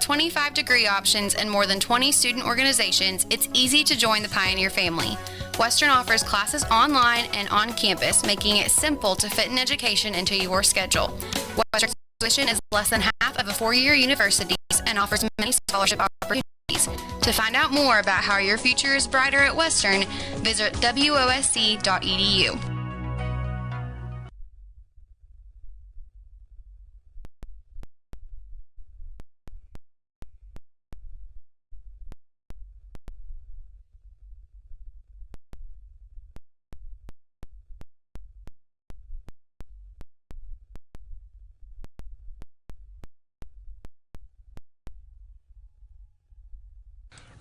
With 25 degree options and more than 20 student organizations, it's easy to join the Pioneer family. Western offers classes online and on campus, making it simple to fit an education into your schedule. Western's tuition is less than half of a four-year university's and offers many scholarship opportunities. To find out more about how your future is brighter at Western, visit wosc.edu.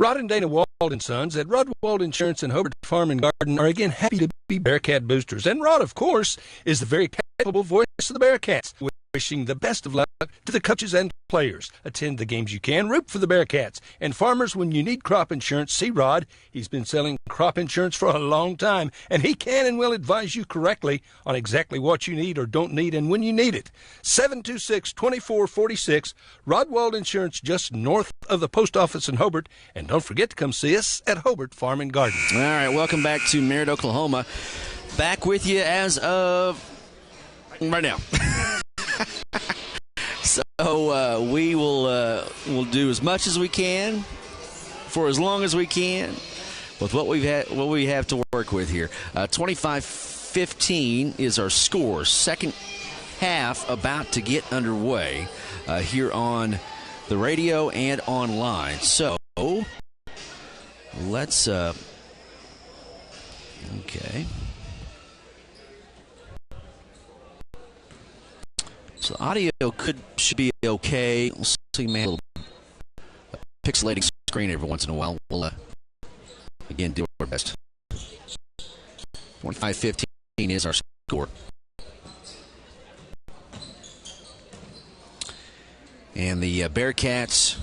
Rod and Dana Wald & Sons at Rod Wald Insurance and Hobart Farm and Garden are again happy to be Bearcat boosters. And Rod, of course, is the very capable voice of the Bearcats. Wishing the best of luck to the coaches and players. Attend the games you can, root for the Bearcats. And farmers, when you need crop insurance, see Rod. He's been selling crop insurance for a long time, and he can and will advise you correctly on exactly what you need or don't need and when you need it. 726-2446, Rod Wald Insurance, just north of the post office in Hobart. And don't forget to come see us at Hobart Farm and Garden. All right, welcome back to Merritt, Oklahoma. Back with you as of right now. So we will do as much as we can for as long as we can with what we have to work with here. 25-15 is our score. Second half about to get underway here on the radio and online. So let's okay. So the audio should be okay. We'll see, man, a little pixelating screen every once in a while. We'll, again, do our best. 25-15 is our score. And the Bearcats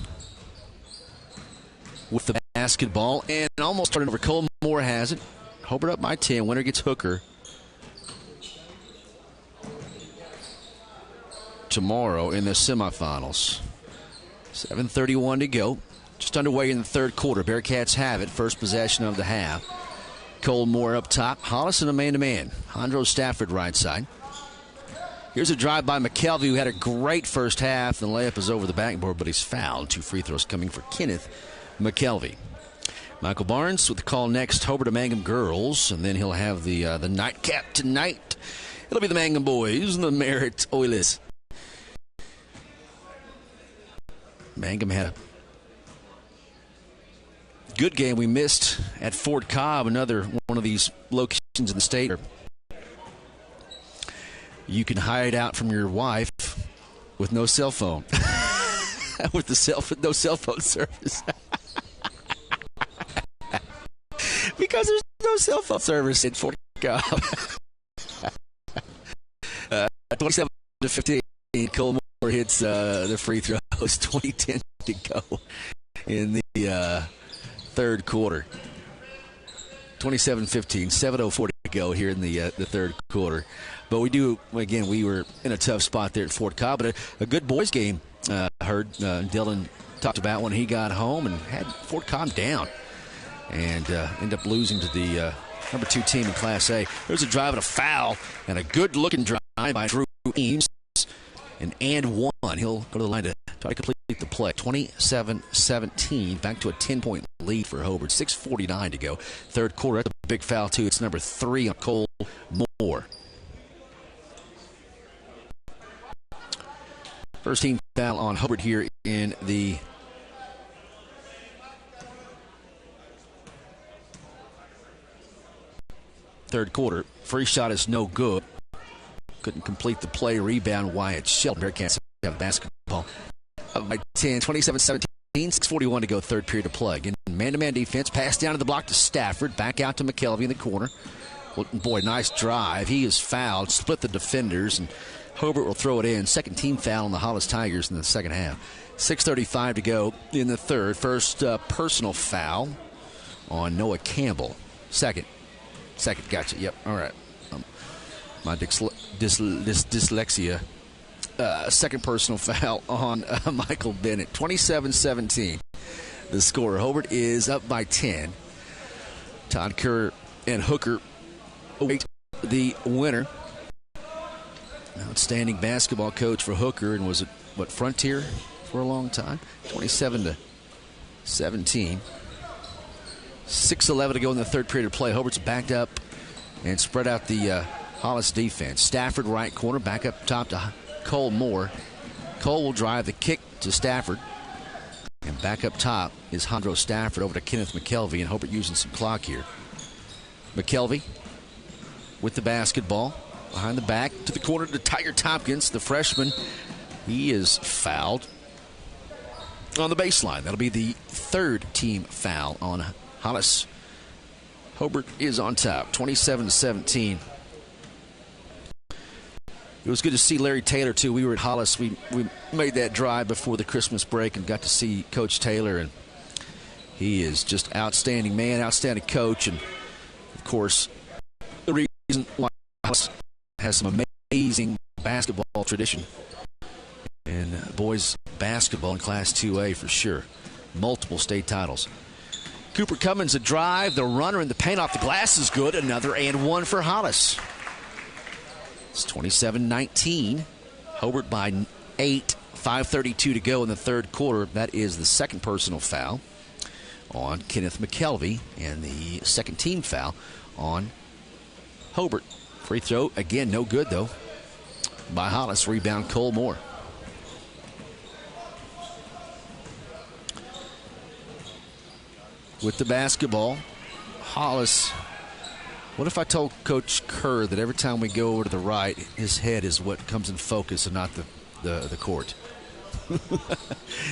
with the basketball. And almost starting over. Cole Moore has it. Hobart up by 10. Winner gets Hooker. Tomorrow in the semifinals. 7:31 to go. Just underway in the third quarter. Bearcats have it. First possession of the half. Cole Moore up top. Hollis in a man-to-man. Hondro Stafford right side. Here's a drive by McKelvey, who had a great first half. The layup is over the backboard, but he's fouled. 2 free throws coming for Kenneth McKelvey. Michael Barnes with the call next. Hobart to Mangum girls, and then he'll have the nightcap tonight. It'll be the Mangum boys and the Merritt Oilers. Mangum had a good game we missed at Fort Cobb, another one of these locations in the state where you can hide out from your wife with no cell phone. With no cell phone service. Because there's no cell phone service in Fort Cobb. 27-15, Cole Moore hits the free throws. 20-10 to go in the third quarter. 27-15, 7:04 to go here in the third quarter. But we were in a tough spot there at Fort Cobb, but a good boys game. Heard Dylan talked about when he got home and had Fort Cobb down and ended up losing to the number 2 team in Class A. There's a drive and a foul and a good-looking drive by Drew Eames. And one. He'll go to the line to try to complete the play. 27-17, back to a 10-point lead for Hobart. 6:49 to go. Third quarter. That's a big foul, too. It's number 3 on Cole Moore. First team foul on Hobart here in the third quarter. Free shot is no good. Couldn't complete the play. Rebound, Wyatt Shelton. Bearcats have basketball by 10, 27-17, 6:41 to go, third period of play. Again, man-to-man defense. Pass down to the block to Stafford. Back out to McKelvey in the corner. Well, boy, nice drive. He is fouled. Split the defenders, and Hobart will throw it in. Second team foul on the Hollis Tigers in the second half. 6:35 to go in the third. First personal foul on Noah Campbell. Second, gotcha. Yep, all right. My dyslexia second personal foul on Michael Bennett. 27-17. The score. Hobart is up by 10. Todd Kerr and Hooker await the winner. Outstanding basketball coach for Hooker, and was it Frontier for a long time. 27-17. 6:11 to go in the third period of play. Hobart's backed up and spread out the Hollis defense. Stafford right corner, back up top to Cole Moore. Cole will drive the kick to Stafford. And back up top is Hondro Stafford over to Kenneth McKelvey, and Hobart using some clock here. McKelvey with the basketball. Behind the back to the corner to Tiger Tompkins, the freshman. He is fouled on the baseline. That'll be the third team foul on Hollis. Hobart is on top, 27-17. It was good to see Larry Taylor, too. We were at Hollis. We made that drive before the Christmas break and got to see Coach Taylor. And he is just outstanding man, outstanding coach. And, of course, the reason why Hollis has some amazing basketball tradition. And boys basketball in Class 2A for sure. Multiple state titles. Cooper Cummins a drive. The runner in the paint off the glass is good. Another and one for Hollis. It's 27-19. Hobart by 8. 5:32 to go in the third quarter. That is the second personal foul on Kenneth McKelvey and the second team foul on Hobart. Free throw, again, no good, though, by Hollis. Rebound, Cole Moore. With the basketball, Hollis. What if I told Coach Kerr that every time we go over to the right, his head is what comes in focus and not the court?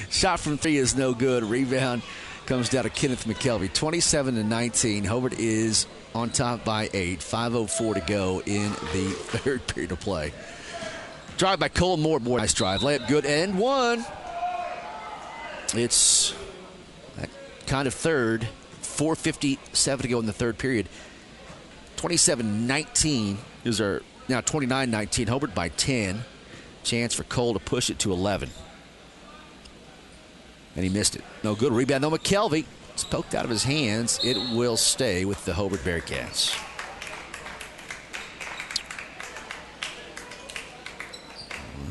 Shot from three is no good. Rebound comes down to Kenneth McKelvey. 27-19. Hobart is on top by 8. 5:04 to go in the third period of play. Drive by Cole Moore. Boy, nice drive. Layup good and one. It's that kind of third. 4:57 to go in the third period. 27-19 is our now 29-19. Hobart by 10. Chance for Cole to push it to 11. And he missed it. No good. Rebound, no McKelvey. It's poked out of his hands. It will stay with the Hobart Bearcats.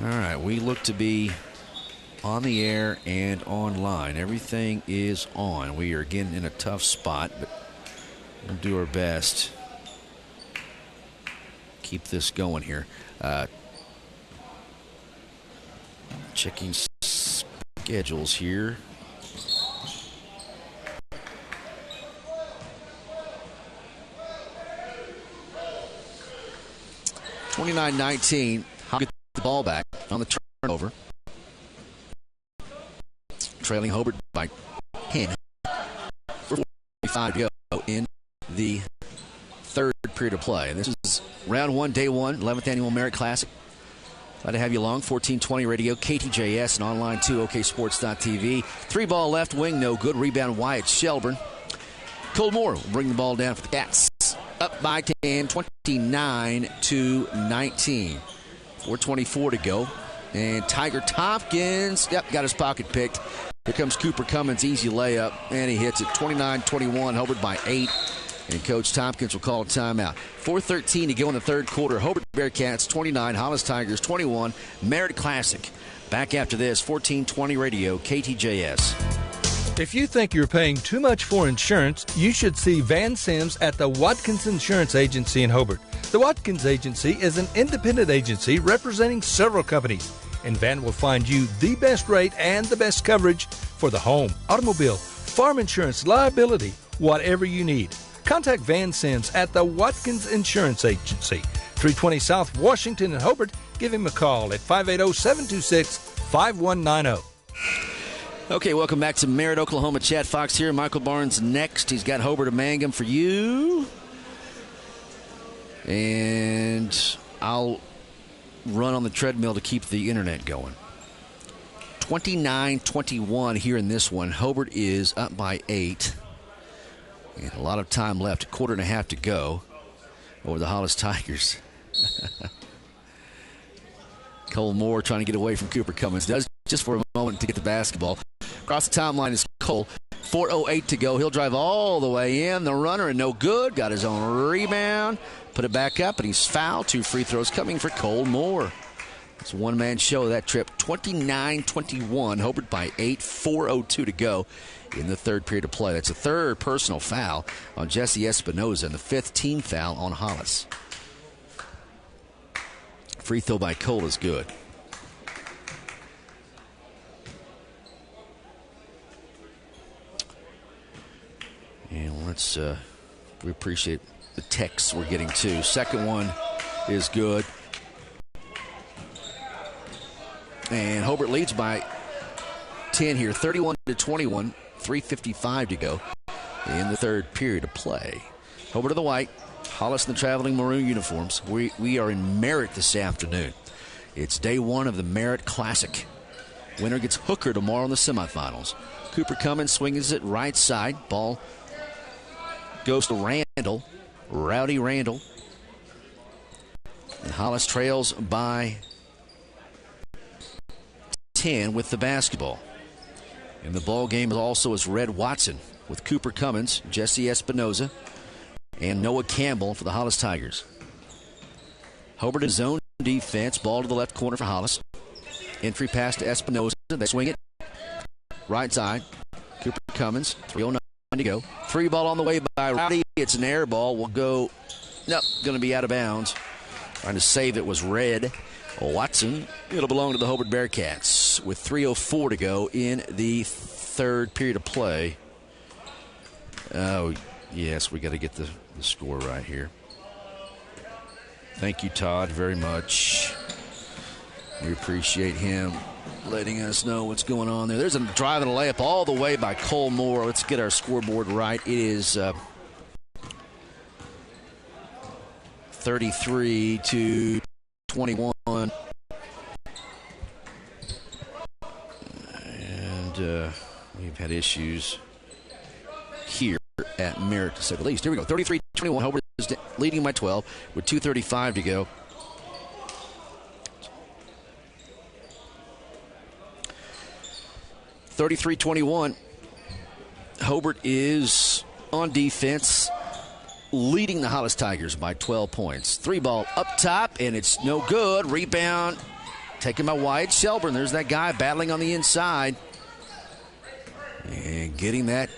All right, we look to be on the air and online. Everything is on. We are again in a tough spot, but we'll do our best. Keep this going here. Checking schedules here. (29-19). Get the ball back on the turnover. Trailing Hobart by 10. 45 to go in the third period of play. And this is round one, day one, 11th annual Merritt Classic. Glad to have you along. 1420 radio, KTJS, and online too, oksports.tv. 3-ball left wing, no good. Rebound Wyatt Shelburne. Cole Moore will bring the ball down for the Cats. Up by 10, 29-19. 4:24 to go. And Tiger Tompkins, got his pocket picked. Here comes Cooper Cummins, easy layup, and he hits it. 29-21, Hobart by 8. And Coach Tompkins will call a timeout. 4:13 to go in the third quarter. Hobart Bearcats 29, Hollis Tigers 21. Merritt Classic. Back after this, 1420 radio, KTJS. If you think you're paying too much for insurance, you should see Van Sims at the Watkins Insurance Agency in Hobart. The Watkins Agency is an independent agency representing several companies, and Van will find you the best rate and the best coverage for the home, automobile, farm insurance, liability, whatever you need. Contact Van Sims at the Watkins Insurance Agency, 320 South Washington in Hobart. Give him a call at 580-726-5190. Okay, welcome back to Merritt, Oklahoma. Chad Fox here. Michael Barnes next. He's got Hobart of Mangum for you. And I'll run on the treadmill to keep the internet going. 29-21 here in this one. Hobart is up by 8. And a lot of time left. A quarter and a half to go over the Hollis Tigers. Cole Moore trying to get away from Cooper Cummins. Does just for a moment to get the basketball. Across the timeline is Cole. 4:08 to go. He'll drive all the way in. The runner and no good. Got his own rebound. Put it back up, and he's fouled. 2 free throws coming for Cole Moore. It's a one-man show that trip. 29-21. Hobart by 8. 4:02 to go in the third period of play. That's a third personal foul on Jesse Espinoza and the 5th team foul on Hollis. Free throw by Cole is good. And let's, we appreciate the texts we're getting too. Second one is good. And Hobart leads by 10 here, 31-21, 3:55 to go in the third period of play. Hobart of the white, Hollis in the traveling maroon uniforms. We are in Merritt this afternoon. It's day one of the Merritt Classic. Winner gets Hooker tomorrow in the semifinals. Cooper Cummins swings it right side. Ball goes to Randall, Rowdy Randall. And Hollis trails by 10 with the basketball. In the ball game also is Red Watson with Cooper Cummins, Jesse Espinoza, and Noah Campbell for the Hollis Tigers. Hobart in zone defense. Ball to the left corner for Hollis. Entry pass to Espinoza. They swing it right side. Cooper Cummins, 3:09 to go. 3 ball on the way by Rowdy. It's an air ball. Will go, nope, going to be out of bounds. Trying to save it was Red Watson. It'll belong to the Hobart Bearcats with 3:04 to go in the third period of play. Oh, yes, we got to get the score right here. Thank you, Todd, very much. We appreciate him letting us know what's going on there. There's a drive and a layup all the way by Cole Moore. Let's get our scoreboard right. It is 33-21. And we've had issues here at Merritt, to say the least. Here we go. 33-21. Hobart is leading by 12 with 2:35 to go. Hobart is on defense, leading the Hollis Tigers by 12 points. 3 ball up top, and it's no good. Rebound taken by Wyatt Shelburne. There's that guy battling on the inside. And getting that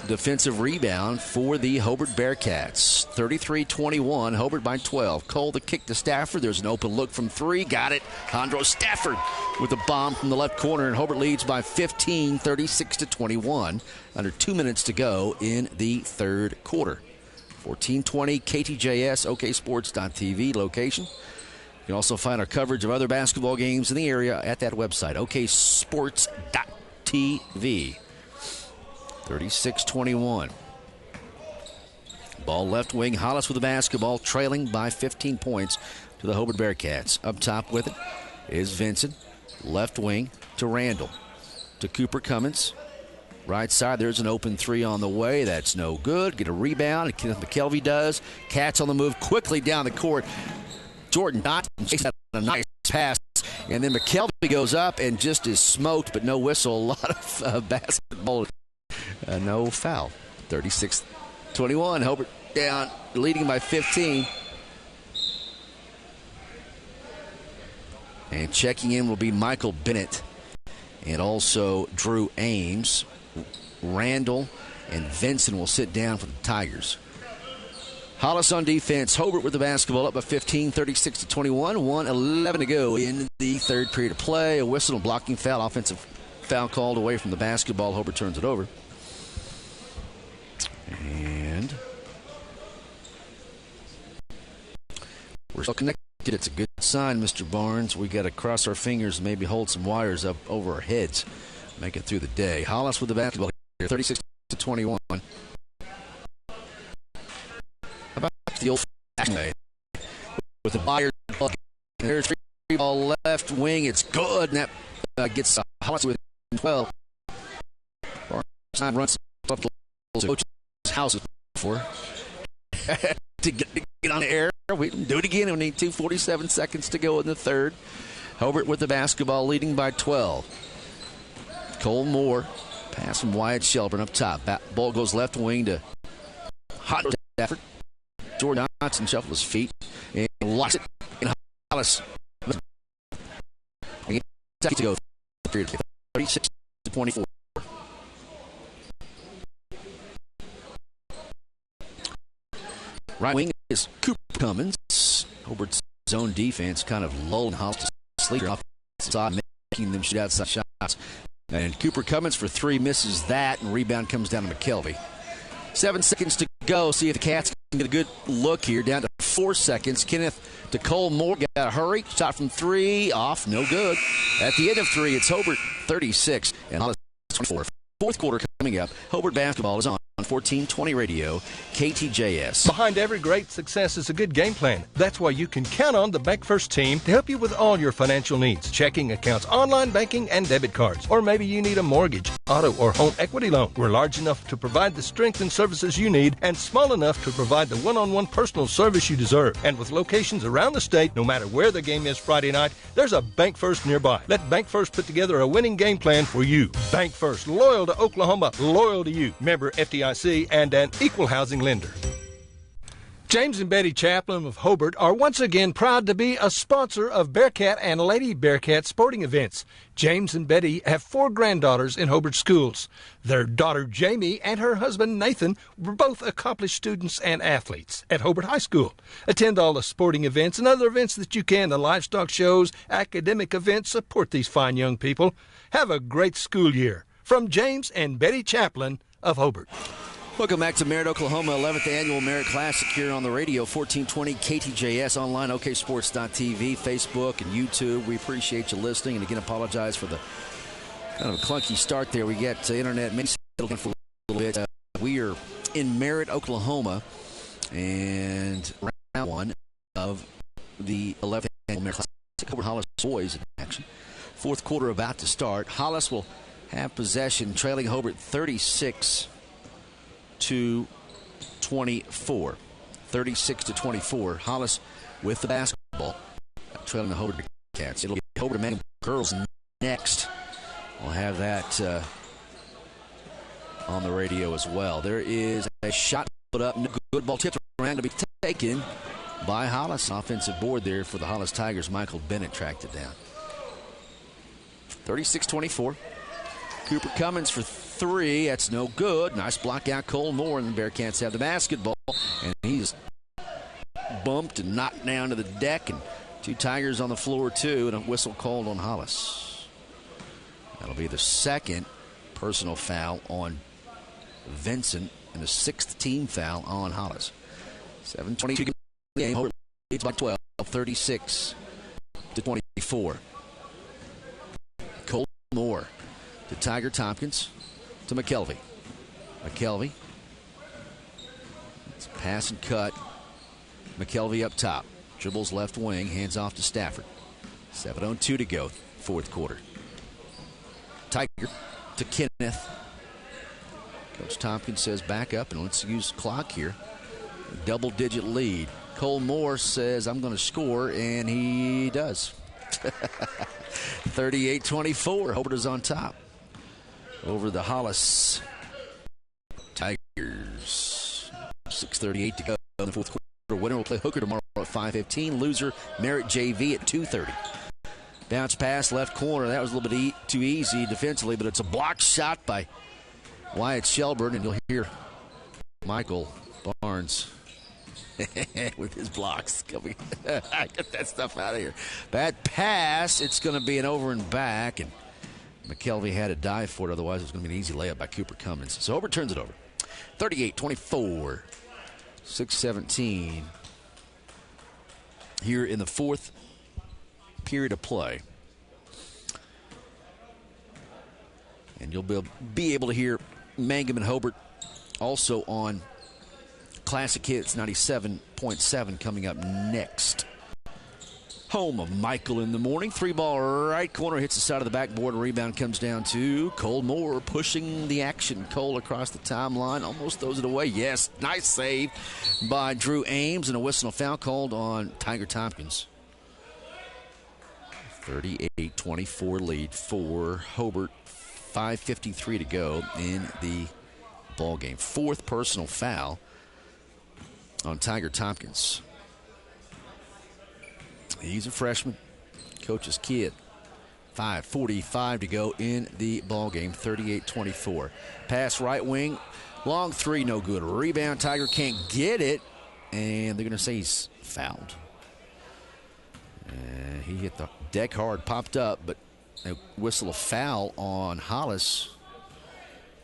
defensive rebound for the Hobart Bearcats. 33-21, Hobart by 12. Cole the kick to Stafford. There's an open look from 3. Got it. Hondro Stafford with the bomb from the left corner, and Hobart leads by 15, 36-21. Under 2 minutes to go in the third quarter. 1420 KTJS, oksports.tv location. You can also find our coverage of other basketball games in the area at that website, oksports.tv. 36-21. Ball left wing. Hollis with the basketball, trailing by 15 points to the Hobart Bearcats. Up top with it is Vincent. Left wing to Randall. To Cooper Cummins. Right side, there's an open 3 on the way. That's no good. Get a rebound. Kenneth McKelvey does. Cats on the move quickly down the court. Jordan Johnson takes out a nice pass. And then McKelvey goes up and just is smoked, but no whistle. A lot of basketball. No foul. 36-21. Hobart down, leading by 15. And checking in will be Michael Bennett and also Drew Ames. Randall and Vincent will sit down for the Tigers. Hollis on defense. Hobart with the basketball up by 15, 36-21. 1:11 to go in the third period of play. A whistle and blocking foul. Offensive foul called away from the basketball. Hobart turns it over. And we're still connected. It's a good sign, Mr. Barnes. We got to cross our fingers and maybe hold some wires up over our heads. Make it through the day. Hollis with the basketball here, 36-21. About the old-fashioned way. With the Byers bucket. There's 3 ball left wing. It's good. And that gets Hollis with 12. Barnes runs up to coach's house before. to get on the air. We can do it again. We need 2:47 seconds to go in the third. Hobart with the basketball, leading by 12. Cole Moore, pass from Wyatt Shelburne up top. Ball goes left wing to Hot Stafford. Jordan Johnson shuffled his feet and lost it in Hollis. To go. 36-24. Right wing is Cooper Cummins. Hobart's zone defense kind of lulled Hollis to sleep off inside, making them shoot outside shots. And Cooper Cummins for three misses that, and rebound comes down to McKelvey. 7 seconds to go. See if the Cats can get a good look here. Down to 4 seconds. Kenneth to Cole Moore. Got to hurry. Shot from three. Off. No good. At the end of three, it's Hobart 36 and Hollis 24. Fourth quarter coming up. Hobart basketball is on 1420 radio, KTJS. Behind every great success is a good game plan. That's why you can count on the Bank First team to help you with all your financial needs. Checking accounts, online banking, and debit cards. Or maybe you need a mortgage, auto, or home equity loan. We're large enough to provide the strength and services you need and small enough to provide the one-on-one personal service you deserve. And with locations around the state, no matter where the game is Friday night, there's a Bank First nearby. Let Bank First put together a winning game plan for you. Bank First, loyal to Oklahoma, loyal to you. Member FDIC and an equal housing lender. James and Betty Chaplin of Hobart are once again proud to be a sponsor of Bearcat and Lady Bearcat sporting events. James and Betty have 4 granddaughters in Hobart schools. Their daughter Jamie and her husband Nathan were both accomplished students and athletes at Hobart High School. Attend all the sporting events and other events that you can, the livestock shows, academic events. Support these fine young people. Have a great school year. From James and Betty Chaplin of Hobart. Welcome back to Merritt, Oklahoma, 11th Annual Merritt Classic here on the radio, 1420 KTJS, online, oksports.tv, Facebook, and YouTube. We appreciate you listening, and again, apologize for the kind of a clunky start there. We get internet maybe settled for a little bit. We are in Merritt, Oklahoma, and round one of the 11th Annual Merritt Classic. Hobart Hollis boys in action. Fourth quarter about to start. Hollis will have possession, trailing Hobart 36-24. 36-24. Hollis with the basketball, trailing the Hobart Cats. It'll be Hobart men and girls next. We'll have that on the radio as well. There is a shot put up, no good, ball tipped around to be taken by Hollis. Offensive board there for the Hollis Tigers. Michael Bennett tracked it down. 36-24. Cooper Cummins for three. That's no good. Nice block out, Cole Moore, and the Bearcats have the basketball. And he's bumped and knocked down to the deck, and 2 Tigers on the floor, too, and a whistle called on Hollis. That'll be the second personal foul on Vincent and the 6th team foul on Hollis. 7:22 game. Hobart leads by 12, 36-24. Cole Moore to Tiger Tompkins to McKelvey. McKelvey. It's pass and cut. McKelvey up top. Dribbles left wing. Hands off to Stafford. 7:02 to go. Fourth quarter. Tiger to Kenneth. Coach Tompkins says back up and let's use the clock here. Double-digit lead. Cole Moore says I'm going to score, and he does. 38-24. Hobart is on top over the Hollis Tigers. 6:38 to go in the fourth quarter. Winner will play Hooker tomorrow at 5:15. Loser, Merritt JV at 2:30. Bounce pass left corner. That was a little bit too easy defensively, but it's a blocked shot by Wyatt Shelburne, and you'll hear Michael Barnes with his blocks coming. Get that stuff out of here. Bad pass. It's going to be an over and back, and McKelvey had to dive for it. Otherwise, it was going to be an easy layup by Cooper Cummins. So Hobart turns it over. 38-24. 6:17 here in the fourth period of play. And you'll be able to hear Mangum and Hobart also on Classic Hits 97.7 coming up next. Home of Michael in the morning. 3-ball right corner hits the side of the backboard. Rebound comes down to Cole Moore pushing the action. Cole across the timeline. Almost throws it away. Yes, nice save by Drew Ames, and a whistle foul called on Tiger Tompkins. 38-24 lead for Hobart. 5:53 to go in the ball game. Fourth personal foul on Tiger Tompkins. He's a freshman, coach's kid. 5:45 to go in the ball game. 38-24. Pass right wing, long three, no good. Rebound, Tiger can't get it, and they're going to say he's fouled. He hit the deck hard, popped up, but they whistle a foul on Hollis,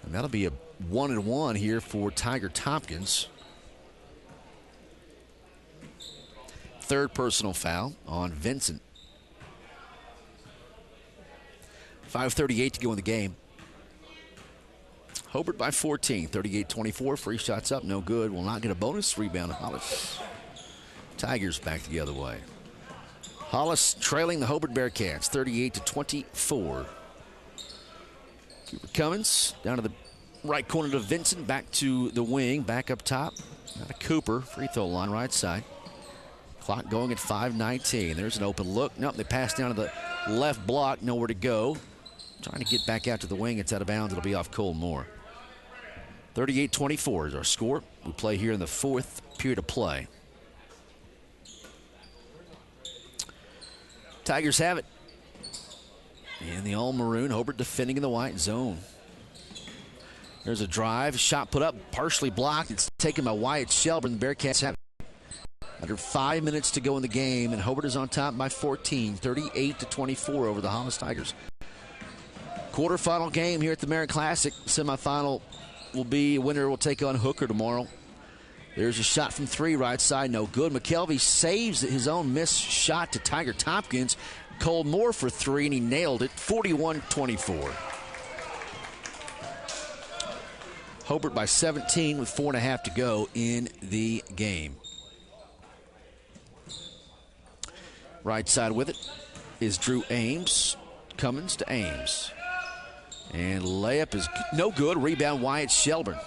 and that'll be a 1-1 here for Tiger Tompkins. Third personal foul on Vincent. 5:38 to go in the game. Hobart by 14, 38-24. Free shots up, no good. Will not get a bonus. Rebound to Hollis. Tigers back the other way. Hollis trailing the Hobart Bearcats, 38-24. Cooper Cummins down to the right corner to Vincent. Back to the wing, back up top. Now to Cooper, free throw line, right side. Clock going at 5:19. There's an open look. Nope, they pass down to the left block. Nowhere to go. Trying to get back out to the wing. It's out of bounds. It'll be off Cole Moore. 38-24 is our score. We play here in the fourth period of play. Tigers have it. In the all-maroon, Hobart defending in the white zone. There's a drive. Shot put up, partially blocked. It's taken by Wyatt Shelburne. The Bearcats have it. Under 5 minutes to go in the game, and Hobart is on top by 14, 38-24 over the Hollis Tigers. Quarterfinal game here at the Merritt Classic. Semifinal will be, winner will take on Hooker tomorrow. There's a shot from three, right side, no good. McKelvey saves his own missed shot to Tiger Tompkins. Cole Moore for three, and he nailed it, 41-24. Hobart by 17 with 4.5 to go in the game. Right side with it is Drew Ames. Cummins to Ames. And layup is no good. Rebound Wyatt Shelburne.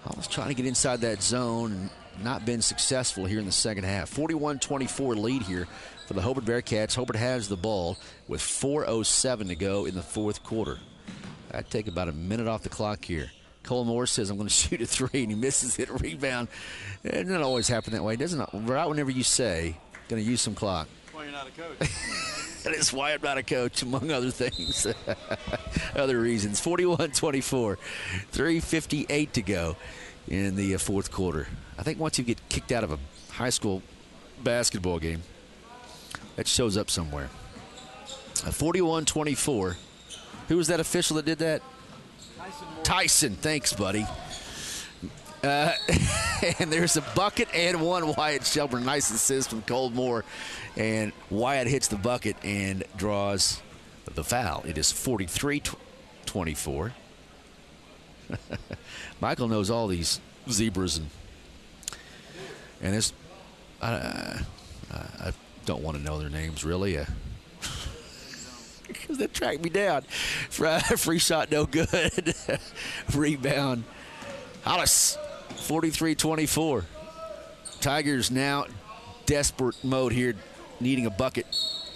Hollis trying to get inside that zone and not been successful here in the second half. 41-24 lead here for the Hobart Bearcats. Hobart has the ball with 4:07 to go in the fourth quarter. That'd take about a minute off the clock here. Cole Moore says, I'm going to shoot a three, and he misses it. Rebound. It doesn't always happen that way, doesn't it? Right whenever you say, going to use some clock. Well, you're not a coach. That is why I'm not a coach, among other things. Other reasons. 41-24. 3:58 to go in the fourth quarter. I think once you get kicked out of a high school basketball game, that shows up somewhere. 41-24. Who was that official that did that? Tyson. Thanks, buddy. And there's a bucket and one. Wyatt Shelburne. Nice assist from Cole Moore. And Wyatt hits the bucket and draws the foul. It is 43-24. Michael knows all these zebras. And this, I don't want to know their names, really. Because they tracked me down. Free shot, no good. Rebound. Hollis, 43-24. Tigers now desperate mode here, needing a bucket.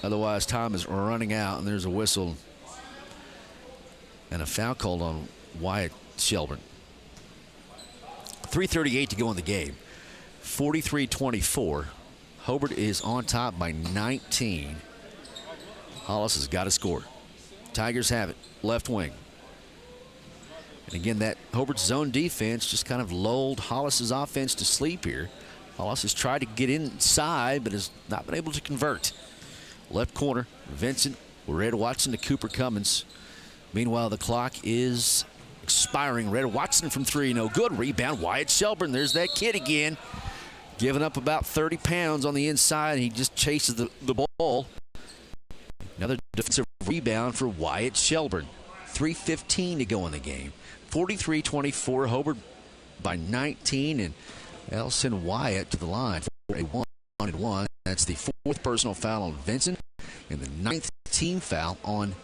Otherwise, time is running out, and there's a whistle and a foul called on Wyatt Shelburne. 3:38 to go in the game. 43-24. Hobart is on top by 19. Hollis has got to score. Tigers have it. Left wing. And again, that Hobart's zone defense just kind of lulled Hollis's offense to sleep here. Hollis has tried to get inside, but has not been able to convert. Left corner, Vincent, Red Watson to Cooper Cummins. Meanwhile, the clock is expiring. Red Watson from three, no good. Rebound, Wyatt Shelburne. There's that kid again. Giving up about 30 pounds on the inside. He just chases the ball. Another defensive rebound for Wyatt Shelburne. 3:15 to go in the game. 43-24, Hobart by 19, and they'll send Wyatt to the line for a 1-1. That's the fourth personal foul on Vincent and the ninth team foul on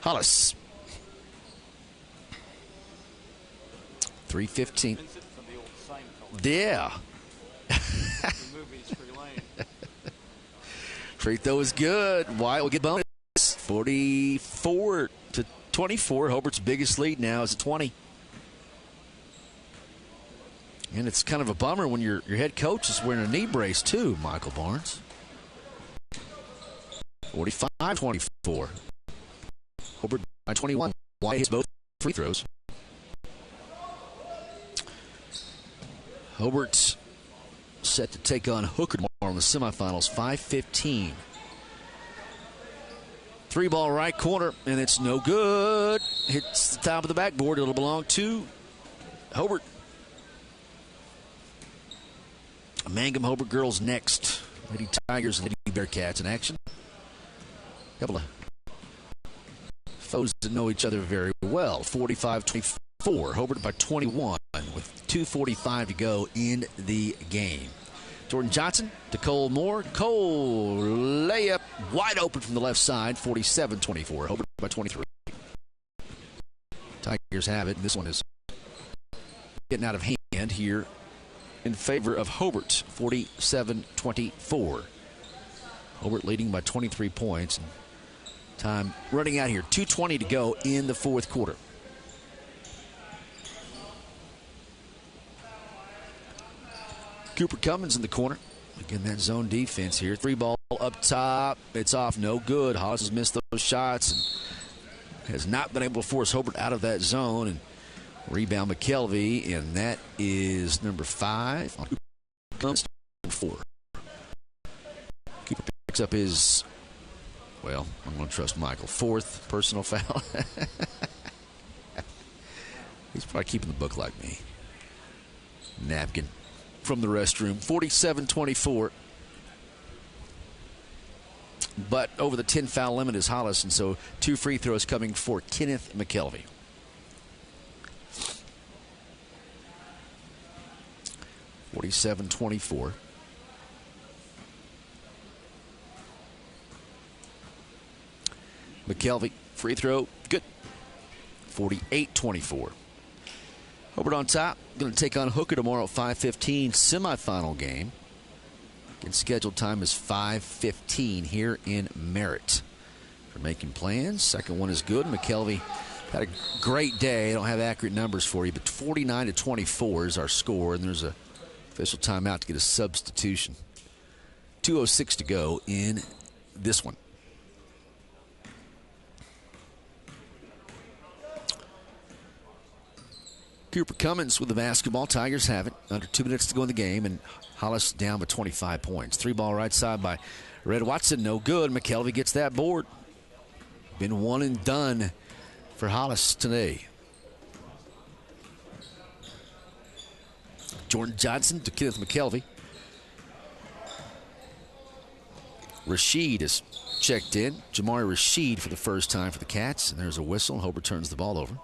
Hollis. 3:15. Yeah. Free throw is good. Wyatt will get bonus. 44-24. Hobart's biggest lead now is at 20. And it's kind of a bummer when your head coach is wearing a knee brace too, Michael Barnes. 45-24. Hobart by 21. Wyatt hits both free throws. Hobart's set to take on Hooker tomorrow in the semifinals. 5:15. 3-ball right corner, and it's no good. Hits the top of the backboard. It'll belong to Hobart. Mangum Hobart girls next. Lady Tigers and Lady Bearcats in action. A couple of foes that know each other very well. 45-24. Hobart by 21 with 2:45 to go in the game. Jordan Johnson to Cole Moore. Cole layup wide open from the left side. 47-24. Hobart by 23. Tigers have it. This one is getting out of hand here in favor of Hobart. 47-24. Hobart leading by 23 points. Time running out here. 2:20 to go in the fourth quarter. Cooper Cummins in the corner. Again, that zone defense here. 3-ball up top. It's off. No good. Hollis has missed those shots and has not been able to force Hobart out of that zone. And rebound McKelvey, and that is number 5. Comes 4. Cooper picks up his, well, I'm going to trust Michael, 4th personal foul. He's probably keeping the book like me. Napkin from the restroom. 47-24. But over the 10 foul limit is Hollis, and so 2 free throws coming for Kenneth McKelvey. (47-24). McKelvey, free throw, good. 48-24. Hobart on top. Going to take on Hooker tomorrow at 5:15. Semifinal game. Again, scheduled time is 5:15 here in Merritt. For making plans, second one is good. McKelvey had a great day. I don't have accurate numbers for you, but 49-24 is our score, and there's a official timeout to get a substitution. 2:06 to go in this one. Cooper Cummins with the basketball. Tigers have it. Under 2 minutes to go in the game, and Hollis down by 25 points. 3-ball right side by Red Watson. No good. McKelvey gets that board. Been one and done for Hollis today. Jordan Johnson to Kenneth McKelvey. Rashid is checked in. Jamari Rashid for the first time for the Cats. And there's a whistle, and Hobart turns the ball over.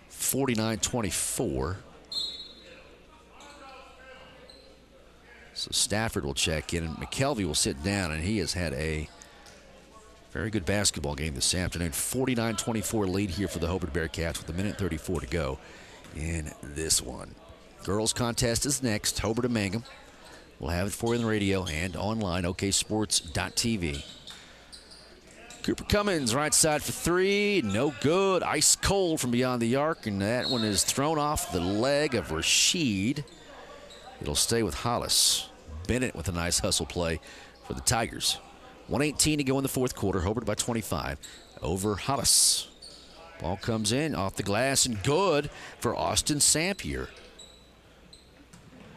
49-24. So Stafford will check in, and McKelvey will sit down, and he has had a very good basketball game this afternoon. 49-24 lead here for the Hobart Bearcats with 1:34 to go in this one. Girls contest is next. Hobart and Mangum. We'll have it for you on the radio and online, oksports.tv. Cooper Cummins, right side for 3. No good. Ice cold from beyond the arc, and that one is thrown off the leg of Rashid. It'll stay with Hollis. Bennett with a nice hustle play for the Tigers. 1:18 to go in the fourth quarter. Hobart by 25 over Hollis. Ball comes in off the glass and good for Austin Sampier.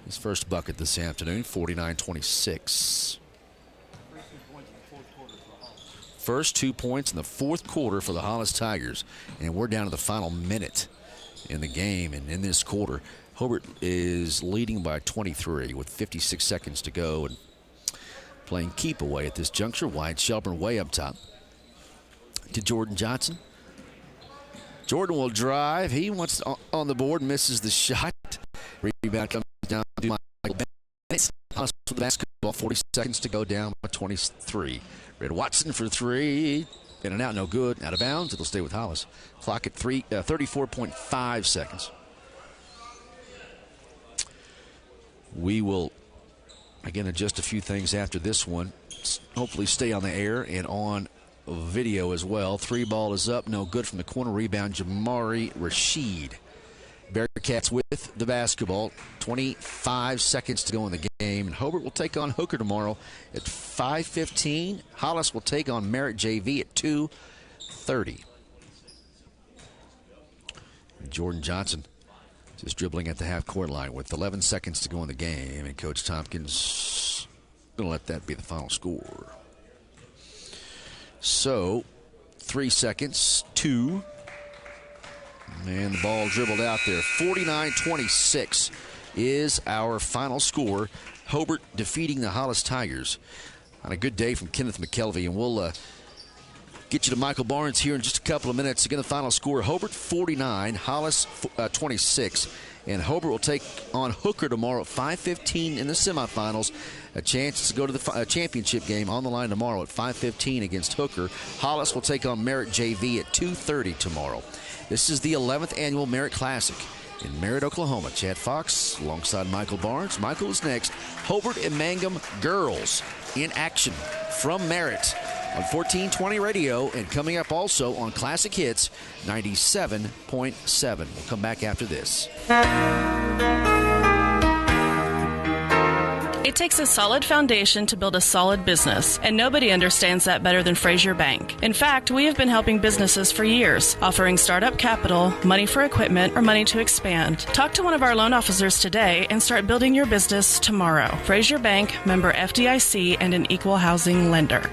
His first bucket this afternoon, 49-26. First 2 points in the fourth quarter for the Hollis Tigers. And we're down to the final minute in the game. And in this quarter, Hobart is leading by 23 with 56 seconds to go and playing keep away at this juncture. Wyatt Shelburne way up top to Jordan Johnson. Jordan will drive. He wants on the board, misses the shot. Rebound comes down to Michael Bennett. Hollis with the basketball, 40 seconds to go, down by 23. Red Watson for 3. In and out, no good. Out of bounds. It'll stay with Hollis. Clock at 34.5 seconds. We will, again, adjust a few things after this one. hopefully stay on the air and on video as well. 3 ball is up, no good from the corner. Rebound, Jamari Rashid. Bearcats with the basketball. 25 seconds to go in the game. And Hobart will take on Hooker tomorrow at 5:15. Hollis will take on Merritt JV at 2:30. Jordan Johnson just dribbling at the half-court line with 11 seconds to go in the game. And Coach Tompkins going to let that be the final score. So, 3 seconds, 2. And the ball dribbled out there. 49-26 is our final score. Hobart defeating the Hollis Tigers on a good day from Kenneth McKelvey. And we'll get you to Michael Barnes here in just a couple of minutes. Again, the final score, Hobart 49, Hollis 26. And Hobart will take on Hooker tomorrow at 5:15 in the semifinals. A chance to go to the championship game on the line tomorrow at 5:15 against Hooker. Hollis will take on Merritt JV at 2:30 tomorrow. This is the 11th annual Merritt Classic in Merritt, Oklahoma. Chad Fox alongside Michael Barnes. Michael is next. Hobart and Mangum girls in action from Merritt on 1420 radio, and coming up also on Classic Hits 97.7. We'll come back after this. It takes a solid foundation to build a solid business, and nobody understands that better than Frazier Bank. In fact, we have been helping businesses for years, offering startup capital, money for equipment, or money to expand. Talk to one of our loan officers today and start building your business tomorrow. Frazier Bank, member FDIC, and an equal housing lender.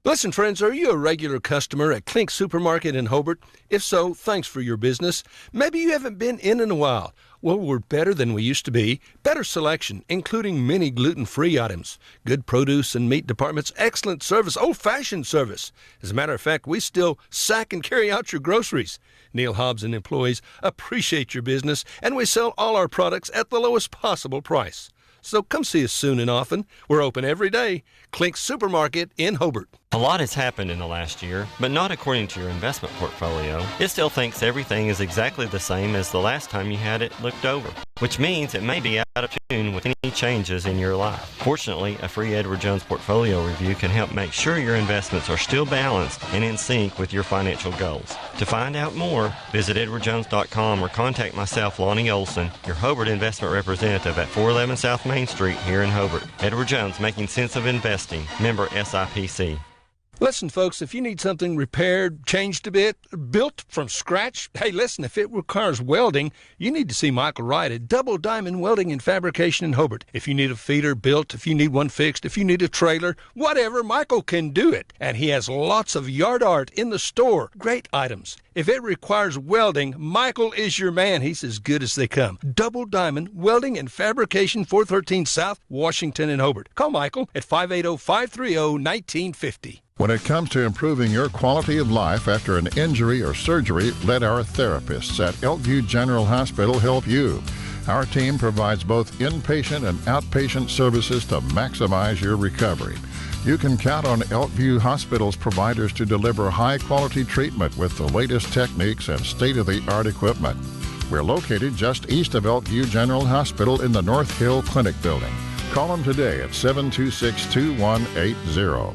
Listen, friends, are you a regular customer at Klink Supermarket in Hobart? If so, thanks for your business. Maybe you haven't been in a while. Well, we're better than we used to be. Better selection, including many gluten-free items. Good produce and meat departments, excellent service, old-fashioned service. As a matter of fact, we still sack and carry out your groceries. Neil Hobbs and employees appreciate your business, and we sell all our products at the lowest possible price. So come see us soon and often. We're open every day. Klink Supermarket in Hobart. A lot has happened in the last year, but not according to your investment portfolio. It still thinks everything is exactly the same as the last time you had it looked over, which means it may be out of tune with any changes in your life. Fortunately, a free Edward Jones portfolio review can help make sure your investments are still balanced and in sync with your financial goals. To find out more, visit edwardjones.com or contact myself, Lonnie Olson, your Hobart investment representative at 411 South Main Street here in Hobart. Edward Jones, making sense of investing. Member SIPC. Listen, folks, if you need something repaired, changed a bit, built from scratch, hey, listen, if it requires welding, you need to see Michael Wright at Double Diamond Welding and Fabrication in Hobart. If you need a feeder built, if you need one fixed, if you need a trailer, whatever, Michael can do it. And he has lots of yard art in the store. Great items. If it requires welding, Michael is your man. He's as good as they come. Double Diamond Welding and Fabrication, 413 South Washington in Hobart. Call Michael at 580-530-1950. When it comes to improving your quality of life after an injury or surgery, let our therapists at Elkview General Hospital help you. Our team provides both inpatient and outpatient services to maximize your recovery. You can count on Elkview Hospital's providers to deliver high-quality treatment with the latest techniques and state-of-the-art equipment. We're located just east of Elkview General Hospital in the North Hill Clinic Building. Call them today at 726-2180.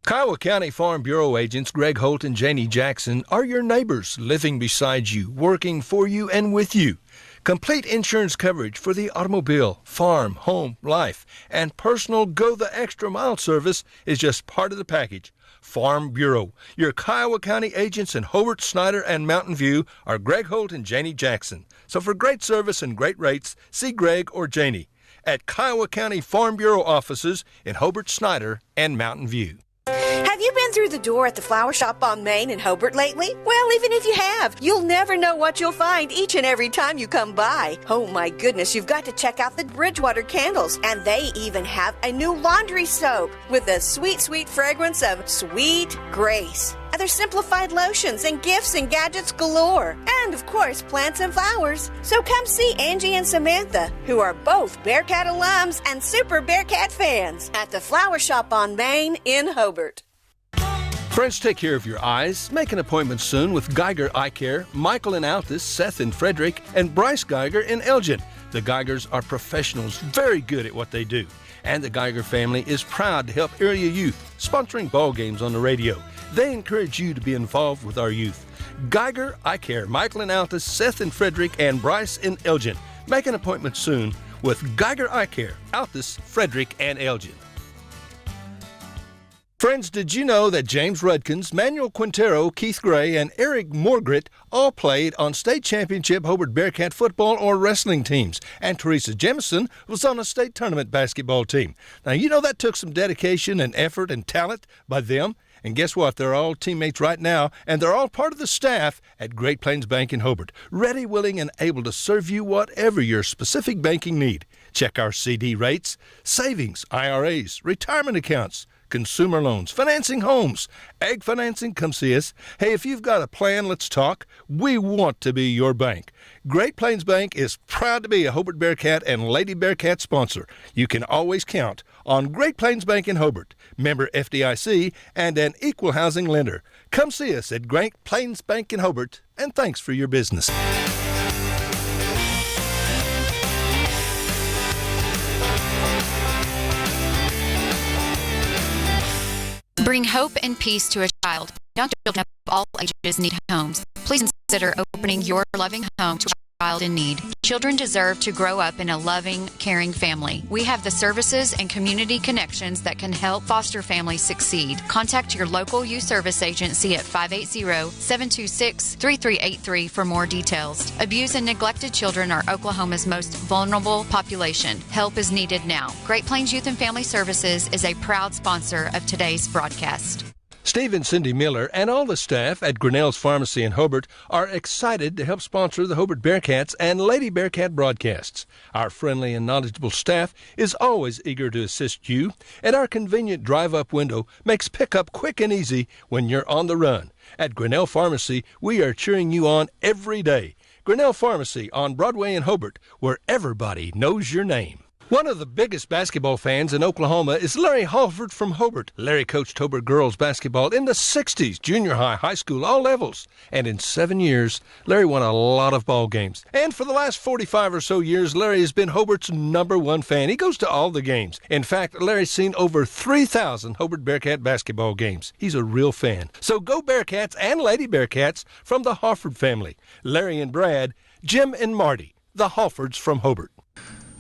Kiowa County Farm Bureau agents Greg Holt and Janie Jackson are your neighbors, living beside you, working for you and with you. Complete insurance coverage for the automobile, farm, home, life, and personal go-the-extra-mile service is just part of the package. Farm Bureau. Your Kiowa County agents in Hobart, Snyder, and Mountain View are Greg Holt and Janie Jackson. So for great service and great rates, see Greg or Janie at Kiowa County Farm Bureau offices in Hobart, Snyder, and Mountain View. Have you been through the door at the flower shop on Main in Hobart lately? Well, even if you have, you'll never know what you'll find each and every time you come by. Oh my goodness, you've got to check out the Bridgewater candles. And they even have a new laundry soap with the sweet, sweet fragrance of Sweet Grace. Other simplified lotions and gifts and gadgets galore. And, of course, plants and flowers. So come see Angie and Samantha, who are both Bearcat alums and super Bearcat fans, at the Flower Shop on Main in Hobart. Friends, take care of your eyes. Make an appointment soon with Geiger Eye Care, Michael in Altus, Seth in Frederick, and Bryce Geiger in Elgin. The Geigers are professionals, very good at what they do. And the Geiger family is proud to help area youth, sponsoring ball games on the radio. They encourage you to be involved with our youth. Geiger Eye Care, Michael in Altus, Seth in Frederick, and Bryce in Elgin. Make an appointment soon with Geiger Eye Care, Altus, Frederick, and Elgin. Friends, did you know that James Rudkins, Manuel Quintero, Keith Gray, and Eric Morgret all played on state championship Hobart Bearcat football or wrestling teams? And Teresa Jemison was on a state tournament basketball team. Now, you know that took some dedication and effort and talent by them. And guess what? They're all teammates right now, and they're all part of the staff at Great Plains Bank in Hobart, ready, willing, and able to serve you whatever your specific banking need. Check our CD rates, savings, IRAs, retirement accounts, consumer loans, financing homes, ag financing. Come see us. Hey, if you've got a plan, let's talk. We want to be your bank. Great Plains Bank is proud to be a Hobart Bearcat and Lady Bearcat sponsor. You can always count on Great Plains Bank in Hobart, member FDIC, and an equal housing lender. Come see us at Great Plains Bank in Hobart, and thanks for your business. Bring hope and peace to a child. Young children of all ages need homes. Please consider opening your loving home to a child in need. Children deserve to grow up in a loving, caring family. We have the services and community connections that can help foster families succeed. Contact your local youth service agency at 580-726-3383 for more details. Abused and neglected children are Oklahoma's most vulnerable population. Help is needed now. Great Plains Youth and Family Services is a proud sponsor of today's broadcast. Steve and Cindy Miller and all the staff at Grinnell's Pharmacy in Hobart are excited to help sponsor the Hobart Bearcats and Lady Bearcat broadcasts. Our friendly and knowledgeable staff is always eager to assist you, and our convenient drive-up window makes pickup quick and easy when you're on the run. At Grinnell Pharmacy, we are cheering you on every day. Grinnell Pharmacy on Broadway in Hobart, where everybody knows your name. One of the biggest basketball fans in Oklahoma is Larry Halford from Hobart. Larry coached Hobart girls basketball in the 60s, junior high, high school, all levels. And in 7 years, Larry won a lot of ball games. And for the last 45 or so years, Larry has been Hobart's #1 fan. He goes to all the games. In fact, Larry's seen over 3,000 Hobart Bearcat basketball games. He's a real fan. So go Bearcats and Lady Bearcats from the Halford family. Larry and Brad, Jim and Marty, the Halfords from Hobart.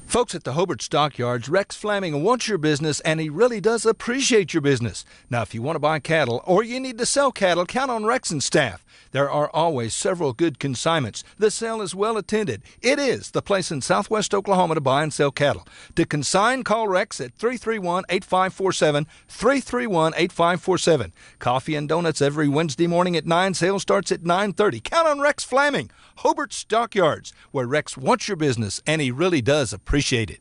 Folks at the Hobart Stockyards, Rex Fleming wants your business, and he really does appreciate your business. Now, if you want to buy cattle or you need to sell cattle, count on Rex and staff. There are always several good consignments. The sale is well attended. It is the place in southwest Oklahoma to buy and sell cattle. To consign, call Rex at 331-8547, 331-8547. Coffee and donuts every Wednesday morning at 9. Sale starts at 9:30. Count on Rex Fleming, Hobart Stockyards, where Rex wants your business, and he really does appreciate it.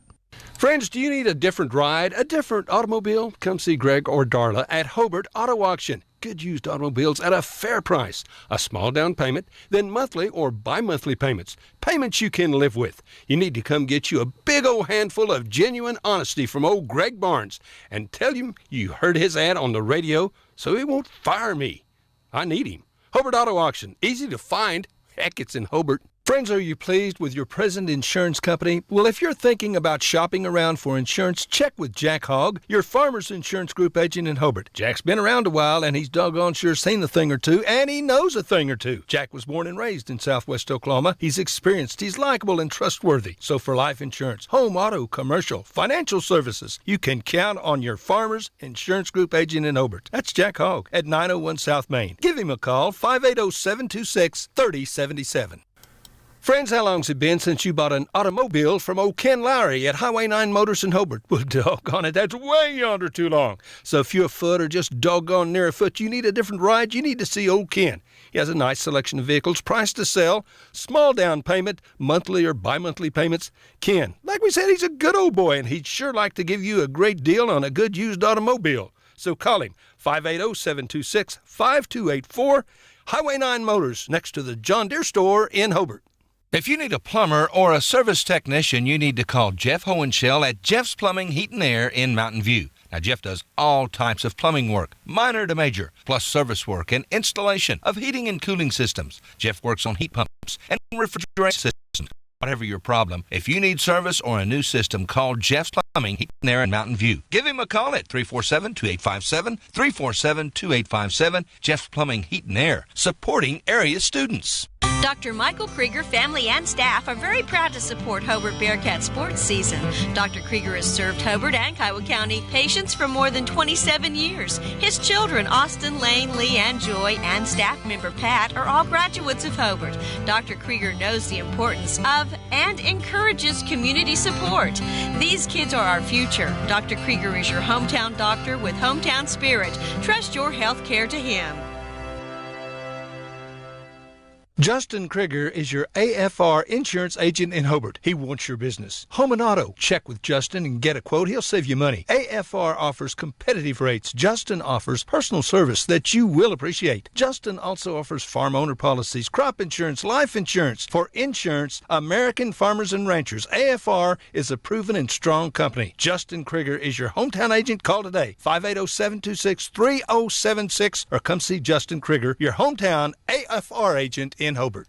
Friends, do you need a different ride, a different automobile? Come see Greg or Darla at Hobart Auto Auction. Good used automobiles at a fair price. A small down payment, then monthly or bi-monthly payments. Payments you can live with. You need to come get you a big old handful of genuine honesty from old Greg Barnes and tell him you heard his ad on the radio so he won't fire me. I need him. Hobart Auto Auction. Easy to find. Heck, it's in Hobart. Friends, are you pleased with your present insurance company? Well, if you're thinking about shopping around for insurance, check with Jack Hogg, your Farmers Insurance Group agent in Hobart. Jack's been around a while, and he's doggone sure seen a thing or two, and he knows a thing or two. Jack was born and raised in southwest Oklahoma. He's experienced, he's likable, and trustworthy. So for life insurance, home, auto, commercial, financial services, you can count on your Farmers Insurance Group agent in Hobart. That's Jack Hogg at 901 South Main. Give him a call, 580-726-3077. Friends, how long's it been since you bought an automobile from old Ken Lowry at Highway 9 Motors in Hobart? Well, doggone it, that's way yonder too long. So if you're afoot or just doggone near afoot, you need a different ride, you need to see old Ken. He has a nice selection of vehicles, priced to sell, small down payment, monthly or bi-monthly payments. Ken, like we said, he's a good old boy, and he'd sure like to give you a great deal on a good used automobile. So call him, 580-726-5284, Highway 9 Motors, next to the John Deere store in Hobart. If you need a plumber or a service technician, you need to call Jeff Hohenschel at Jeff's Plumbing, Heat and Air in Mountain View. Now, Jeff does all types of plumbing work, minor to major, plus service work and installation of heating and cooling systems. Jeff works on heat pumps and refrigeration systems. Whatever your problem, if you need service or a new system, call Jeff's Plumbing, Heat and Air in Mountain View. Give him a call at 347-2857, 347-2857. Jeff's Plumbing, Heat and Air, supporting area students. Dr. Michael Krieger, family and staff are very proud to support Hobart Bearcat sports season. Dr. Krieger has served Hobart and Kiowa County patients for more than 27 years. His children, Austin, Lane, Lee, and Joy, and staff member Pat, are all graduates of Hobart. Dr. Krieger knows the importance of and encourages community support. These kids are our future. Dr. Krieger is your hometown doctor with hometown spirit. Trust your health care to him. Justin Krieger is your AFR insurance agent in Hobart. He wants your business. Home and auto. Check with Justin and get a quote. He'll save you money. AFR offers competitive rates. Justin offers personal service that you will appreciate. Justin also offers farm owner policies, crop insurance, life insurance. For insurance, American Farmers and Ranchers. AFR is a proven and strong company. Justin Krieger is your hometown agent. Call today, 580-726-3076, or come see Justin Krieger, your hometown AFR agent in Hobart.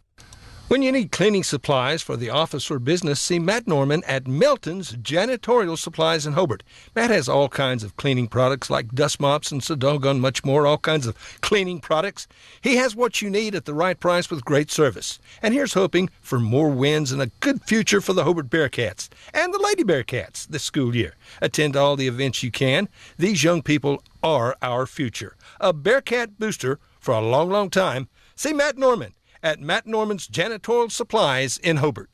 When you need cleaning supplies for the office or business, see Matt Norman at Melton's Janitorial Supplies in Hobart. Matt has all kinds of cleaning products like dust mops and so doggone much more, all kinds of cleaning products. He has what you need at the right price with great service. And here's hoping for more wins and a good future for the Hobart Bearcats and the Lady Bearcats this school year. Attend all the events you can. These young people are our future. A Bearcat booster for a long, long time. See Matt Norman at Matt Norman's Janitorial Supplies in Hobart.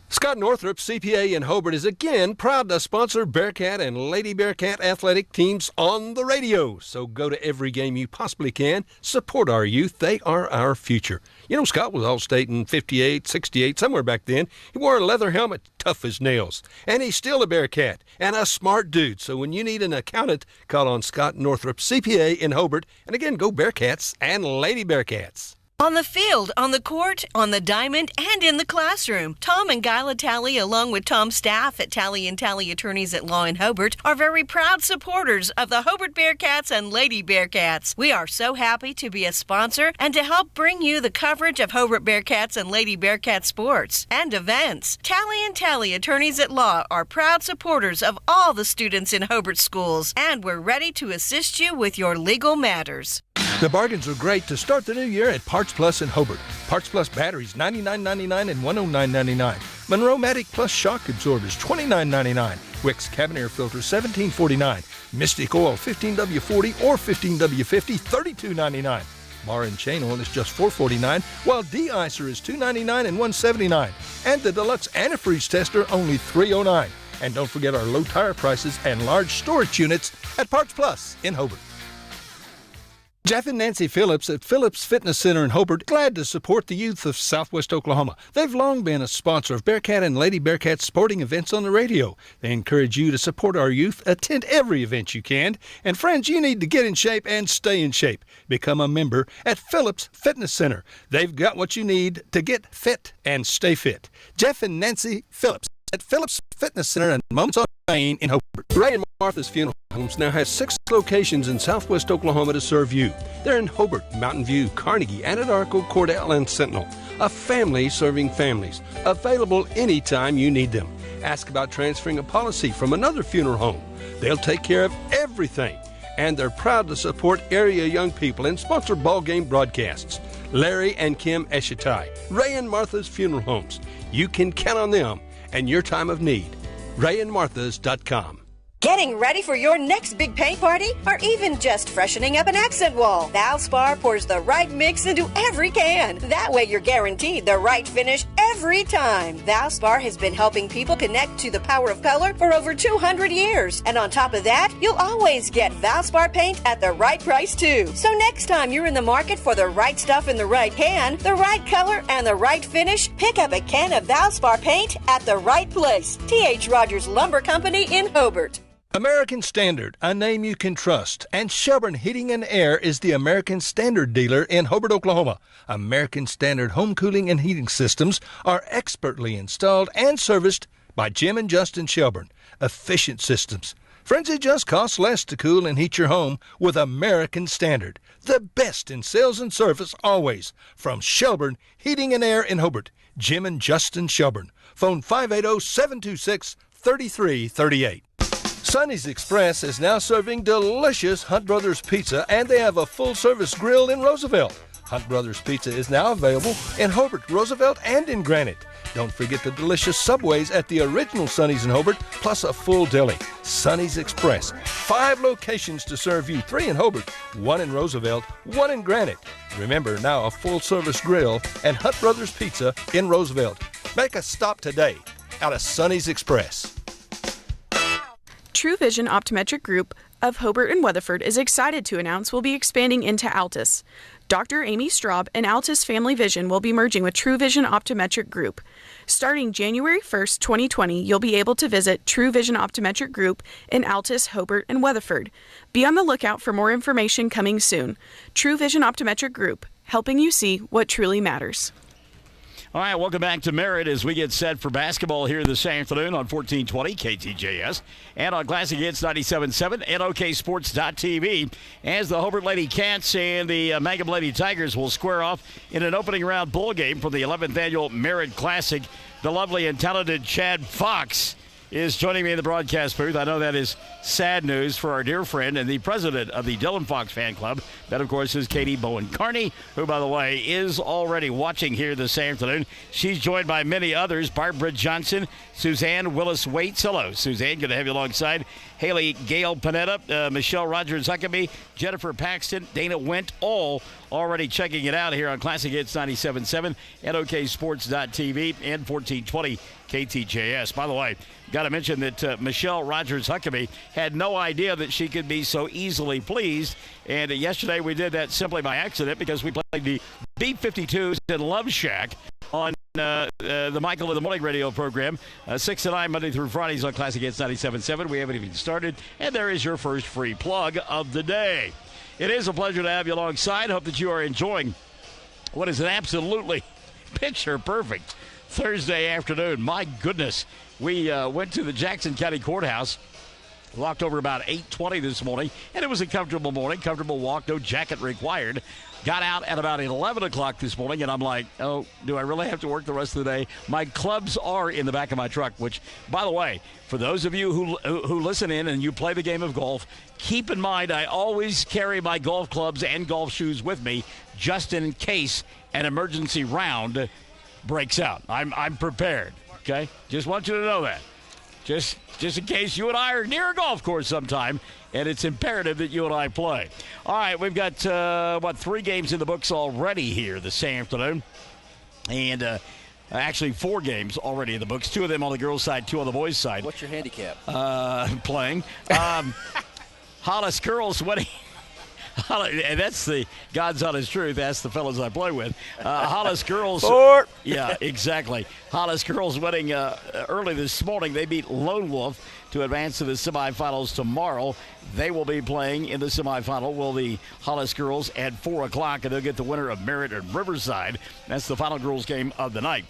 Scott Northrup, CPA in Hobart, is again proud to sponsor Bearcat and Lady Bearcat athletic teams on the radio. So go to every game you possibly can. Support our youth. They are our future. You know, Scott was All-State in 58, 68, somewhere back then. He wore a leather helmet, tough as nails. And he's still a Bearcat and a smart dude. So when you need an accountant, call on Scott Northrup, CPA in Hobart. And again, go Bearcats and Lady Bearcats. On the field, on the court, on the diamond, and in the classroom, Tom and Guyla Talley, along with Tom's staff at Talley & Talley Attorneys at Law in Hobart, are very proud supporters of the Hobart Bearcats and Lady Bearcats. We are so happy to be a sponsor and to help bring you the coverage of Hobart Bearcats and Lady Bearcat sports and events. Talley & Talley Attorneys at Law are proud supporters of all the students in Hobart schools, and we're ready to assist you with your legal matters. The bargains are great to start the new year at Parts Plus in Hobart. Parts Plus batteries, $99.99 and $109.99. Monroe-Matic Plus shock absorbers, $29.99. Wix cabin air filters, $17.49. Mystic oil, 15W40 or 15W50, $32.99. Bar and chain oil is just $4.49, while de-icer is $2.99 and $179. And the deluxe antifreeze tester, only $3.09. And don't forget our low tire prices and large storage units at Parts Plus in Hobart. Jeff and Nancy Phillips at Phillips Fitness Center in Hobart, glad to support the youth of Southwest Oklahoma. They've long been a sponsor of Bearcat and Lady Bearcat sporting events on the radio. They encourage you to support our youth. Attend every event you can. And friends, you need to get in shape and stay in shape. Become a member at Phillips Fitness Center. They've got what you need to get fit and stay fit. Jeff and Nancy Phillips at Phillips Fitness Center in Moments on Main in Hobart. Ray and Martha's Funeral Homes now has 6 locations in Southwest Oklahoma to serve you. They're in Hobart, Mountain View, Carnegie, Anadarko, Cordell, and Sentinel. A family serving families. Available anytime you need them. Ask about transferring a policy from another funeral home. They'll take care of everything. And they're proud to support area young people and sponsor ball game broadcasts. Larry and Kim Eshitai, Ray and Martha's Funeral Homes. You can count on them and your time of need. RayandMarthas.com. Getting ready for your next big paint party? Or even just freshening up an accent wall? Valspar pours the right mix into every can. That way you're guaranteed the right finish every time. Valspar has been helping people connect to the power of color for over 200 years. And on top of that, you'll always get Valspar paint at the right price too. So next time you're in the market for the right stuff in the right can, the right color, and the right finish, pick up a can of Valspar paint at the right place. T.H. Rogers Lumber Company in Hobart. American Standard, a name you can trust, and Shelburne Heating and Air is the American Standard dealer in Hobart, Oklahoma. American Standard home cooling and heating systems are expertly installed and serviced by Jim and Justin Shelburne. Efficient systems, Friends, it just costs less to cool and heat your home with American Standard. The best in sales and service always. From Shelburne Heating and Air in Hobart, Jim and Justin Shelburne. Phone 580-726-3338. Sonny's Express is now serving delicious Hunt Brothers Pizza, and they have a full-service grill in Roosevelt. Hunt Brothers Pizza is now available in Hobart, Roosevelt, and in Granite. Don't forget the delicious Subways at the original Sonny's in Hobart, plus a full deli. Sonny's Express. 5 locations to serve you. 3 in Hobart, 1 in Roosevelt, 1 in Granite. Remember, now a full-service grill and Hunt Brothers Pizza in Roosevelt. Make a stop today out of Sonny's Express. True Vision Optometric Group of Hobart and Weatherford is excited to announce we'll be expanding into Altus. Dr. Amy Straub and Altus Family Vision will be merging with True Vision Optometric Group. Starting January 1st, 2020, you'll be able to visit True Vision Optometric Group in Altus, Hobart, and Weatherford. Be on the lookout for more information coming soon. True Vision Optometric Group, helping you see what truly matters. All right, welcome back to Merritt as we get set for basketball here this afternoon on 1420 KTJS and on Classic Hits 97.7 and OKSports.tv as the Hobart Lady Cats and the Mangum Lady Tigers will square off in an opening round bowl game for the 11th annual Merritt Classic. The lovely and talented Chad Fox is joining me in the broadcast booth. I know that is sad news for our dear friend and the president of the Dylan Fox fan club. That, of course, is Katie Bowen-Carney, who, by the way, is already watching here this afternoon. She's joined by many others, Barbara Johnson, Suzanne Willis-Waits. Hello, Suzanne. Good to have you alongside. Haley Gale Panetta, Michelle Rogers-Huckabee, Jennifer Paxton, Dana Wendt, all already checking it out here on Classic Hits 97.7 and OKSports.tv and 1420 KTJS. By the way, got to mention that Michelle Rogers-Huckabee had no idea that she could be so easily pleased. And yesterday we did that simply by accident because we played the B-52s in Love Shack on the Michael in the Morning radio program, 6 to 9 Monday through Fridays on Classic Hits 97.7. We haven't even started, and there is your first free plug of the day. It is a pleasure to have you alongside. Hope that you are enjoying what is an absolutely picture-perfect Thursday afternoon. My goodness, we went to the Jackson County Courthouse, walked over about 8:20 this morning, and it was a comfortable morning, comfortable walk, no jacket required. Got out at about 11 o'clock this morning, and I'm like, oh, do I really have to work the rest of the day? My clubs are in the back of my truck, which, by the way, for those of you who listen in and you play the game of golf, keep in mind I always carry my golf clubs and golf shoes with me just in case an emergency round breaks out. I'm prepared, okay? Just want you to know that. Just in case you and I are near a golf course sometime, and it's imperative that you and I play. All right, we've got, 3 games in the books already here this afternoon. And actually 4 games already in the books. 2 of them on the girls' side, 2 on the boys' side. What's your handicap? Playing. Hollis girls winning. And that's the God's honest truth. That's the fellas I play with. Hollis girls. Yeah, exactly. Hollis girls winning early this morning. They beat Lone Wolf to advance to the semifinals tomorrow. They will be playing in the semifinal. Will the Hollis girls at 4 o'clock, and they'll get the winner of Merritt and Riverside. That's the final girls game of the night.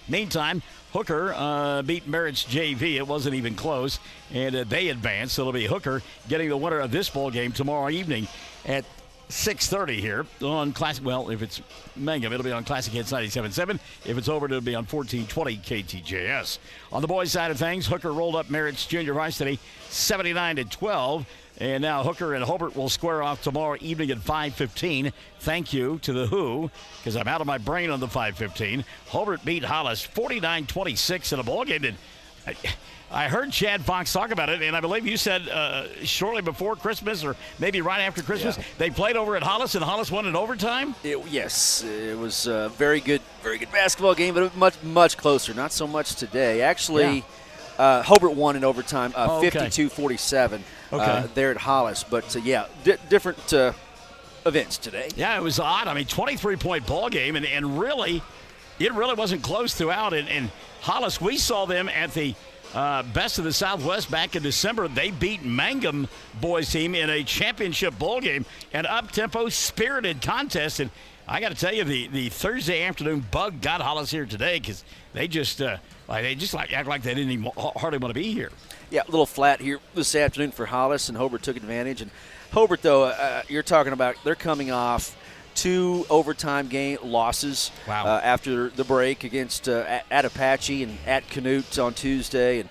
Meantime, Hooker beat Merritt's JV. It wasn't even close, and they advanced. It'll be Hooker getting the winner of this ball game tomorrow evening at 6:30 here on Classic. Well, if it's Mangum, it'll be on Classic Hits 97.7. If it's over, it'll be on 1420 KTJS. On the boys' side of things, Hooker rolled up Merritt's junior varsity 79-12. And now Hooker and Hobart will square off tomorrow evening at 5:15. Thank you to the Who, because I'm out of my brain on the 5:15. Hobart beat Hollis 49-26 in a ball game that I heard Chad Fox talk about it, and I believe you said shortly before Christmas or maybe right after Christmas, they played over at Hollis, and Hollis won in overtime? Yes, it was a very good basketball game, but much closer. Not so much today. Actually, Hobart won in overtime, 52-47 there at Hollis. But, different events today. Yeah, it was odd. I mean, 23-point ball game, and really, it really wasn't close throughout. And Hollis, we saw them at the Best of the Southwest back in December. They beat Mangum boys team in a championship bowl game, an up-tempo, spirited contest. And I got to tell you, the Thursday afternoon bug got Hollis here today because they just act like they didn't even hardly want to be here. Yeah, a little flat here this afternoon for Hollis, and Hobart took advantage. And Hobart, though, you're talking about they're coming off 2 overtime game losses after the break against at Apache and at Canute on Tuesday. And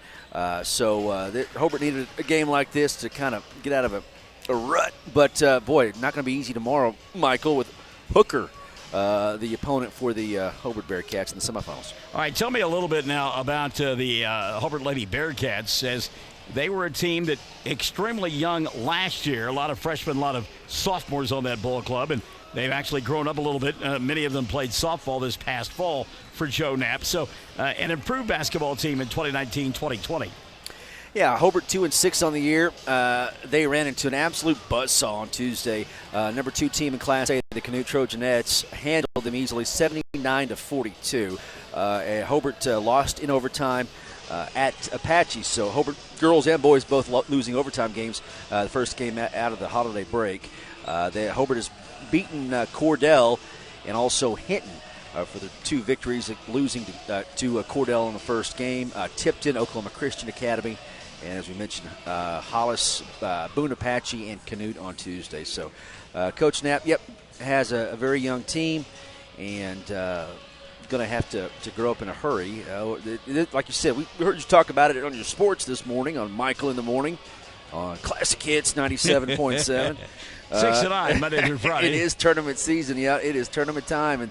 so Hobart needed a game like this to kind of get out of a rut. But, boy, not going to be easy tomorrow, Michael, with Hooker, the opponent for the Hobart Bearcats in the semifinals. All right, tell me a little bit now about the Hobart Lady Bearcats, as they were a team that extremely young last year. A lot of freshmen, a lot of sophomores on that ball club, and they've actually grown up a little bit. Many of them played softball this past fall for Joe Knapp. So an improved basketball team in 2019-2020. Yeah, Hobart 2-6 on the year. They ran into an absolute buzzsaw on Tuesday. Number 2 team in Class A, the Canute Trojanettes, handled them easily, 79-42. Hobart lost in overtime at Apache. So Hobart girls and boys both losing overtime games. The first game out of the holiday break. Hobart has beaten Cordell and also Hinton for the 2 victories, losing to Cordell in the first game. Tipton, Oklahoma Christian Academy. And as we mentioned, Hollis, Boone Apache, and Canute on Tuesday. So Coach Knapp, has a very young team and going to have to grow up in a hurry. Like you said, we heard you talk about it on your sports this morning on Michael in the Morning on Classic Hits 97.7. 6 to 9, Monday through Friday. It is tournament season. Yeah, it is tournament time, and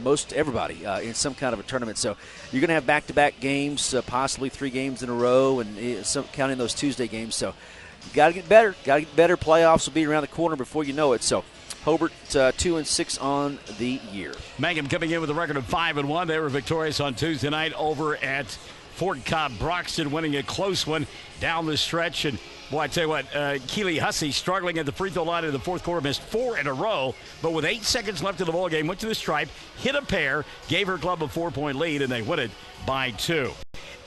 most everybody in some kind of a tournament. So you're going to have back-to-back games, possibly 3 games in a row, and counting those Tuesday games. So you got to get better. Playoffs will be around the corner before you know it. So Hobart 2-6 on the year. Mangum coming in with a record of 5-1. They were victorious on Tuesday night over at Fort Cobb Broxton, winning a close one down the stretch. And boy, I tell you what, Keely Hussey struggling at the free throw line in the fourth quarter, missed 4 in a row, but with 8 seconds left in the ballgame, went to the stripe, hit a pair, gave her club a 4-point lead, and they win it by 2.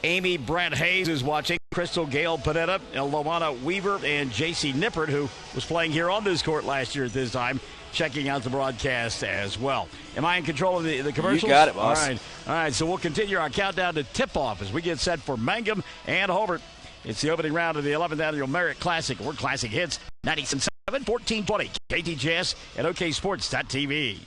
Amy Brad Hayes is watching. Crystal Gale Panetta, Lawana Weaver, and J.C. Nippert, who was playing here on this court last year at this time, checking out the broadcast as well. Am I in control of the commercials? You got it, boss. All right, so we'll continue our countdown to tip-off as we get set for Mangum and Hobart. It's the opening round of the 11th Annual Merritt Classic. We're Classic Hits, 97.7, 1420, KTJS, and OKSports.tv.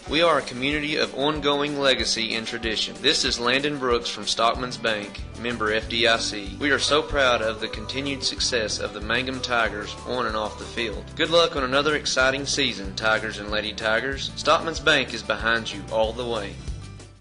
We are a community of ongoing legacy and tradition. This is Landon Brooks from Stockman's Bank, member FDIC. We are so proud of the continued success of the Mangum Tigers on and off the field. Good luck on another exciting season, Tigers and Lady Tigers. Stockman's Bank is behind you all the way.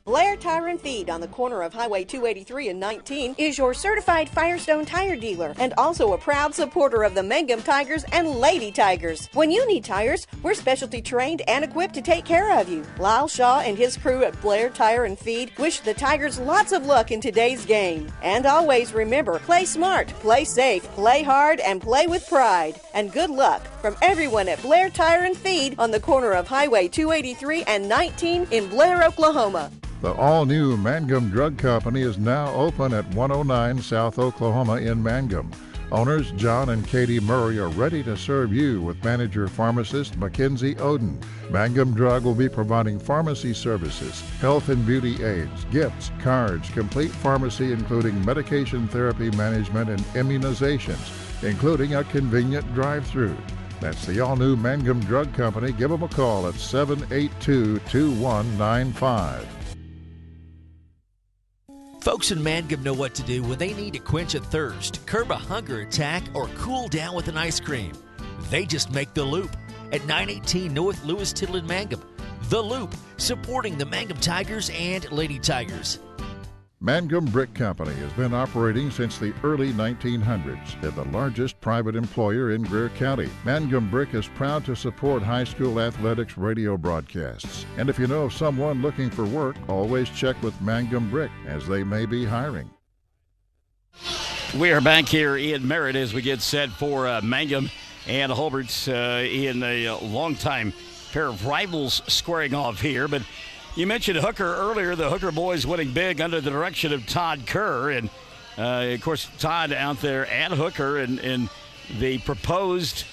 Blair Tire and Feed on the corner of Highway 283 and 19 is your certified Firestone tire dealer and also a proud supporter of the Mangum Tigers and Lady Tigers. When you need tires, we're specialty trained and equipped to take care of you. Lyle Shaw and his crew at Blair Tire and Feed wish the Tigers lots of luck in today's game. And always remember, play smart, play safe, play hard, and play with pride. And good luck from everyone at Blair Tire and Feed on the corner of Highway 283 and 19 in Blair, Oklahoma. The all-new Mangum Drug Company is now open at 109 South Oklahoma in Mangum. Owners John and Katie Murray are ready to serve you with manager pharmacist Mackenzie Oden. Mangum Drug will be providing pharmacy services, health and beauty aids, gifts, cards, complete pharmacy including medication therapy management and immunizations, including a convenient drive-through. That's the all-new Mangum Drug Company. Give them a call at 782-2195. Folks in Mangum know what to do when they need to quench a thirst, curb a hunger attack, or cool down with an ice cream. They just make the Loop at 918 North Lewis Tittle in Mangum. The Loop, supporting the Mangum Tigers and Lady Tigers. Mangum Brick Company has been operating since the early 1900s. They're the largest private employer in Greer County. Mangum Brick is proud to support high school athletics radio broadcasts. And if you know of someone looking for work, always check with Mangum Brick, as they may be hiring. We are back here in Merritt as we get set for Mangum and Hobart in a long-time pair of rivals squaring off here. But you mentioned Hooker earlier. The Hooker boys winning big under the direction of Todd Kerr. And, of course, Todd out there at Hooker in the proposed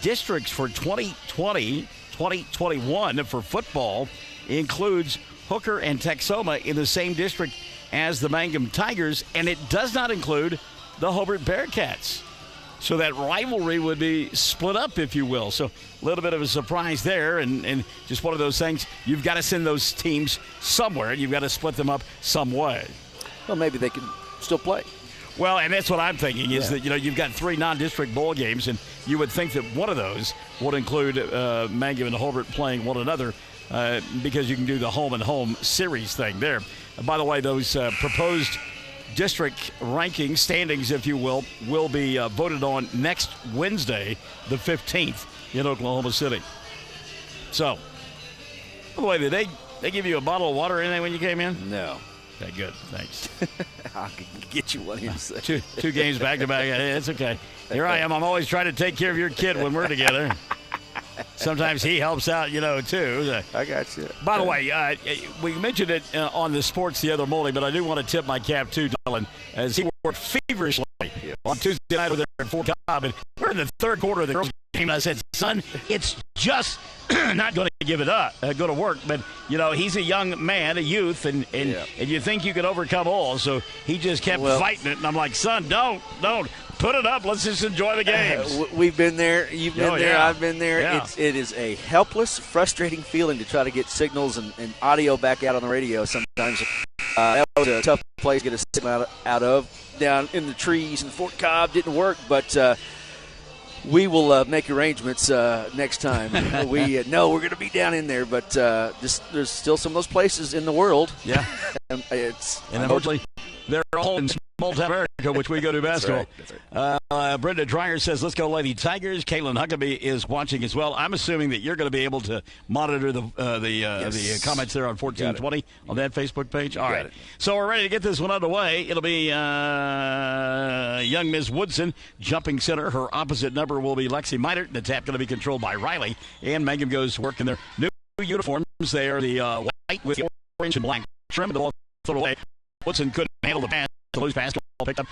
districts for 2020-2021 for football includes Hooker and Texoma in the same district as the Mangum Tigers, and it does not include the Hobart Bearcats. So that rivalry would be split up, if you will. So a little bit of a surprise there, and just one of those things. You've got to send those teams somewhere, and you've got to split them up some way. Well, maybe they can still play. Well, and that's what I'm thinking is that, you've got 3 non-district bowl games, and you would think that one of those would include Mangum and Hobart playing one another because you can do the home-and-home series thing there. By the way, those proposed district ranking standings, if you will be voted on next Wednesday, the 15th, in Oklahoma City. So, by the way, did they give you a bottle of water or anything when you came in? No. Okay, good. Thanks. I can get you one here. Two games back to back. It's okay. Here I am. I'm always trying to take care of your kid when we're together. Sometimes he helps out, too. I got you. By the way, we mentioned it on the sports the other morning, but I do want to tip my cap to Dylan as he worked feverishly on Tuesday night over there at Fort Cobb. And we're in the third quarter of the girls' game. And I said, son, it's just not going to give it up, go to work. But, he's a young man, a youth, and you think you can overcome all. So he just kept fighting it. And I'm like, son, don't. Put it up. Let's just enjoy the games. We've been there. You've been there. Yeah. I've been there. Yeah. It is a helpless, frustrating feeling to try to get signals and audio back out on the radio sometimes. That was a tough place to get a signal out of. Down in the trees in Fort Cobb didn't work, but we will make arrangements next time. We know we're going to be down in there, but there's still some of those places in the world. Yeah. And unfortunately, they're all in small town America, which we go to basketball. That's right. Brenda Dreyer says, let's go Lady Tigers. Caitlin Huckabee is watching as well. I'm assuming that you're going to be able to monitor the comments there on 1420 on that Facebook page. All right. So we're ready to get this one underway. It'll be young Ms. Woodson, jumping center. Her opposite number will be Lexi Meitert. The tap going to be controlled by Riley. And Mangum goes to work in their new uniforms. They are the white with the orange and black trim. The ball thrown away. Woodson couldn't handle the pass. The loose pass picked up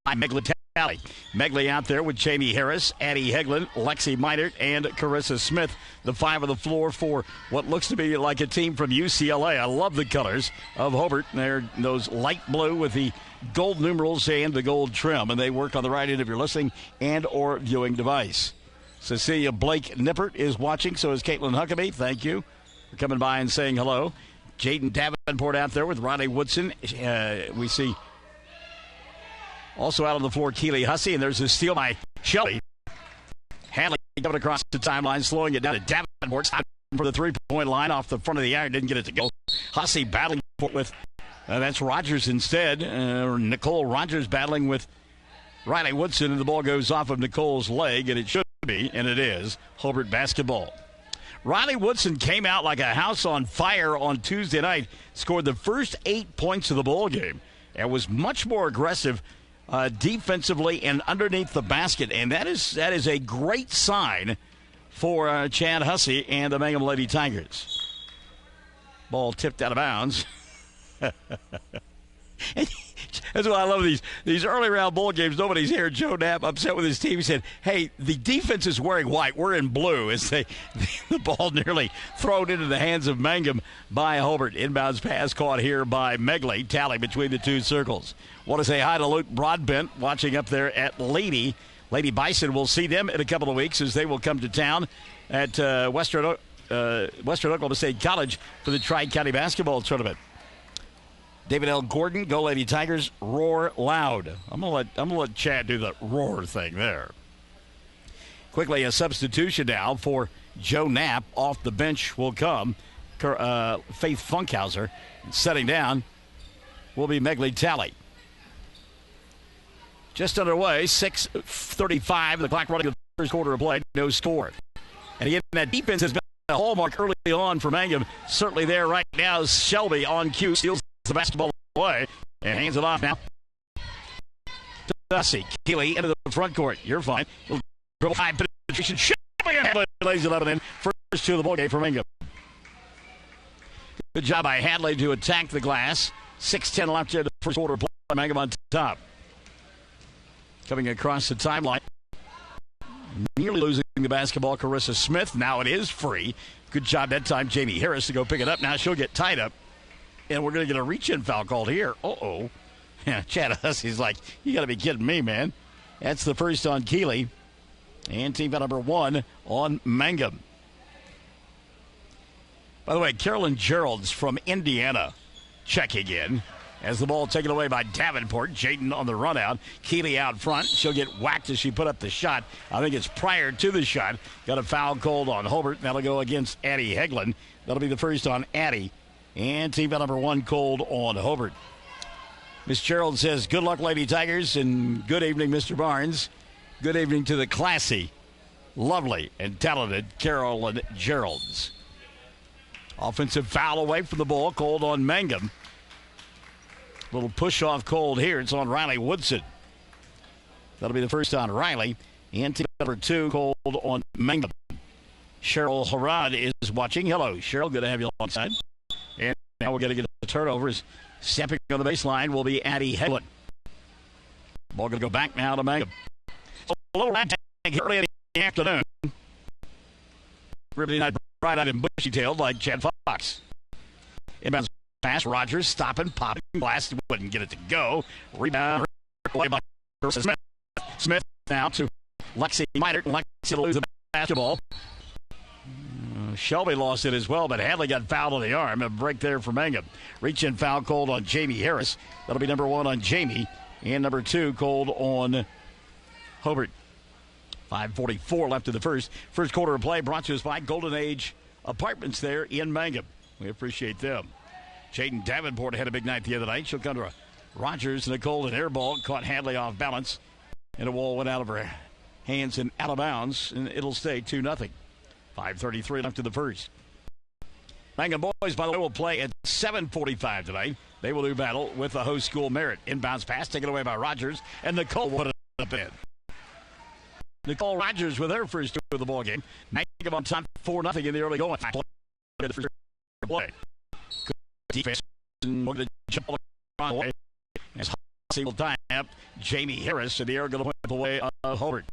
by Megley Talley. Megley out there with Jamie Harris, Addie Heglin, Lexi Meitert, and Carissa Smith. The 5 on the floor for what looks to be like a team from UCLA. I love the colors of Hobart. They're those light blue with the gold numerals and the gold trim, and they work on the right end of your listening and or viewing device. Cecilia Blake Nippert is watching, so is Caitlin Huckabee. Thank you for coming by and saying hello. Jaden Davenport out there with Ronnie Woodson. We see also out on the floor Keely Hussey, and there's a steal by Shelley. Hadley coming across the timeline, slowing it down to Davenport. For the three-point line off the front of the iron, didn't get it to go. Hussey battling with, that's Rogers instead. Nicole Rogers battling with Riley Woodson, and the ball goes off of Nicole's leg, and it should be, and it is, Hobart basketball. Riley Woodson came out like a house on fire on Tuesday night, scored the first 8 points of the ball game, and was much more aggressive defensively and underneath the basket, and that is a great sign for Chad Hussey and the Mangum Lady Tigers. Ball tipped out of bounds. That's why I love these early round bowl games. Nobody's here. Joe Knapp upset with his team. He said, hey, the defense is wearing white. We're in blue. As the ball nearly thrown into the hands of Mangum by Hobart. Inbounds pass caught here by Megley. Tally between the two circles. Want to say hi to Luke Broadbent watching up there at Lady. Lady Bison, will see them in a couple of weeks as they will come to town at Western Oklahoma State College for the Tri-County Basketball Tournament. David L. Gordon, go Lady Tigers, roar loud. I'm gonna let Chad do the roar thing there. Quickly, a substitution now for Joe Knapp. Off the bench will come Faith Funkhauser. Setting down will be Megley Talley. Just underway, 6:35. The clock running the first quarter of play. No score. And again, that defense has been a hallmark early on for Mangum. Certainly there right now. Shelby on cue steals the basketball away and hands it off now. Hussey, Keeley into the front court. You're fine. Dribble high penetration. Shelby lays it up and in. First two of the ball game for Mangum. Good job by Hadley to attack the glass. 6:10 left here in the first quarter of play. Mangum on top. Coming across the timeline. Nearly losing the basketball, Carissa Smith. Now it is free. Good job that time, Jamie Harris, to go pick it up. Now she'll get tied up, and we're going to get a reach-in foul called here. Uh-oh. Yeah, Chad Hussey's like, you got to be kidding me, man. That's the first on Keeley. And team foul number 1 on Mangum. By the way, Carolyn Gerald's from Indiana checking in. As the ball taken away by Davenport. Jaden on the run out. Keeley out front. She'll get whacked as she put up the shot. I think it's prior to the shot. Got a foul called on Hobart. That'll go against Addie Hegland. That'll be the first on Addie. And team foul number 1 called on Hobart. Miss Gerald says, good luck, Lady Tigers, and good evening, Mr. Barnes. Good evening to the classy, lovely, and talented Carolyn Geralds. Offensive foul away from the ball called on Mangum. Little push-off called here. It's on Riley Woodson. That'll be the first on Riley. And team number 2 called on Mangum. Cheryl Harad is watching. Hello, Cheryl. Good to have you alongside. And now we're going to get the turnovers. Stepping on the baseline will be Addie Hegland. Ball going to go back now to Mangum. A little rat tag early in the afternoon. Really not bright-eyed and bushy-tailed like Chad Fox. Inbounds pass. Rogers stopping, popping, blast. Wouldn't get it to go. Rebound. Away by Smith. Smith now to Lexi Meidert. Lexi to lose the basketball. Shelby lost it as well, but Hadley got fouled on the arm. A break there for Mangum. Reach-in foul called on Jamie Harris. That'll be number 1 on Jamie. And number 2 called on Hobart. 5:44 left in the first. First quarter of play brought to us by Golden Age Apartments there in Mangum. We appreciate them. Jaden Davenport had a big night the other night. She'll come to Rogers. Nicole, an air ball, caught Hadley off balance. And the ball went out of her hands and out of bounds. And it'll stay 2-0. 5:33 left in the first. Mangum boys, by the way, will play at 7:45 tonight. They will do battle with the host school Merritt. Inbounds pass taken away by Rogers. And Nicole will put it up in. Nicole Rogers with her first two of the ball game. Mangum on top 4-0 in the early going. Play. Defense and we're going to jump away as Hussey will tie up Jamie Harris, and the air going to whip away Hobart.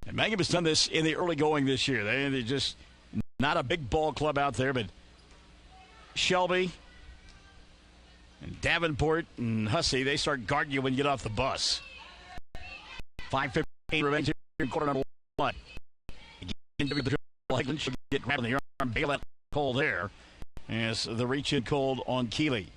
And Mangum has done this in the early going this year. They're just not a big ball club out there, but Shelby and Davenport and Hussey, they start guarding you when you get off the bus. 5:15 remains here in quarter number 1. Again, she'll get grabbed in the arm. Bail that call there as the reach-in called on Keeley.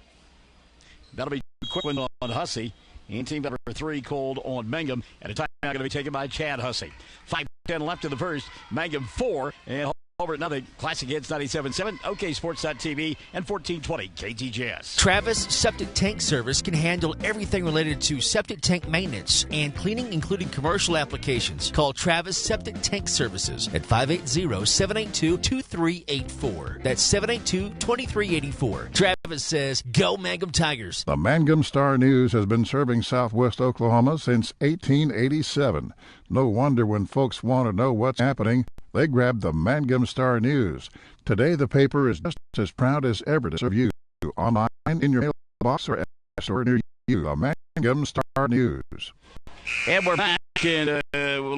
That'll be a quick one on Hussey. And team number 3 called on Mangum. At a time now going to be taken by Chad Hussey. 5:10 left in the first. Mangum 4 and Hobart nothing. Classic Hits 97.7, OKSports.tv, and 1420 KTJS. Travis Septic Tank Service can handle everything related to septic tank maintenance and cleaning, including commercial applications. Call Travis Septic Tank Services at 580-782-2384. That's 782-2384. Travis says, go Mangum Tigers. The Mangum Star News has been serving southwest Oklahoma since 1887. No wonder when folks want to know what's happening, they grab the Mangum Star News. Today, the paper is just as proud as ever to serve you online, in your mailbox, or near you. The Mangum Star News. And we're back and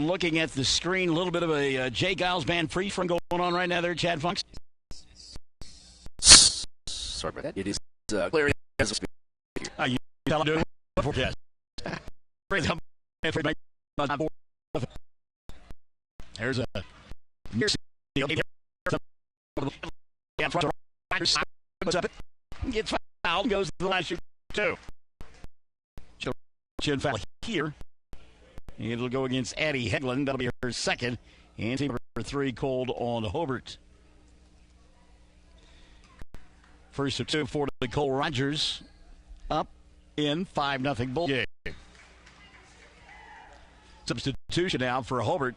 looking at the screen. A little bit of a Jay Giles Band free from going on right now there, Chad Funks. Sorry about that. It is clear as a speaker. You tell them to forecast. There's a gets fouled and goes to the last shoot too. Chin foul here. It'll go against Addie Hegland. That'll be her second. And team number 3 called on Hobart. First of 2 for Nicole Rogers. Up in 5-0 ball game. Substitution now for Hobart.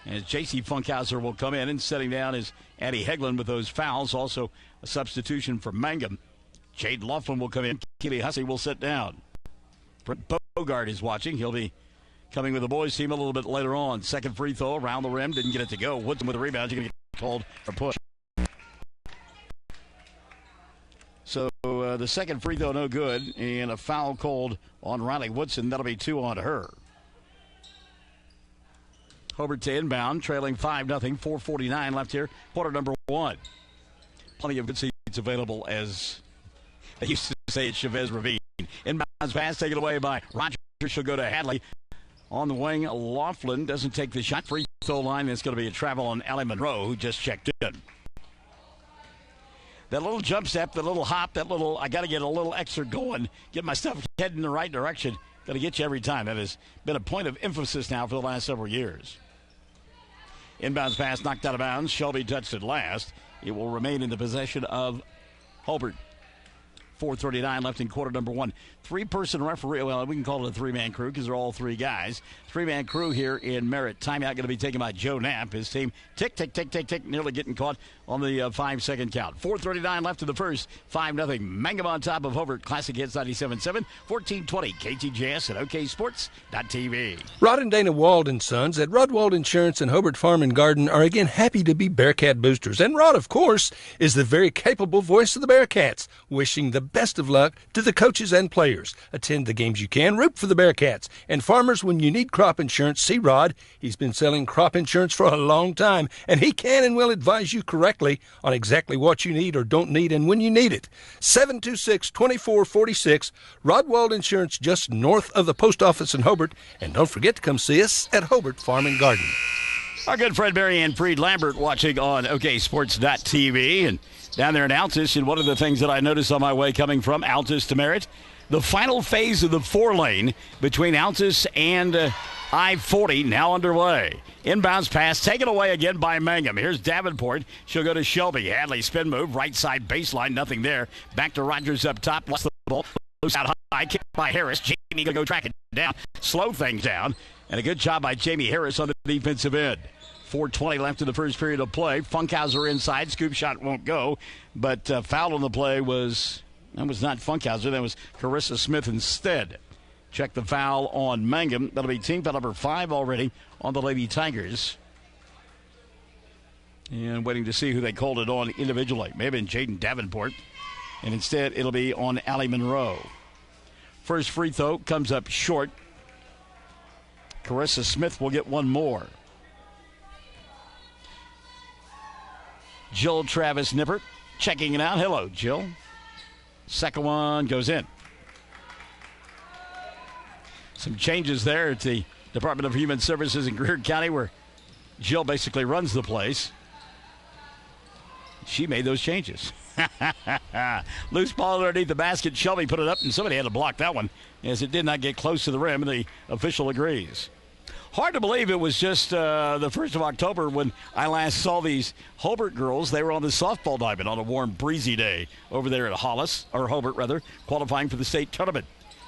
As J.C. Funkhauser will come in, and setting down is Addie Hegland with those fouls. Also a substitution for Mangum. Jade Laughlin will come in. Keely Hussey will sit down. Brent Bogart is watching. He'll be coming with the boys team a little bit later on. Second free throw around the rim. Didn't get it to go. Woodson with the rebound. You're going to get called for push. So the second free throw no good. And a foul called on Riley Woodson. That'll be 2 on her. Hobart to inbound, trailing 5-0, 4:49 left here, quarter number 1. Plenty of good seats available, as they used to say at Chavez Ravine. Inbounds pass taken away by Rogers. She'll go to Hadley. On the wing, Laughlin doesn't take the shot. Free throw line. It's going to be a travel on Allie Monroe, who just checked in. That little jump step, that little hop, I got to get a little extra going, get my stuff heading in the right direction. Got to get you every time. That has been a point of emphasis now for the last several years. Inbounds pass knocked out of bounds. Shelby touched it last. It will remain in the possession of Hobart. 4:39 left in quarter number 1. 3-person referee. Well, we can call it a 3-man crew because they're all 3 guys. 3-man crew here in Merritt. Timeout going to be taken by Joe Knapp. His team tick, nearly getting caught on the 5-second count. 4:39 left in the first. 5-0. Mangum on top of Hobart. Classic Hits 97.7. 1420 KTJS at OKSports.tv. Rod and Dana Wald and Sons at Rod Insurance and Hobart Farm and Garden are again happy to be Bearcat boosters. And Rod, of course, is the very capable voice of the Bearcats, wishing the best of luck to the coaches and players. Attend the games you can, root for the Bearcats. And farmers, when you need crop insurance, see Rod. He's been selling crop insurance for a long time, and he can and will advise you correctly on exactly what you need or don't need and when you need it. 726-2446, Rod Wald Insurance, just north of the post office in Hobart. And don't forget to come see us at Hobart Farm and Garden. Our good friend Mary Ann Freed Lambert watching on OKSports.tv and down there in Altus. And one of the things that I noticed on my way coming from Altus to Merritt, the final phase of the 4-lane between Altus and I-40 now underway. Inbounds pass taken away again by Mangum. Here's Davenport. She'll go to Shelby. Hadley spin move, right side baseline, nothing there. Back to Rogers up top. Lost the ball. Loose out high. Kicked by Harris. Jamie going to go track it down. Slow things down. And a good job by Jamie Harris on the defensive end. 4:20 left in the first period of play. Funkhauser inside. Scoop shot won't go. But foul on the play was not Funkhauser. That was Carissa Smith instead. Check the foul on Mangum. That'll be team foul number 5 already on the Lady Tigers. And waiting to see who they called it on individually. May have been Jaden Davenport. And instead, it'll be on Allie Monroe. First free throw comes up short. Carissa Smith will get one more. Jill Travis Nippert checking it out. Hello, Jill. Second one goes in. Some changes there at the Department of Human Services in Greer County, where Jill basically runs the place. She made those changes. Loose ball underneath the basket. Shelby put it up, and somebody had to block that one as it did not get close to the rim, and the official agrees. Hard to believe it was just the 1st of October when I last saw these Hobart girls. They were on the softball diamond on a warm, breezy day over there at Hobart, qualifying for the state tournament.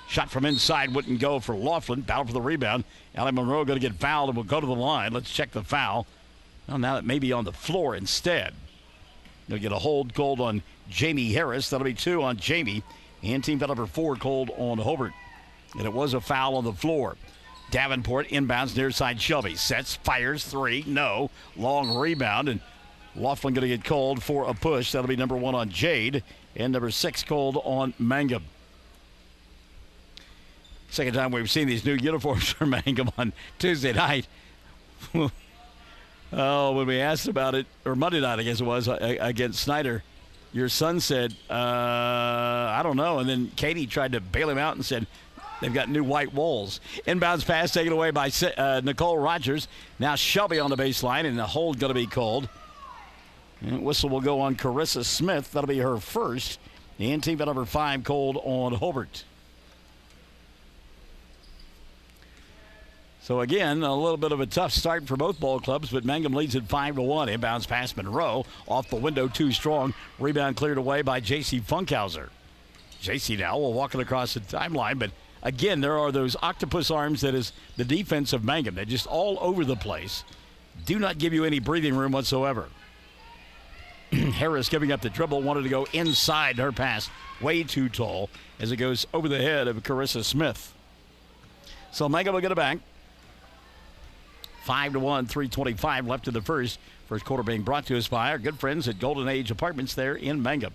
Shot from inside wouldn't go for Laughlin. Battle for the rebound. Allie Monroe going to get fouled and will go to the line. Let's check the foul. Well, now it may be on the floor instead. They'll get a hold called on Jamie Harris. That'll be 2 on Jamie. And team foul number 4 called on Hobart. And it was a foul on the floor. Davenport inbounds near side Shelby. Sets, fires, 3, no. Long rebound, and Laughlin going to get called for a push. That'll be number 1 on Jade, and number 6 called on Mangum. Second time we've seen these new uniforms for Mangum on Tuesday night. When we asked about it, or Monday night I guess it was, against Snyder, your son said, I don't know. And then Katie tried to bail him out and said, they've got new white walls. Inbounds pass taken away by Nicole Rogers. Now Shelby on the baseline, and the hold going to be called. And whistle will go on Carissa Smith. That'll be her first. And team foul number 5 called on Hobart. So again, a little bit of a tough start for both ball clubs, but Mangum leads at 5-1. Inbounds pass Monroe. Off the window, too strong. Rebound cleared away by J.C. Funkhauser. J.C. now will walk it across the timeline, but again, there are those octopus arms that is the defense of Mangum. They're just all over the place. Do not give you any breathing room whatsoever. Harris giving up the dribble, wanted to go inside her pass. Way too tall as it goes over the head of Carissa Smith. So Mangum will get it back. 5-1, 3:25 left in the first. First quarter being brought to us by our good friends at Golden Age Apartments there in Mangum.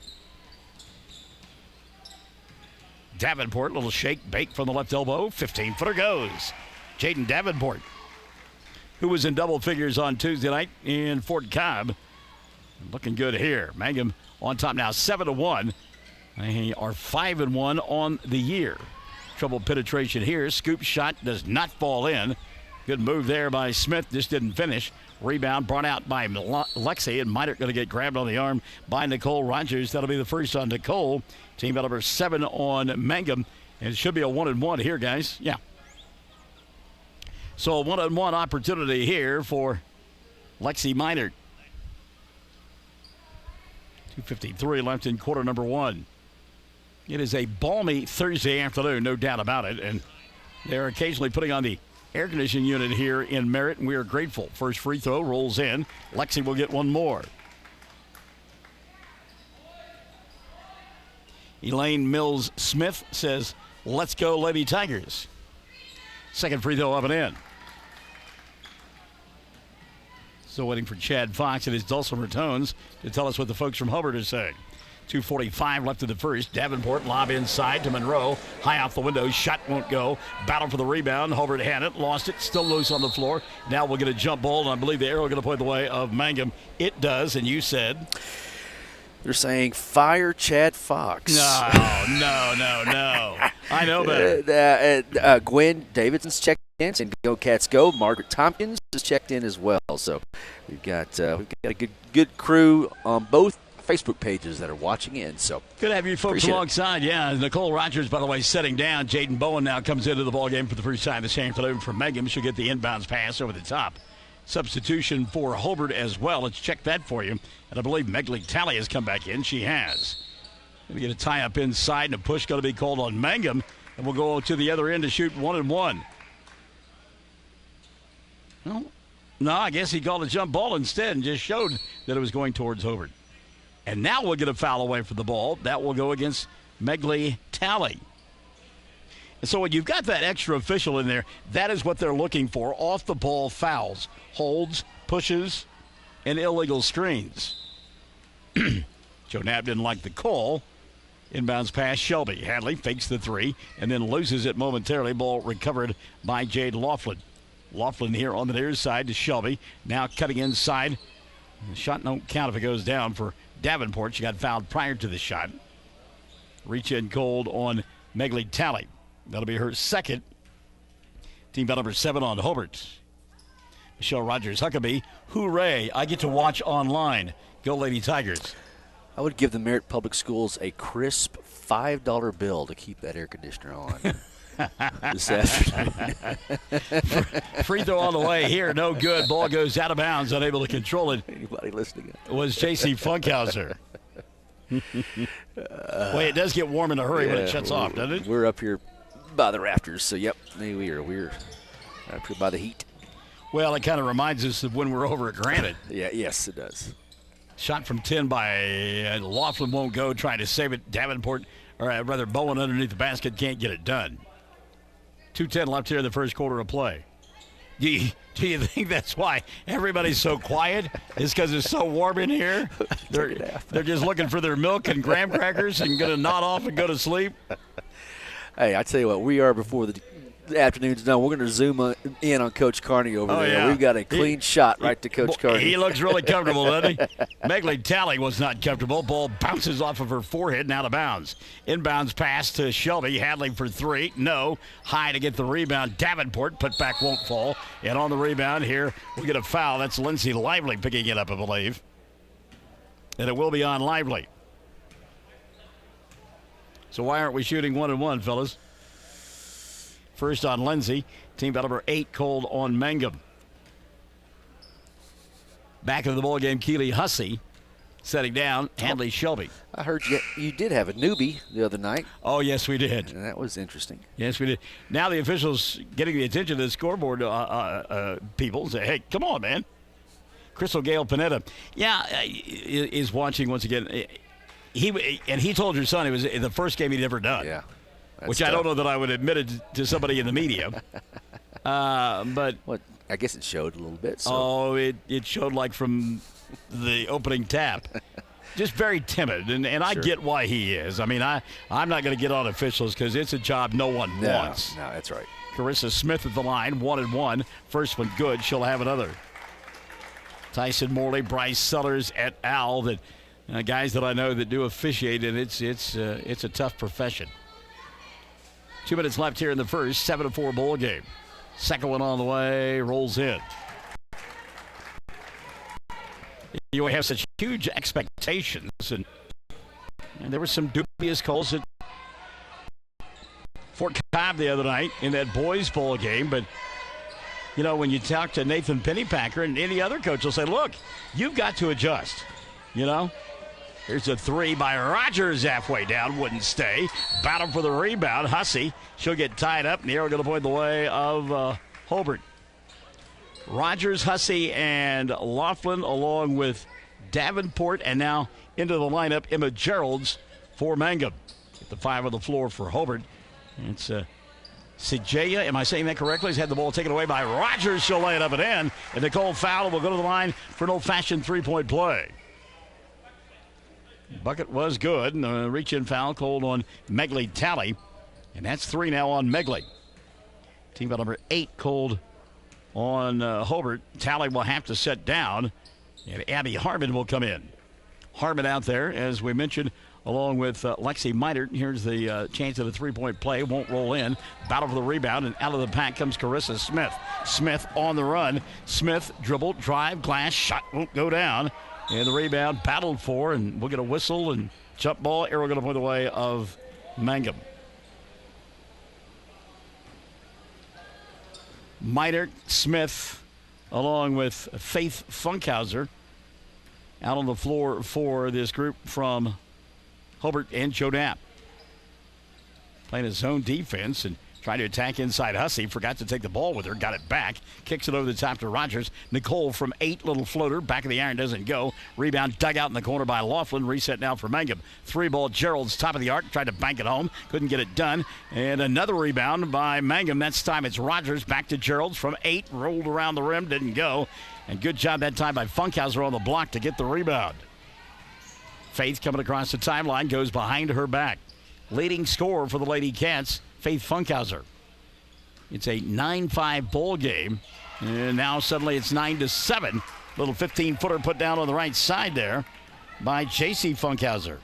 Davenport, little shake, bake from the left elbow. 15-footer goes. Jaden Davenport. who was in double figures on Tuesday night in Fort Cobb. Looking good here. Mangum on top now, 7-1. They are 5-1 on the year. Trouble penetration here. Scoop shot does not fall in. Good move there by Smith. Just didn't finish. Rebound brought out by Lexi, and Minert going to get grabbed on the arm by Nicole Rogers. That'll be the first on Nicole. Team foul number 7 on Mangum. And it should be a 1-1 here, guys. Yeah. So a 1-on-1 opportunity here for Lexi Minert. 2:53 left in quarter number 1. It is a balmy Thursday afternoon, no doubt about it. And they're occasionally putting on the air conditioning unit here in Merritt, and we are grateful. First free throw rolls in. Lexi will get one more. Elaine Mills-Smith says, "Let's go, Lady Tigers." Second free throw up and in. Still waiting for Chad Fox and his dulcimer tones to tell us what the folks from Hobart are saying. 2:45 left in the first. Davenport lob inside to Monroe. High off the window. Shot won't go. Battle for the rebound. Hobart had it. Lost it. Still loose on the floor. Now we'll get a jump ball, and I believe the arrow going to play the way of Mangum. It does, and you said? They're saying fire Chad Fox. No. I know better. Gwen Davidson's checked in, and Go Cats Go. Margaret Tompkins is checked in as well. So we've got a good crew on both Facebook pages that are watching in. So good to have you folks alongside. Yeah, Nicole Rogers, by the way, setting down. Jaden Bowen now comes into the ballgame for the first time this afternoon from Mangum. She'll get the inbounds pass over the top. Substitution for Hobart as well. Let's check that for you. And I believe Megley Talley has come back in. She has. Going to get a tie-up inside, and a push going to be called on Mangum. And we'll go to the other end to shoot 1-and-1. Well, no, I guess he called a jump ball instead and just showed that it was going towards Hobart. And now we'll get a foul away from the ball. That will go against Megley Talley. And so when you've got that extra official in there, that is what they're looking for. Off-the-ball fouls, holds, pushes, and illegal screens. Joe Knapp didn't like the call. Inbounds pass, Shelby. Hadley fakes the three and then loses it momentarily. Ball recovered by Jade Laughlin. Laughlin here on the near side to Shelby. Now cutting inside. The shot don't count if it goes down for Davenport. She got fouled prior to the shot. Reach in cold on Megley Talley. That'll be her second. Team foul number 7 on Hobart. Michelle Rogers Huckabee. Hooray, I get to watch online. Go Lady Tigers. I would give the Merritt Public Schools a crisp $5 bill to keep that air conditioner on this afternoon. Free throw on the way here. No good. Ball goes out of bounds. Unable to control it. Anybody listening? Was J.C. Funkhauser. Well, it does get warm in a hurry when it shuts off, doesn't it? We're up here by the rafters, so yep, we're up here by the heat. Well, it kind of reminds us of when we're over at Granite. Yes, it does. Shot from 10 by Laughlin won't go, trying to save it. Davenport, or rather Bowen underneath the basket, can't get it done. 2:10 left here in the first quarter of play. Do you think that's why everybody's so quiet? Is because it's so warm in here? They're just looking for their milk and graham crackers and going to nod off and go to sleep? Hey, I tell you what, we are before the afternoon's done. We're going to zoom in on Coach Carney over there. Yeah. We've got a clean shot right to Coach Carney. He looks really comfortable, doesn't he? Megley Talley was not comfortable. Ball bounces off of her forehead and out of bounds. Inbounds pass to Shelby. Hadley for three. No. High to get the rebound. Davenport. Put back won't fall. And on the rebound here, we get a foul. That's Lindsay Lively picking it up, I believe. And it will be on Lively. So why aren't we shooting 1-and-1, fellas? First on Lindsay. Team foul number 8 called on Mangum. Back into the ball game, Keely Hussey setting down. Hadley Shelby. I heard you did have a newbie the other night. Oh, yes, we did. And that was interesting. Yes, we did. Now the officials getting the attention of the scoreboard people say, hey, come on, man. Crystal Gale Panetta, is watching once again. He told your son it was the first game he'd ever done. Yeah. Which I don't know that I would admit it to somebody in the media. But I guess it showed a little bit. So. Oh, it showed like from the opening tap. Just very timid, and I get why he is. I mean, I'm not going to get on officials because it's a job no one wants. No, that's right. Carissa Smith at the line, 1-1. First one good. She'll have another. Tyson Morley, Bryce Sellers et al. That guys that I know that do officiate, and it's a tough profession. 2 minutes left here in the first. 7-4 ball game. Second one on the way. Rolls in. You have such huge expectations, and there were some dubious calls at Fort Cobb the other night in that boys ball game. But you know, when you talk to Nathan Pennypacker and any other coach, will say, "Look, you've got to adjust." You know, here's a three by Rogers halfway down, wouldn't stay. Battle for the rebound. Hussey, she'll get tied up, and the arrow going to point the way of Hobart. Rogers, Hussey, and Laughlin, along with Davenport, and now into the lineup, Emma Geralds for Mangum. At the 5 on the floor for Hobart. It's Sijaya, am I saying that correctly? He's had the ball taken away by Rogers. She'll lay it up and in. And Nicole Fowler will go to the line for an old-fashioned three-point play. Bucket was good, and a reach-in foul called on Megley Talley. And that's 3 now on Megley. Team foul number 8 called on Hobart. Talley will have to set down, and Abby Harmon will come in. Harmon out there, as we mentioned, along with Lexi Minert. Here's the chance at a three-point play. Won't roll in. Battle for the rebound, and out of the pack comes Carissa Smith. Smith on the run. Smith dribble, drive, glass, shot won't go down. And the rebound battled for, and we'll get a whistle and jump ball. Arrow going to point the way of Mangum. Minert, Smith, along with Faith Funkhauser, out on the floor for this group from Hobart and Joe Knapp. Playing his zone defense and trying to attack inside Hussey. Forgot to take the ball with her. Got it back. Kicks it over the top to Rogers. Nicole from 8. Little floater. Back of the iron doesn't go. Rebound dug out in the corner by Laughlin. Reset now for Mangum. 3-ball Gerald's top of the arc. Tried to bank it home. Couldn't get it done. And another rebound by Mangum. This time it's Rogers. Back to Gerald's from 8. Rolled around the rim. Didn't go. And good job that time by Funkhauser on the block to get the rebound. Faith coming across the timeline. Goes behind her back. Leading scorer for the Lady Cats, Faith Funkhauser. It's a 9-5 ball game, and now suddenly it's 9-7. Little 15-footer put down on the right side there by J.C. Funkhauser.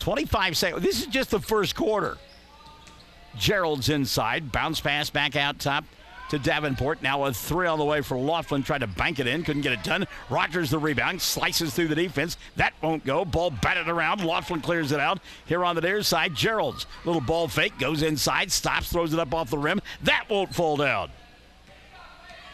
25 seconds. This is just the first quarter. Gerald's inside. Bounce pass back out top to Davenport. Now a 3 on the way for Laughlin. Tried to bank it in. Couldn't get it done. Rogers the rebound. Slices through the defense. That won't go. Ball batted around. Laughlin clears it out. Here on the near side, Gerald's. Little ball fake. Goes inside. Stops. Throws it up off the rim. That won't fall down.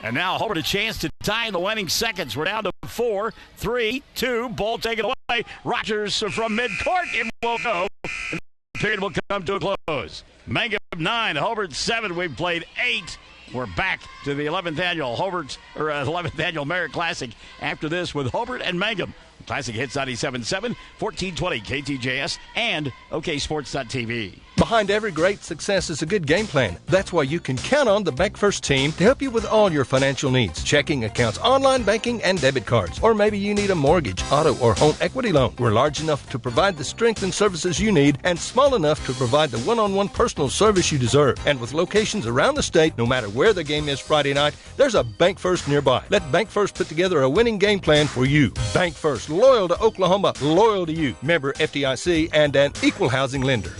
And now Hobart a chance to tie in the winning seconds. We're down to 4, 3, 2. Ball taken away. Rogers from midcourt. It won't go. And the period will come to a close. Mangum 9. Hobart 7. We've played 8. We're back to the 11th annual 11th annual Merritt Classic after this with Hobart and Mangum. Classic Hits 97.7, 1420 KTJS, and OKSports.tv. Behind every great success is a good game plan. That's why you can count on the Bank First team to help you with all your financial needs. Checking accounts, online banking, and debit cards. Or maybe you need a mortgage, auto, or home equity loan. We're large enough to provide the strength and services you need and small enough to provide the one-on-one personal service you deserve. And with locations around the state, no matter where the game is Friday night, there's a Bank First nearby. Let Bank First put together a winning game plan for you. Bank First, loyal to Oklahoma, loyal to you. Member FDIC and an equal housing lender.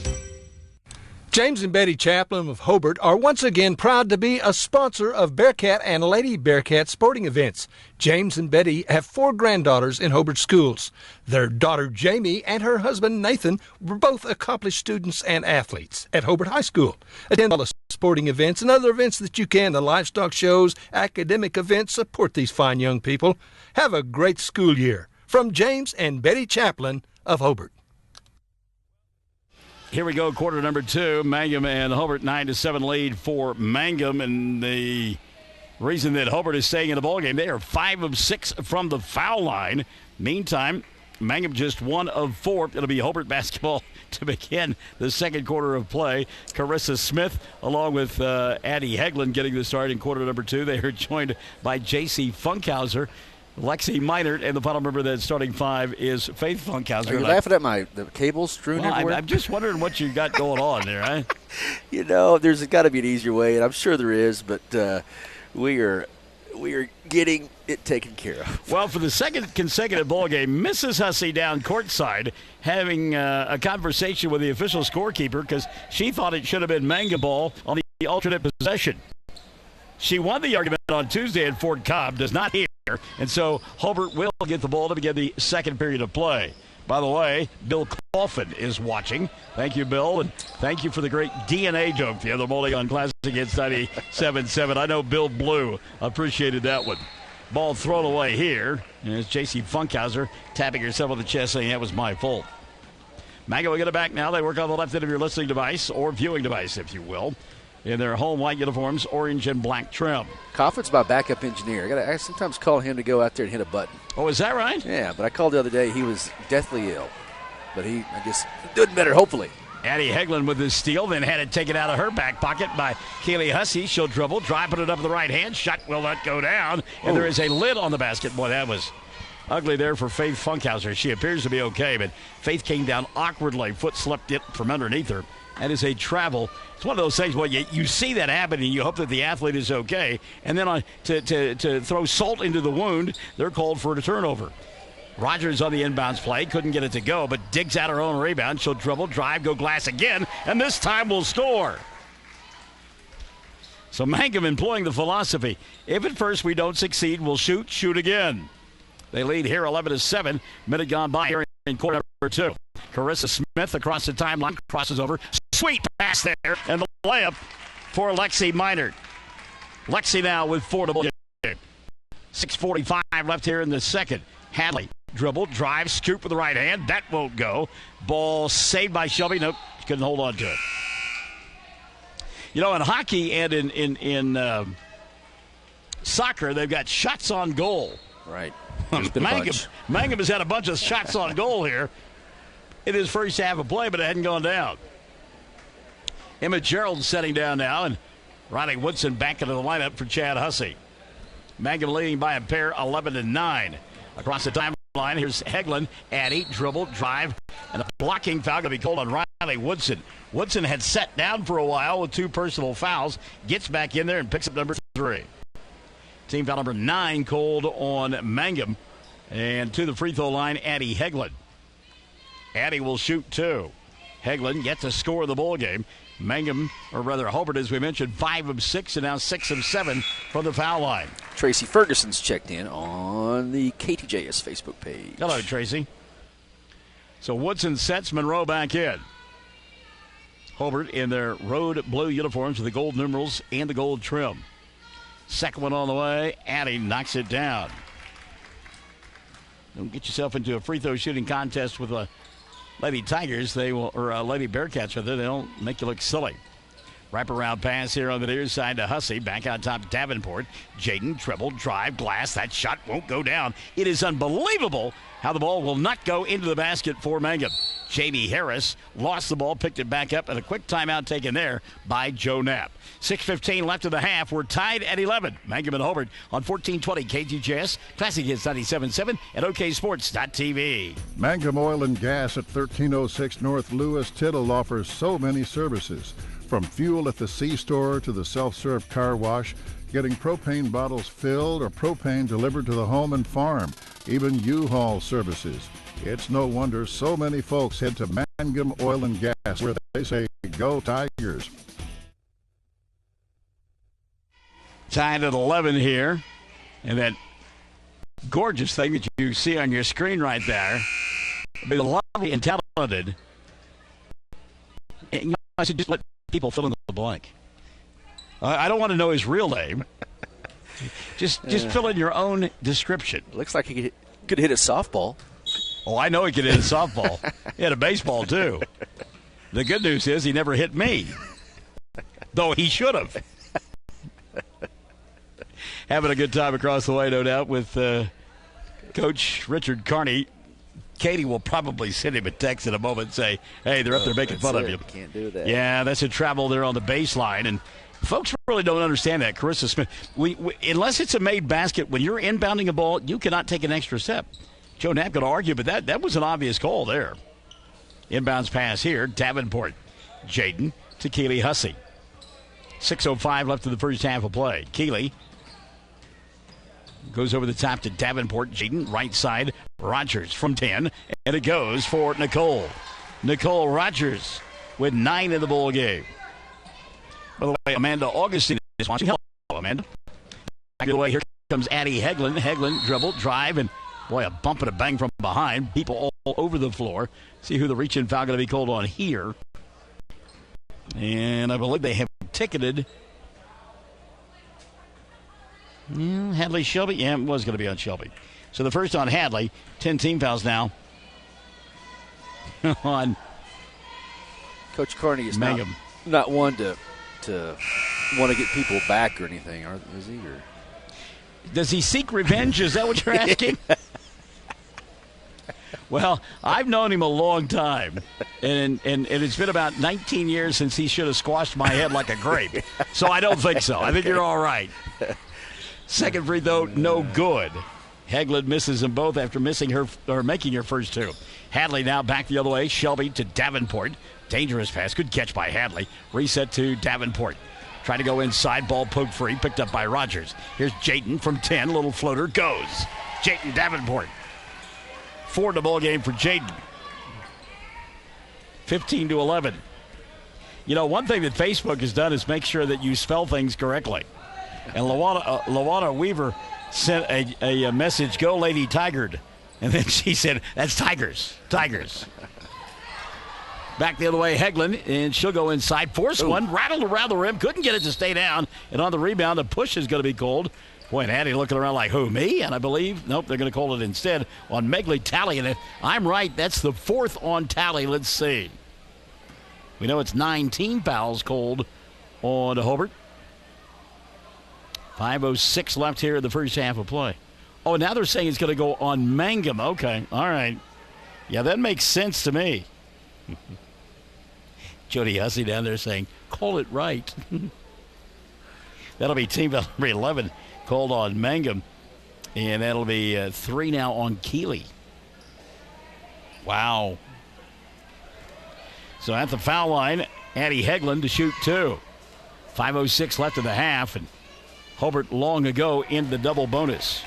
James and Betty Chaplin of Hobart are once again proud to be a sponsor of Bearcat and Lady Bearcat sporting events. James and Betty have 4 granddaughters in Hobart schools. Their daughter Jamie and her husband Nathan were both accomplished students and athletes at Hobart High School. Attend all the sporting events and other events that you can, the livestock shows, academic events. Support these fine young people. Have a great school year. From James and Betty Chaplin of Hobart. Here we go, quarter number 2. Mangum and Hobart 9-7 lead for Mangum, and the reason that Hobart is staying in the ballgame, they are 5 of 6 from the foul line. Meantime, Mangum just 1 of 4. It'll be Hobart basketball to begin the second quarter of play. Carissa Smith, along with Addie Hegland, getting the start in quarter number 2. They are joined by J.C. Funkhauser. Lexi Minert, and the final member of that starting five is Faith Funkhauser. Are you laughing at the cables strewn everywhere? I'm just wondering what you got going on there. Right? There's got to be an easier way, and I'm sure there is, but we are getting it taken care of. Well, for the second consecutive ball game, Mrs. Hussey down courtside having a conversation with the official scorekeeper because she thought it should have been Mangum ball on the alternate possession. She won the argument on Tuesday at Fort Cobb, does not hear, and so Hobart will get the ball to begin the second period of play. By the way, Bill Coffin is watching. Thank you, Bill, and thank you for the great DNA joke the other morning on Classic against 97.7. I know Bill Blue appreciated that one. Ball thrown away here. And it's J.C. Funkhauser tapping herself on the chest saying that was my fault. Mango will get it back now. They work on the left end of your listening device or viewing device, if you will, in their home white uniforms, orange and black trim. Coffin's my backup engineer. I sometimes call him to go out there and hit a button. Oh, is that right? Yeah, but I called the other day. He was deathly ill. But I guess, doing better, hopefully. Addie Hegland with his steal, then had it taken out of her back pocket by Kaylee Hussey. She'll dribble, put it up with the right hand. Shot will not go down. And there is a lid on the basket. Boy, that was ugly there for Faith Funkhauser. She appears to be okay, but Faith came down awkwardly. Foot slipped it from underneath her. That is a travel. It's one of those things where you see that happen and you hope that the athlete is okay. And then to throw salt into the wound, they're called for a turnover. Rogers on the inbounds play. Couldn't get it to go, but digs out her own rebound. She'll dribble, drive, go glass again, and this time will score. So Mangum employing the philosophy, if at first we don't succeed, we'll shoot again. They lead here 11-7. Minute gone by here in quarter number 2. Carissa Smith across the timeline, crosses over. Sweet pass there, and the layup for Lexi Minert. Lexi now with 4 to ball game. 6:45 left here in the second. Hadley, dribble, drive, scoop with the right hand. That won't go. Ball saved by Shelby. Nope, couldn't hold on to it. In hockey and in soccer, they've got shots on goal. Right. Mangum has had a bunch of shots on goal here in his first half of play, but it hadn't gone down. Emma Gerald setting down now, and Riley Woodson back into the lineup for Chad Hussey. Mangum leading by a pair, 11-9. Across the timeline, here's Hegland. Addie, dribble, drive, and a blocking foul going to be called on Riley Woodson. Woodson had sat down for a while with 2 personal fouls, gets back in there and picks up number 3. Team foul number 9 called on Mangum. And to the free throw line, Addie Hegland. Addie will shoot 2. Hegland gets a score of the ball game. Mangum, or rather Hobart, as we mentioned, 5 of 6 and now 6 of 7 from the foul line. Tracy Ferguson's checked in on the KTJS Facebook page. Hello, Tracy. So Woodson sets Monroe back in. Hobart in their road blue uniforms with the gold numerals and the gold trim. Second one on the way. Addie knocks it down. Don't get yourself into a free throw shooting contest with a Lady Tigers, or Lady Bearcats, rather. They don't make you look silly. Wraparound pass here on the near side to Hussey. Back on top, Davenport. Jaden, dribble, drive, glass. That shot won't go down. It is unbelievable how the ball will not go into the basket for Mangum. Jamie Harris lost the ball, picked it back up, and a quick timeout taken there by Joe Knapp. 6:15 left in the half. We're tied at 11. Mangum and Hobart on 1420 KTJS. Classic Hits 97.7 at OKSports.tv. Mangum Oil and Gas at 1306 North Lewis Tittle offers so many services. From fuel at the C-store to the self-serve car wash, getting propane bottles filled or propane delivered to the home and farm, even U-Haul services. It's no wonder so many folks head to Mangum Oil and Gas, where they say, go Tigers. Tied at 11 here. And that gorgeous thing that you see on your screen right there, the lovely and talented. And, I should just let people fill in the blank. I don't want to know his real name. Just fill in your own description. Looks like he could hit a softball. Oh, I know he could hit a softball. He had a baseball, too. The good news is he never hit me. Though he should have. Having a good time across the way, no doubt, with Coach Richard Carney. Katie will probably send him a text in a moment and say, hey, they're up there making fun of you. Can't do that. Yeah, that's a travel there on the baseline. And Folks really don't understand that, Carissa Smith. Unless it's a made basket, when you're inbounding a ball, you cannot take an extra step. Joe Knapp could argue, but that was an obvious call there. Inbounds pass here, Davenport. Jaden to Keeley Hussey. 6:05 left in the first half of play. Keeley goes over the top to Davenport. Jaden, right side, Rogers from 10, and it goes for Nicole. Nicole Rogers with 9 in the ball game. By the way, Amanda Augustine is watching. Hello, Amanda. Back the way, here comes Addie Hegland. Hegland dribble, drive, and boy, a bump and a bang from behind. People all over the floor. See who the reach-in foul going to be called on here. And I believe they have ticketed Hadley Shelby. Yeah, it was going to be on Shelby. So the first on Hadley. 10 team fouls now on Coach Carney is Mangum. not one to want to get people back or anything, is he? Or? Does he seek revenge? Is that what you're asking? Well, I've known him a long time, and it's been about 19 years since he should have squashed my head like a grape. So I don't think so. I think you're all right. Second free throw, no good. Hegland misses them both after making her first two. Hadley now back the other way. Shelby to Davenport. Dangerous pass. Good catch by Hadley. Reset to Davenport. Trying to go inside. Ball poked free. Picked up by Rogers. Here's Jayden from 10. Little floater. Goes. Jayden Davenport. 4 in the ball game for Jayden. 15-11. You know, one thing that Facebook has done is make sure that you spell things correctly. And Lawana Weaver sent a message, "Go Lady Tigered." And then she said, "That's Tigers. Tigers." Back the other way, Hegland, and she'll go inside. Force one, rattled around the rim, couldn't get it to stay down. And on the rebound, a push is going to be called. Boy, and Addie looking around like, who, me? And I believe, nope, they're going to call it instead on Megley Talley. And if I'm right, that's the 4th on Talley. Let's see. We know it's 19 fouls called on Hobart. 5:06 left here in the first half of play. Oh, now they're saying it's going to go on Mangum. Okay, all right. Yeah, that makes sense to me. Jody Hussey down there saying, call it right. That'll be team number 11 called on Mangum. And that'll be 3 now on Keeley. Wow. So at the foul line, Addie Hegland to shoot 2. 5:06 left in the half. And Hobart long ago in the double bonus.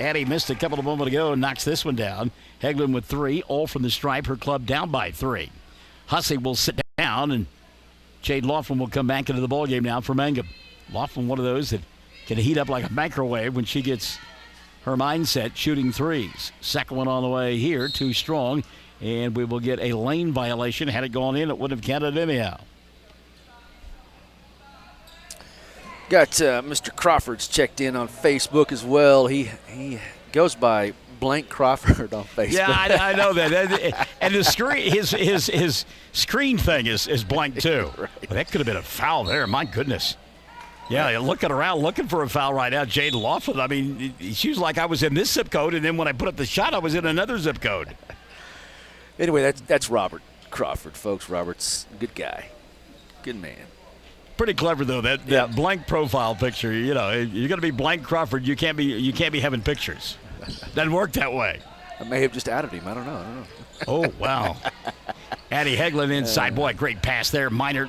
Addie missed a couple of moments ago and knocks this one down. Hegland with 3, all from the stripe. Her club down by 3. Hussey will sit down, and Jade Laughlin will come back into the ballgame now for Mangum. Laughlin, one of those that can heat up like a microwave when she gets her mindset shooting threes. Second one on the way here, too strong, and we will get a lane violation. Had it gone in, it wouldn't have counted anyhow. Got Mr. Crawford's checked in on Facebook as well. He goes by Blank Crawford on Facebook. Yeah, I know that. And his screen thing is blank too. Right. Well, that could have been a foul there. My goodness. Yeah, you're looking around, looking for a foul right now. Jade Laughlin, I mean, she was like, I was in this zip code, and then when I put up the shot, I was in another zip code. Anyway, that's Robert Crawford, folks. Robert's a good guy. Good man. Pretty clever though, that blank profile picture. You know, you're going to be Blank Crawford. You can't be having pictures. Doesn't work that way. I may have just added him. I don't know. Oh wow. Addie Hegland inside. Boy, great pass there. Minor.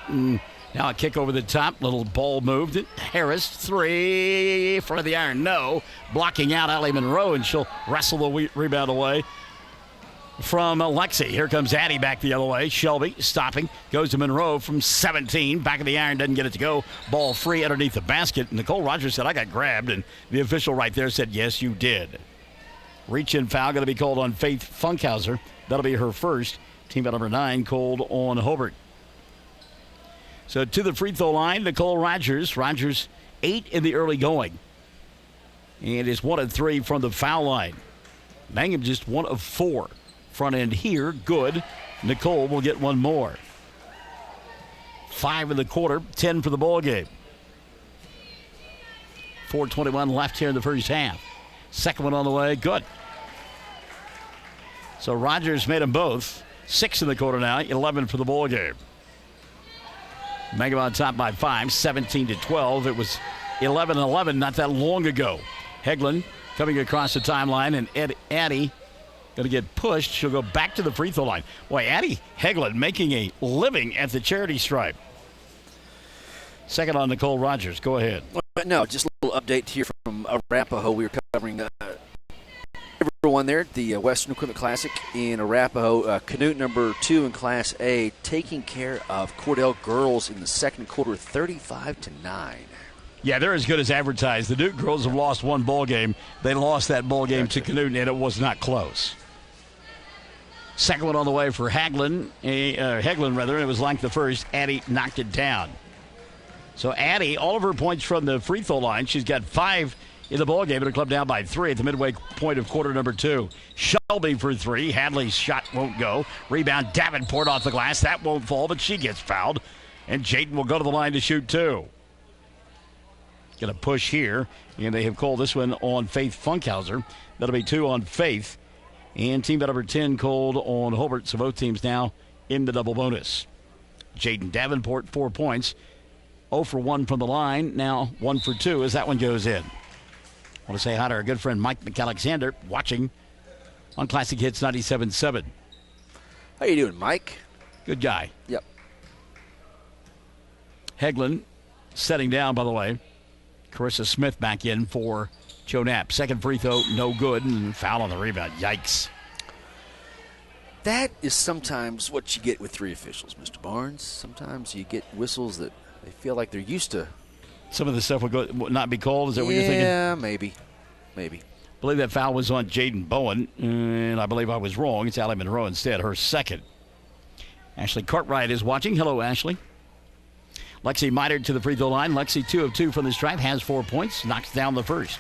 Now a kick over the top. Little ball moved. Harris 3 front of the iron. No, blocking out Allie Monroe, and she'll wrestle the rebound away from Lexi. Here comes Addie back the other way. Shelby stopping. Goes to Monroe from 17. Back of the iron. Doesn't get it to go. Ball free underneath the basket. Nicole Rogers said, I got grabbed. And the official right there said, yes, you did. Reach-in foul going to be called on Faith Funkhauser. That'll be her first. Team foul number 9 called on Hobart. So to the free throw line, Nicole Rogers. Rogers 8 in the early going. And is 1 of 3 from the foul line. Mangum just 1 of 4. Front end here, good. Nicole will get 1 more. 5 in the quarter, 10 for the ball game. 4:21 left here in the first half. Second one on the way, good. So Rogers made them both. 6 in the quarter now, 11 for the ball game. Mangum on top by 5, 17-12. It was 11-11 not that long ago. Hegland coming across the timeline, and Addie going to get pushed. She'll go back to the free throw line. Boy, Addie Hegland making a living at the charity stripe. Second on Nicole Rogers. Go ahead. No, just a little update here from Arapahoe. We were covering everyone there at the Western Equipment Classic in Arapahoe. Canute number 2 in Class A taking care of Cordell girls in the second quarter, 35-9. Yeah, they're as good as advertised. The Duke girls have lost one ball game. They lost that ball game to Canute, and it was not close. Second one on the way for Hegland, and it was like the first. Addie knocked it down. So Addie, all of her points from the free throw line. She's got 5 in the ball game, but her club down by 3 at the midway point of quarter number 2. Shelby for 3. Hadley's shot won't go. Rebound Davenport off the glass. That won't fall, but she gets fouled. And Jayden will go to the line to shoot 2. Going to push here, and they have called this one on Faith Funkhauser. That'll be 2 on Faith. And team number 10 called on Hobart, so both teams now in the double bonus. Jayden Davenport, 4 points. 0 for 1 from the line, now 1 for 2 as that one goes in. I want to say hi to our good friend Mike McAlexander, watching on Classic Hits 97.7. How you doing, Mike? Good guy. Yep. Hegland setting down, by the way. Carissa Smith back in for Joe Knapp. Second free throw, no good, and foul on the rebound. Yikes. That is sometimes what you get with 3 officials, Mr. Barnes. Sometimes you get whistles that they feel like they're used to. Some of the stuff would not be called. Is that what you're thinking? Yeah, maybe. I believe that foul was on Jaden Bowen, and I believe I was wrong. It's Allie Monroe instead, her second. Ashley Cartwright is watching. Hello, Ashley. Lexi mitered to the free throw line. Lexi 2 of 2 from the stripe, has 4 points, knocks down the first.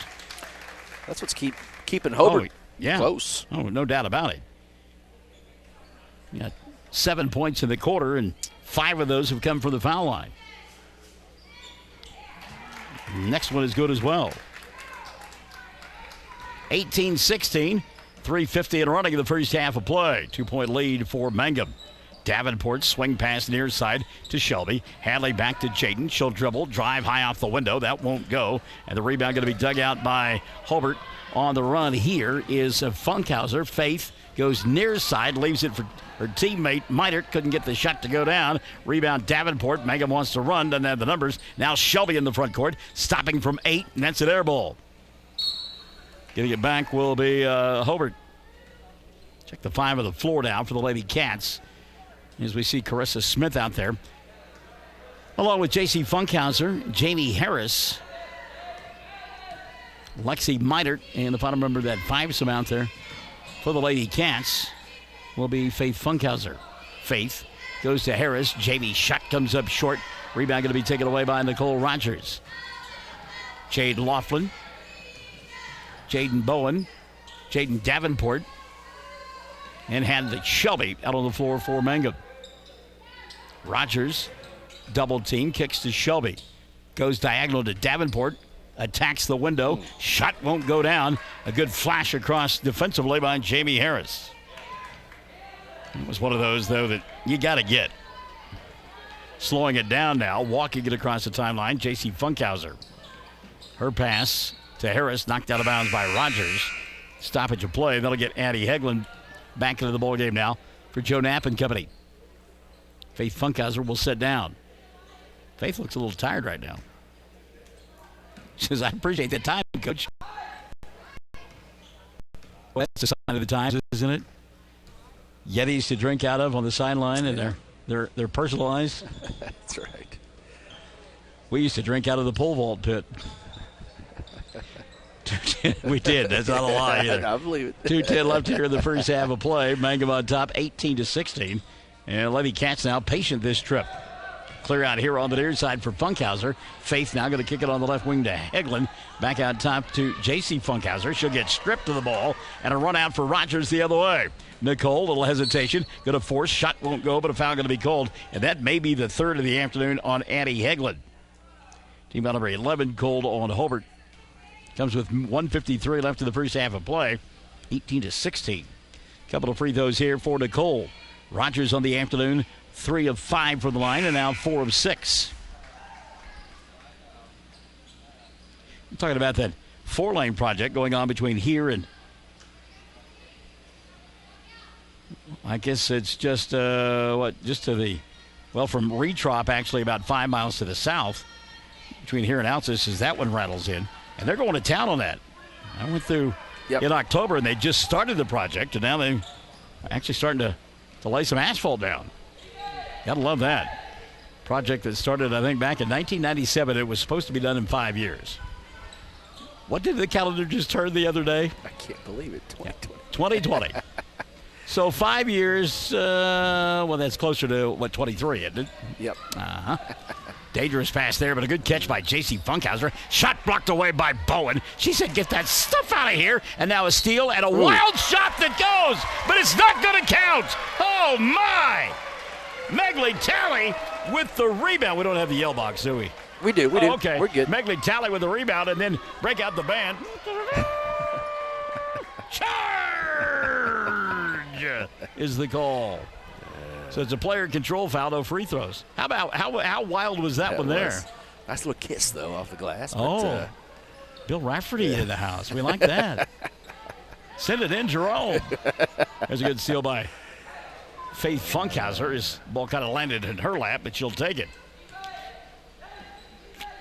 That's what's keeping Hobart close. Oh, no doubt about it. Yeah, 7 points in the quarter, and 5 of those have come from the foul line. Next one is good as well. 18-16, 3:50 and running in the first half of play. 2-point lead for Mangum. Davenport swing pass near side to Shelby. Hadley back to Jayden. She'll dribble, drive high off the window. That won't go. And the rebound going to be dug out by Hobart. On the run here is Funkhauser. Faith goes near side, leaves it for her teammate Miter. Couldn't get the shot to go down. Rebound Davenport. Mangum wants to run, doesn't have the numbers. Now Shelby in the front court, stopping from 8, and that's an air ball. Getting it back will be Hobart. Check the 5 of the floor now for the Lady Cats. As we see Carissa Smith out there, along with J.C. Funkhauser, Jamie Harris, Lexi Miter, and the final member of that 5-some out there for the Lady Cats will be Faith Funkhauser. Faith goes to Harris. Jamie shot comes up short. Rebound going to be taken away by Nicole Rogers. Jade Laughlin, Jaden Bowen, Jaden Davenport, and had Shelby out on the floor for Mangum. Rogers, double team, kicks to Shelby. Goes diagonal to Davenport, attacks the window. Shot won't go down. A good flash across defensively by Jamie Harris. It was one of those, though, that you got to get. Slowing it down now, walking it across the timeline, J.C. Funkhauser. Her pass to Harris, knocked out of bounds by Rogers. Stoppage of play. That'll get Addie Hegland back into the ball game now for Joe Knapp and company. Faith Funkhauser will sit down. Faith looks a little tired right now. She says, I appreciate the time, Coach. Well, that's a sign of the times, isn't it? Yetis to drink out of on the sideline, and they're personalized. That's right. We used to drink out of the pole vault pit. We did. That's not a lie either. I believe it. 2:10 left here in the first half of play. Mangum on top, 18-16. And Lady Cats now patient this trip. Clear out here on the near side for Funkhauser. Faith now going to kick it on the left wing to Hegland. Back out top to J.C. Funkhauser. She'll get stripped of the ball, and a run out for Rogers the other way. Nicole, little hesitation. Going to force. Shot won't go, but a foul going to be called. And that may be the third of the afternoon on Addie Hegland. Team number 11 called on Hobart. Comes with 1:53 left in the first half of play. 18-16. Couple of free throws here for Nicole. Rogers on the afternoon, 3 of 5 from the line, and now 4 of 6. I'm talking about that 4-lane project going on between here and, I guess it's just, just to the, from Retrop, actually about 5 miles to the south, between here and Altus, as that one rattles in. And they're going to town on that. I went through in October, and they just started the project, and now they're actually starting to lay some asphalt down. Gotta love that. Project that started, I think, back in 1997. It was supposed to be done in 5 years. What did the calendar just turn the other day? I can't believe it. 2020. 2020. So 5 years, that's closer to, 23, isn't it? Yep. Uh-huh. Dangerous pass there, but a good catch by J.C. Funkhauser. Shot blocked away by Bowen. She said, get that stuff out of here. And now a steal and a wild shot that goes, but it's not going to count. Oh, my. Megley Talley with the rebound. We don't have the yell box, do we? We do. We do. Okay. We're good. Megley Talley with the rebound and then break out the band. Charge is the call. So it's a player control foul, no free throws. How wild was that one there? Nice little kiss, though, off the glass. But, Bill Rafferty in the house. We like that. Send it in, Jerome. There's a good steal by Faith Funkhauser. His ball kind of landed in her lap, but she'll take it.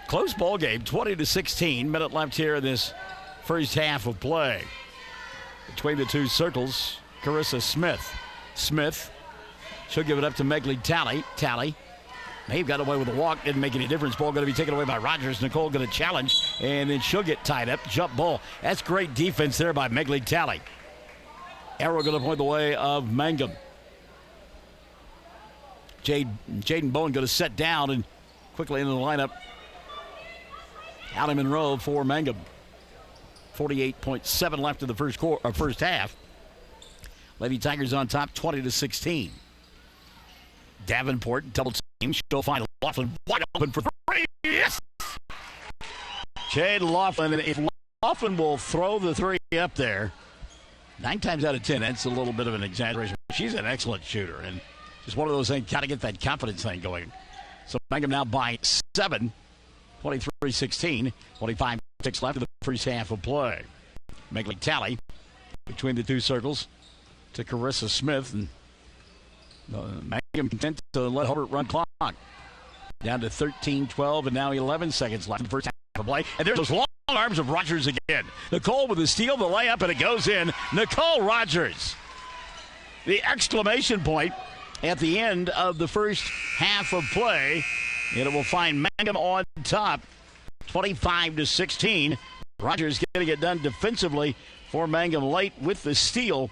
Close ball game, 20-16. Minute left here in this first half of play. Between the two circles, Carissa Smith. She'll give it up to Megley Talley. May have got away with a walk. Didn't make any difference. Ball going to be taken away by Rogers. Nicole going to challenge, and then she'll get tied up. Jump ball. That's great defense there by Megley Talley. Arrow going to point the way of Mangum. Jaden Bowen going to set down and quickly into the lineup. Allie Monroe for Mangum. 48.7 left in the first half. Lady Tigers on top, 20-16. Davenport double team. She'll find Laughlin wide open for 3. Yes! Jade Laughlin. And if Laughlin will throw the 3 up there, 9 times out of 10, that's a little bit of an exaggeration. She's an excellent shooter, and just one of those things, got to get that confidence thing going. So Mangum now by 7, 23-16, 25-6 left in the first half of play. Megley Talley between the two circles to Carissa Smith, and Mangum content to let Hobart run clock. Down to 13-12, and now 11 seconds left in the first half of play. And there's those long arms of Rogers again. Nicole with the steal, the layup, and it goes in. Nicole Rogers. The exclamation point at the end of the first half of play, and it will find Mangum on top, 25-16. Rogers getting it done defensively for Mangum late with the steal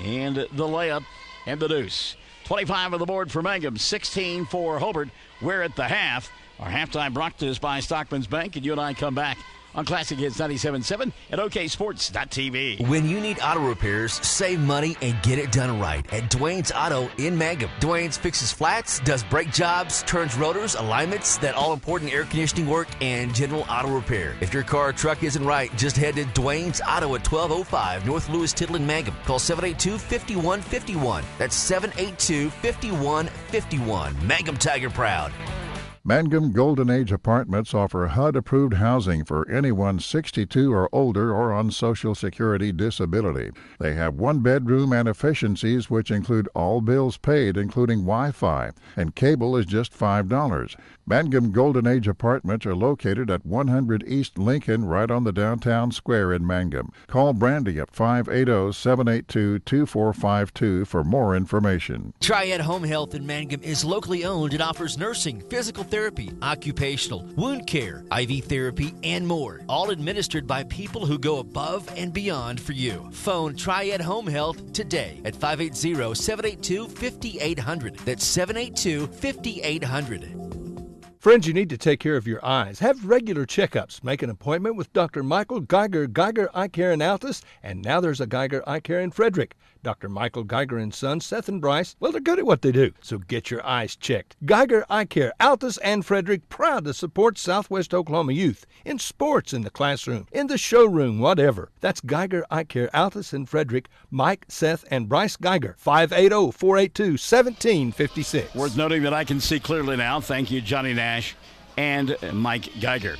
and the layup and the deuce. 25 on the board for Mangum, 16 for Hobart. We're at the half. Our halftime brought to us by Stockman's Bank, and you and I come back on Classic Hits 97.7 at OKSports.tv. When you need auto repairs, save money and get it done right at Dwayne's Auto in Mangum. Dwayne's fixes flats, does brake jobs, turns rotors, alignments, that all-important air conditioning work, and general auto repair. If your car or truck isn't right, just head to Dwayne's Auto at 1205 North Lewis Tittle in Mangum. Call 782-5151. That's 782-5151. Mangum Tiger Proud. Mangum Golden Age Apartments offer HUD-approved housing for anyone 62 or older or on Social Security disability. They have one-bedroom and efficiencies which include all bills paid, including Wi-Fi, and cable is just $5. Mangum Golden Age Apartments are located at 100 East Lincoln, right on the downtown square in Mangum. Call Brandy at 580-782-2452 for more information. Triad Home Health in Mangum is locally owned and offers nursing, physical therapy, occupational, wound care, IV therapy, and more. All administered by people who go above and beyond for you. Phone Triad Home Health today at 580-782-5800. That's 782-5800. Friends, you need to take care of your eyes. Have regular checkups. Make an appointment with Dr. Michael Geiger, Eye Care in Altus, and now there's a Geiger Eye Care in Frederick. Dr. Michael Geiger and Son, Seth and Bryce, well, they're good at what they do, so get your eyes checked. Geiger Eye Care, Altus and Frederick, proud to support Southwest Oklahoma youth in sports, in the classroom, in the showroom, whatever. That's Geiger Eye Care, Altus and Frederick, Mike, Seth, and Bryce Geiger, 580-482-1756. Worth noting that I can see clearly now. Thank you, Johnny Nash and Mike Geiger.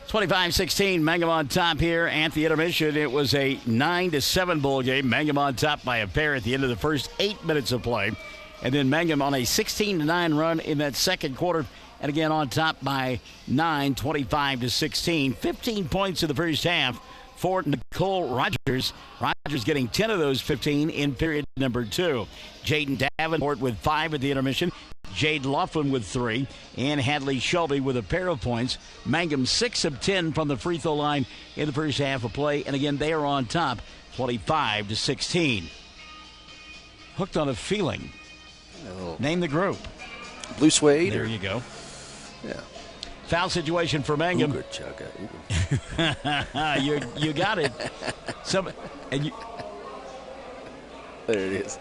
25-16, Mangum on top here at the intermission. It was a 9-7 ball game. Mangum on top by a pair at the end of the first 8 minutes of play. And then Mangum on a 16-9 run in that second quarter. And again on top by 9, 25-16. 15 points in the first half for Nicole Rogers. Rogers getting 10 of those 15 in period number 2. Jaden Davenport with 5 at the intermission. Jade Laughlin with 3, and Hadley Shelby with a pair of points. Mangum 6 of 10 from the free throw line in the first half of play, and again they are on top, 25-16. Hooked on a feeling. Name the group. Blue Suede. There you go. Yeah. Foul situation for Mangum. Ooga chugga. You got it. There it is.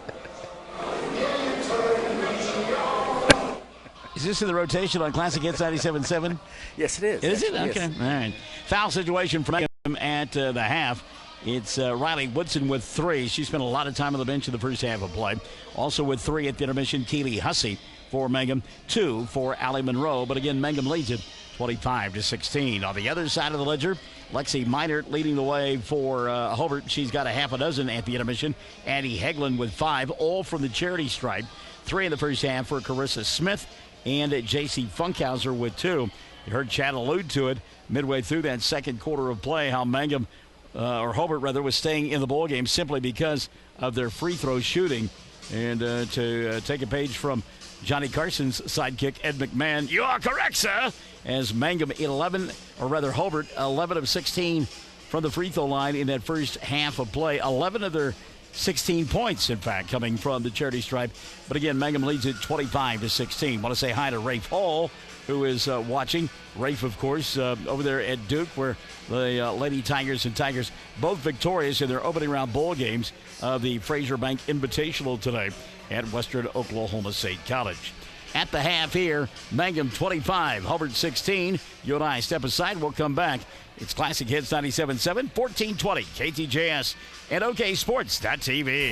Is this in the rotation on Classic Hits 97.7? Yes, it is. Is it? Actually, Okay. yes. All right. Foul situation for Mangum at the half. It's Riley Woodson with 3. She spent a lot of time on the bench in the first half of play. Also with 3 at the intermission, Keely Hussey for Mangum, 2 for Allie Monroe. But again, Mangum leads it 25-16. On the other side of the ledger, Lexi Minert leading the way for Hobart. She's got a half a dozen at the intermission. Addie Hegland with 5, all from the charity stripe. 3 in the first half for Carissa Smith and J.C. Funkhauser with 2. You heard Chad allude to it midway through that second quarter of play, how Mangum, or Hobart rather, was staying in the ball game simply because of their free throw shooting. And to take a page from Johnny Carson's sidekick, Ed McMahon, you are correct, sir, as Mangum 11 of 16 from the free throw line in that first half of play. 11 of their 16 points, in fact, coming from the charity stripe. But again, Mangum leads it 25-16. Want to say hi to Rafe Hall, who is watching. Rafe, of course, over there at Duke, where the Lady Tigers and Tigers both victorious in their opening round bowl games of the Fraser Bank Invitational today at Western Oklahoma State College. At the half here, Mangum 25, Hobart 16. You and I step aside. We'll come back. It's Classic Hits 97.7, 1420, KTJS, and OKSports.tv.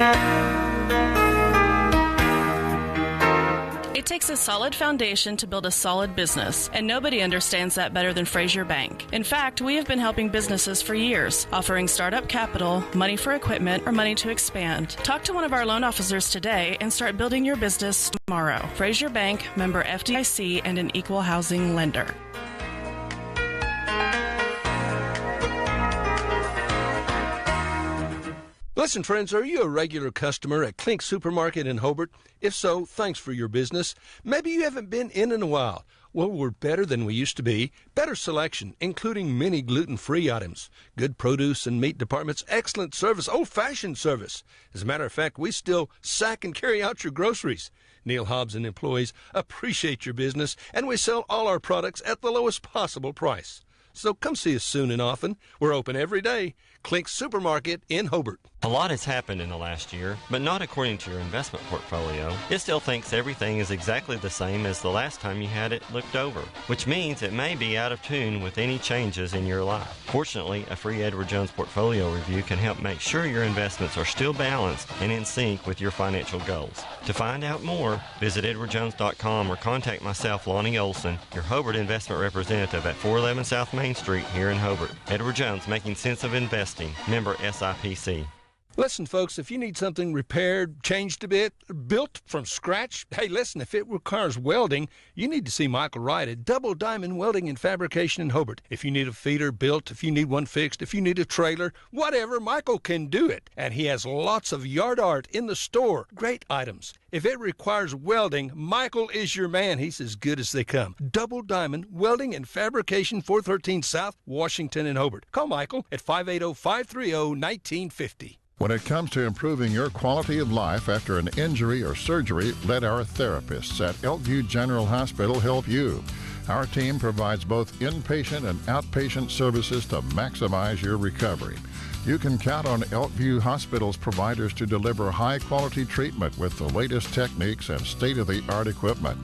It takes a solid foundation to build a solid business, and nobody understands that better than Fraser Bank. In fact, we have been helping businesses for years, offering startup capital, money for equipment, or money to expand. Talk to one of our loan officers today and start building your business tomorrow. Fraser Bank, member FDIC, and an equal housing lender. Listen, friends, are you a regular customer at Clink Supermarket in Hobart? If so, thanks for your business. Maybe you haven't been in a while. Well, we're better than we used to be. Better selection, including many gluten-free items. Good produce and meat departments, excellent service, old-fashioned service. As a matter of fact, we still sack and carry out your groceries. Neil Hobbs and employees appreciate your business, and we sell all our products at the lowest possible price. So come see us soon and often. We're open every day. Clink Supermarket in Hobart. A lot has happened in the last year, but not according to your investment portfolio. It still thinks everything is exactly the same as the last time you had it looked over, which means it may be out of tune with any changes in your life. Fortunately, a free Edward Jones portfolio review can help make sure your investments are still balanced and in sync with your financial goals. To find out more, visit edwardjones.com or contact myself, Lonnie Olson, your Hobart investment representative at 411 South Main Street here in Hobart. Edward Jones, making sense of investing. Member SIPC. Listen, folks, if you need something repaired, changed a bit, built from scratch, hey, listen, if it requires welding, you need to see Michael Wright at Double Diamond Welding and Fabrication in Hobart. If you need a feeder built, if you need one fixed, if you need a trailer, whatever, Michael can do it. And he has lots of yard art in the store. Great items. If it requires welding, Michael is your man. He's as good as they come. Double Diamond Welding and Fabrication, 413 South, Washington and Hobart. Call Michael at 580-530-1950. When it comes to improving your quality of life after an injury or surgery, let our therapists at Elkview General Hospital help you. Our team provides both inpatient and outpatient services to maximize your recovery. You can count on Elkview Hospital's providers to deliver high-quality treatment with the latest techniques and state-of-the-art equipment.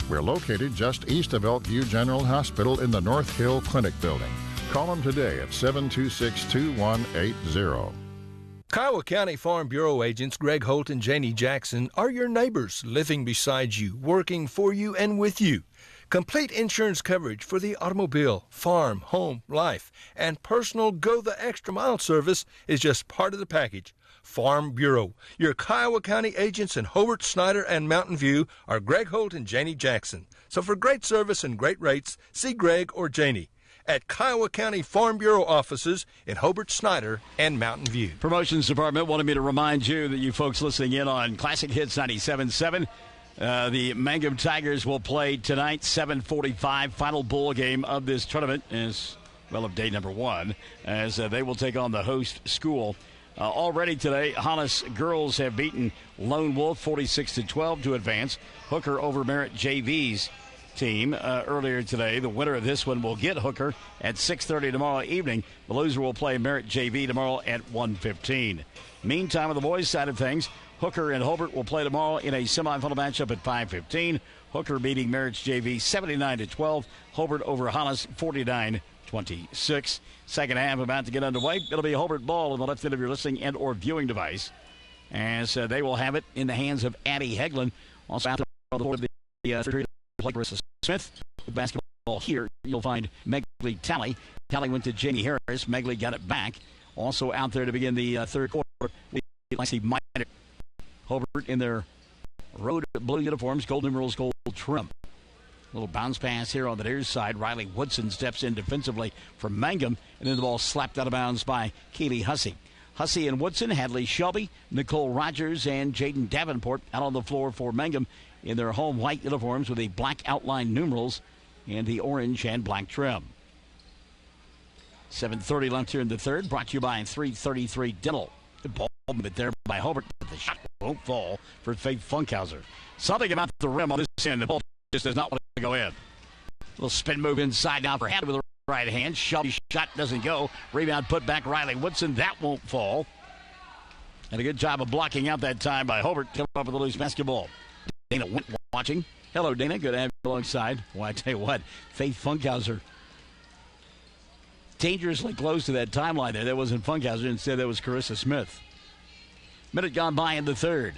We're located just east of Elkview General Hospital in the North Hill Clinic building. Call them today at 726-2180. Kiowa County Farm Bureau agents Greg Holt and Janie Jackson are your neighbors, living beside you, working for you and with you. Complete insurance coverage for the automobile, farm, home, life, and personal go-the-extra-mile service is just part of the package. Farm Bureau. Your Kiowa County agents in Hobart, Snyder, and Mountain View are Greg Holt and Janie Jackson. So for great service and great rates, see Greg or Janie at Kiowa County Farm Bureau offices in Hobart, Snyder, and Mountain View. Promotions Department wanted me to remind you that you folks listening in on Classic Hits 97.7, the Mangum Tigers will play tonight, 7:45, final bowl game of this tournament, as well of day number one, as they will take on the host school. Already today, Hollis girls have beaten Lone Wolf 46-12 to advance. Hooker over Merritt JV's team earlier today. The winner of this one will get Hooker at 6:30 tomorrow evening. The loser will play Merritt JV tomorrow at 1:15. Meantime, on the boys' side of things, Hooker and Hobart will play tomorrow in a semifinal matchup at 5:15. Hooker beating Merritt's JV 79-12. Hobart over Hollis 49-26. Second half about to get underway. It'll be Hobart ball on the left end of your listening and or viewing device, as they will have it in the hands of Addie Hegland. Also out there on the board of the third play, Marissa Smith. With basketball here, you'll find Megley Talley. Talley went to Jamie Harris. Megley got it back. Also out there to begin the third quarter, I see Minor. Hobart in their road blue uniforms, gold numerals, gold trim. Little bounce pass here on the near side. Riley Woodson steps in defensively from Mangum, and then the ball slapped out of bounds by Keely Hussey. Hussey and Woodson, Hadley Shelby, Nicole Rogers, and Jaden Davenport out on the floor for Mangum in their home white uniforms with the black outline numerals and the orange and black trim. 7:30 left here in the third, brought to you by 333 Dental. Good ball movement there by Hobart, but the shot won't fall for Faith Funkhauser. Something about the rim on this end. The ball just does not want to go in. Little spin move inside now for Hadley with the right hand. Shelby's shot doesn't go. Rebound put back Riley Woodson. That won't fall. And a good job of blocking out that time by Hobart. Come up with a loose basketball. Dana Wint watching. Hello, Dana. Good to have you alongside. Well, I tell you what, Faith Funkhauser dangerously close to that timeline there. That wasn't Funkhauser. Instead, that was Carissa Smith. Minute gone by in the third.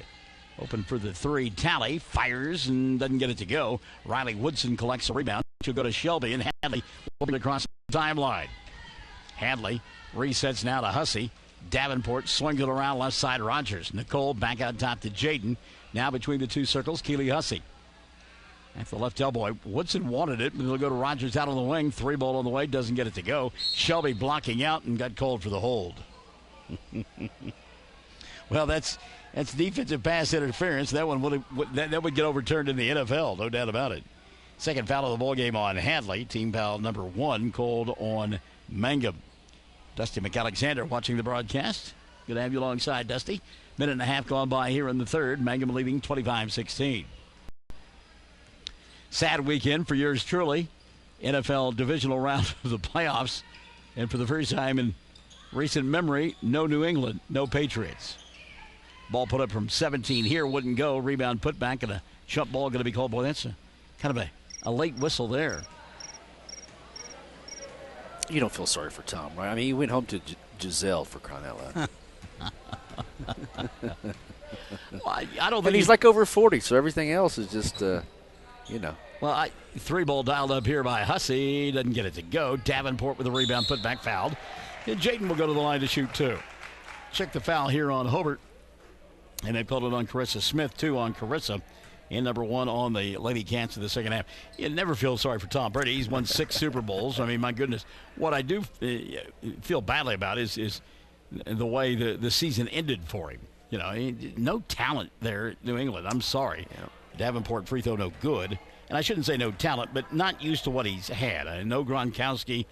Open for the three. Tally fires and doesn't get it to go. Riley Woodson collects a rebound. She'll go to Shelby, and Hadley will be across the timeline. Hadley resets now to Hussey. Davenport swings it around left side. Rogers. Nicole back out top to Jaden. Now between the two circles, Keely Hussey. At the left elbow, Woodson wanted it, but they'll go to Rogers out on the wing. Three ball on the way, doesn't get it to go. Shelby blocking out and got called for the hold. Well, that's defensive pass interference. That one would get overturned in the NFL, no doubt about it. Second foul of the ball game on Hadley. Team foul number 1 called on Mangum. Dusty McAlexander watching the broadcast. Good to have you alongside, Dusty. Minute and a half gone by here in the third. Mangum leading 25-16. Sad weekend for yours truly. NFL divisional round of the playoffs. And for the first time in recent memory, no New England, no Patriots. Ball put up from 17 here, wouldn't go. Rebound put back, and a jump ball going to be called. Boy, that's kind of a late whistle there. You don't feel sorry for Tom, right? I mean, he went home to Giselle, for crying out loud. Well, I don't think and he's like over 40, so everything else is just, Well, three ball dialed up here by Hussey. Doesn't get it to go. Davenport with a rebound put back, fouled. And Jaden will go to the line to shoot two. Check the foul here on Hobart. And they pulled it on Carissa Smith, 2 on Carissa. And number 1 on the Lady Cats in the second half. You never feel sorry for Tom Brady. He's won 6 Super Bowls. I mean, my goodness. What I do feel badly about is the way the season ended for him. You know, no talent there at New England. I'm sorry. Yeah. Davenport free throw no good. And I shouldn't say no talent, but not used to what he's had. No Gronkowski,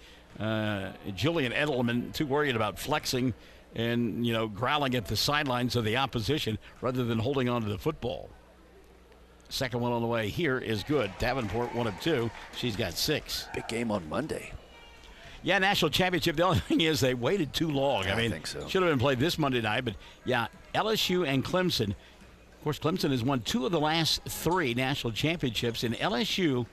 Julian Edelman, too worried about flexing and, growling at the sidelines of the opposition rather than holding on to the football. Second one on the way here is good. Davenport, 1 of 2. She's got 6. Big game on Monday. Yeah, national championship. The only thing is they waited too long. I think so. Should have been played this Monday night. But, yeah, LSU and Clemson. Of course, Clemson has won 2 of the last 3 national championships. And LSU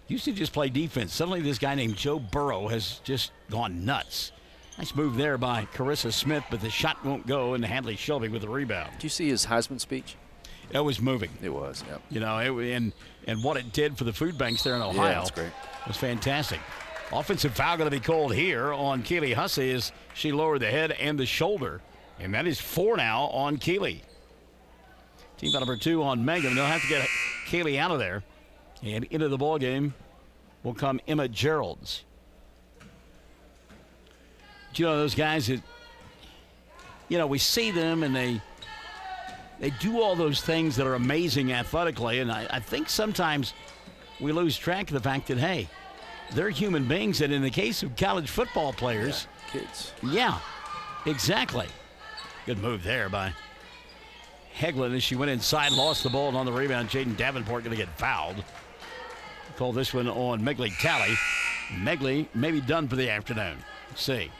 used to just play defense. Suddenly this guy named Joe Burrow has just gone nuts. Nice move there by Carissa Smith, but the shot won't go, and Hadley Shelby with the rebound. Did you see his Heisman speech? It was moving. It was, yep. You know, and what it did for the food banks there in Ohio. Yeah, that's great. Was fantastic. Offensive foul going to be called here on Keely Hussey as she lowered the head and the shoulder. And that is 4 now on Keely. Team foul number 2 on Mangum. They'll have to get Keely out of there. And into the ball game will come Emma Geralds. You know, those guys that, you know, we see them and they do all those things that are amazing athletically. And I think sometimes we lose track of the fact that, hey, they're human beings. And in the case of college football players, kids. Yeah, exactly. Good move there by Heglin as she went inside, lost the ball, and on the rebound, Jaden Davenport going to get fouled. Call this one on Megley Talley. Megley may be done for the afternoon. Let's see.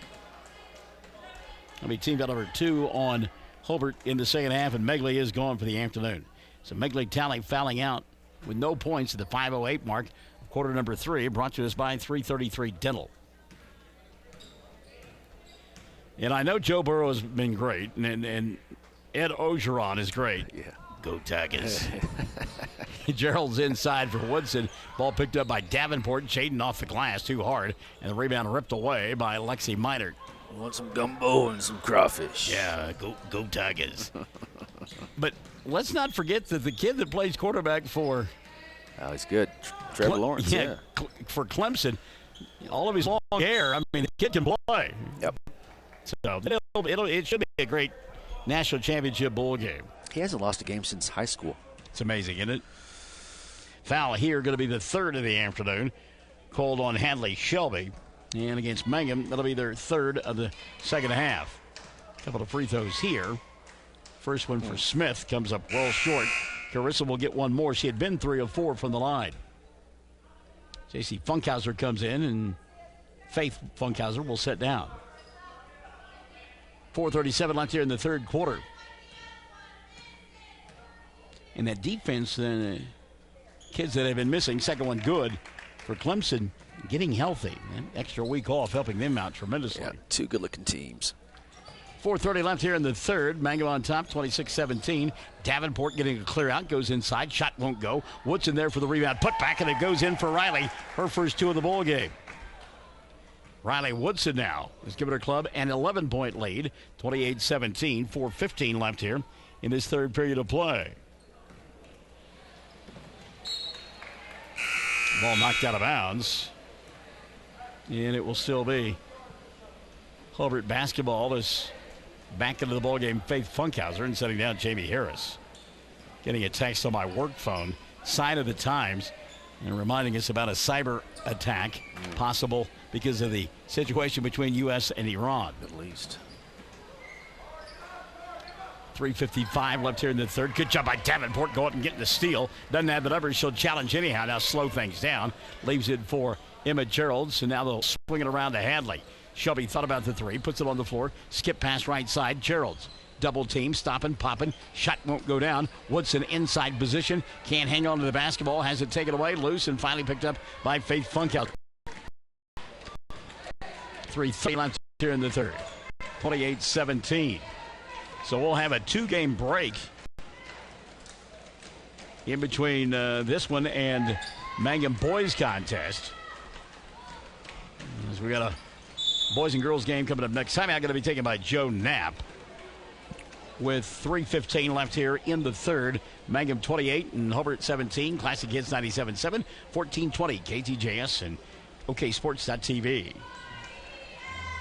That'll be team foul number 2 on Hobart in the second half, and Megley is gone for the afternoon. So Megley Talley fouling out with no points at the 5:08 mark of quarter number 3, brought to us by 333 Dental. And I know Joe Burrow has been great, and Ed Ogeron is great. Yeah. Go Tigers. Gerald's inside for Woodson. Ball picked up by Davenport. Jaden off the glass too hard, and the rebound ripped away by Lexi Minert. Want some gumbo and some crawfish. Yeah, go Tigers. But let's not forget that the kid that plays quarterback for... Oh, he's good. Trevor Lawrence, yeah. For Clemson, all of his long hair, I mean, the kid can play. Yep. So it should be a great national championship bowl game. He hasn't lost a game since high school. It's amazing, isn't it? Foul here going to be the 3rd of the afternoon. Called on Hadley Shelby. And against Mangum, that'll be their 3rd of the second half. A couple of free throws here. First one for Smith comes up well short. Carissa will get one more. She had been 3 of 4 from the line. J.C. Funkhauser comes in, and Faith Funkhauser will sit down. 4:37 left here in the third quarter. And that defense, kids that have been missing, second one good for Clemson, getting healthy. An extra week off helping them out tremendously. Yeah, 2 good-looking teams. 4:30 left here in the third. Mangum on top, 26-17. Davenport getting a clear out, goes inside. Shot won't go. Woodson there for the rebound. Put back, and it goes in for Riley. Her first 2 of the ball game. Riley Woodson now has given her club an 11-point lead, 28-17. 4:15 left here in this third period of play. Ball knocked out of bounds. And it will still be Hobart basketball as back into the ballgame Faith Funkhauser and setting down Jamie Harris. Getting a text on my work phone, sign of the times, and reminding us about a cyber attack possible because of the situation between U.S. and Iran. At least. 3:55 left here in the third. Good job by Davenport. Go up and get the steal. Doesn't have the numbers. She'll challenge anyhow. Now slow things down. Leaves it for Emma Gerald. So now they'll swing it around to Hadley. Shelby thought about the 3. Puts it on the floor. Skip pass right side. Gerald's. Double team. Stopping. Popping. Shot won't go down. Woodson inside position. Can't hang on to the basketball. Has it taken away. Loose and finally picked up by Faith Funkhauser. 3:30 left here in the third. 28-17. So we'll have a 2-game break in between this one and Mangum boys contest. As we got a boys and girls game coming up next. Time out going to be taken by Joe Knapp. With 3:15 left here in the third. Mangum 28 and Hobart 17. Classic Hits 97.7. 1420 KTJS and OKSports.tv.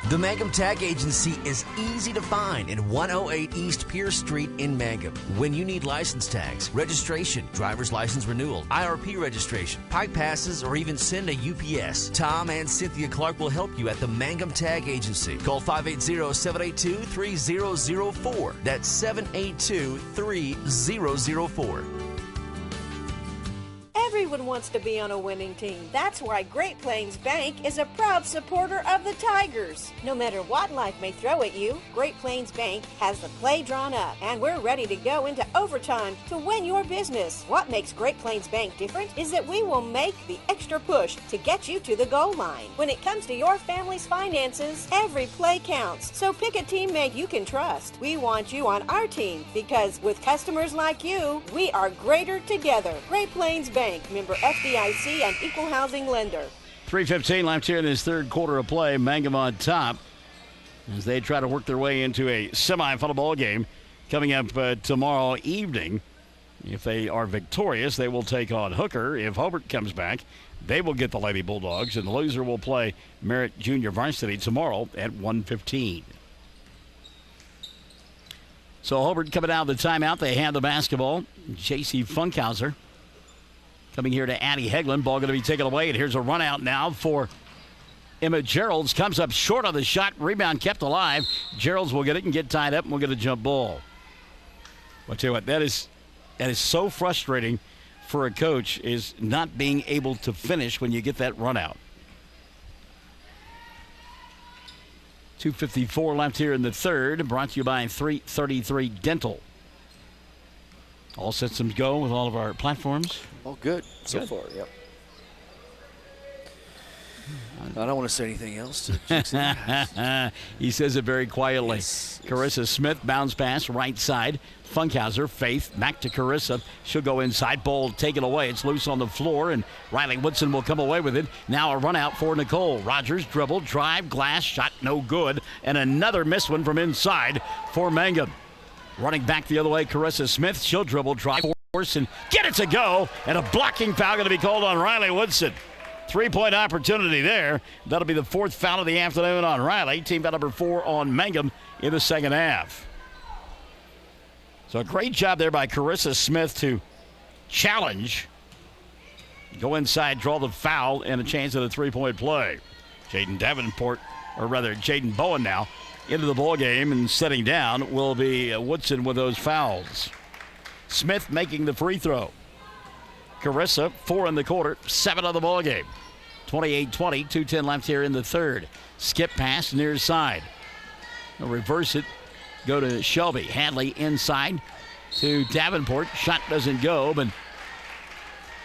The Mangum Tag Agency is easy to find in 108 East Pierce Street in Mangum. When you need license tags, registration, driver's license renewal, IRP registration, pipe passes, or even send a UPS, Tom and Cynthia Clark will help you at the Mangum Tag Agency. Call 580-782-3004. That's 782-3004. wants to be on a winning team. That's why Great Plains Bank is a proud supporter of the Tigers. No matter what life may throw at you, Great Plains Bank has the play drawn up, and we're ready to go into overtime to win your business. What makes Great Plains Bank different is that we will make the extra push to get you to the goal line. When it comes to your family's finances, every play counts. So pick a teammate you can trust. We want you on our team because with customers like you, we are greater together. Great Plains Bank, member FDIC and equal housing lender. 3:15 left here in this third quarter of play. Mangum on top as they try to work their way into a semifinal ball game coming up tomorrow evening. If they are victorious, they will take on Hooker. If Hobart comes back, they will get the Lady Bulldogs, and the loser will play Merritt Junior Varsity tomorrow at 1:15. So Hobart coming out of the timeout. They have the basketball. J.C. Funkhauser coming here to Addie Hegland. Ball going to be taken away, and here's a run out now for Emma Geralds. Comes up short on the shot. Rebound kept alive. Geralds will get it and get tied up, and we'll get a jump ball. I'll tell you what, that is so frustrating for a coach, is not being able to finish when you get that run out. 2:54 left here in the third. Brought to you by 333 Dental. All systems go with all of our platforms. Oh, good so far. Yep. I don't want to say anything else to Jason. He says it very quietly. Yes. Carissa Smith bounce pass right side. Funkhauser, Faith, back to Carissa. She'll go inside. Ball taken away. It's loose on the floor, and Riley Woodson will come away with it. Now a run out for Nicole. Rogers dribble, drive, glass, shot no good. And another missed one from inside for Mangum. Running back the other way, Carissa Smith. She'll dribble, drive, force, and get it to go. And a blocking foul going to be called on Riley Woodson. 3-point opportunity there. That'll be the fourth foul of the afternoon on Riley. Team foul number 4 on Mangum in the second half. So a great job there by Carissa Smith to challenge, go inside, draw the foul, and a chance at a 3-point play. Jaden Bowen now into the ball game, and setting down will be Woodson with those fouls. Smith making the free throw. Carissa, 4 in the quarter, 7 on the ball game. 28-20, 2:10 left here in the third. Skip pass near side. They'll reverse it. Go to Shelby. Hadley inside to Davenport. Shot doesn't go, but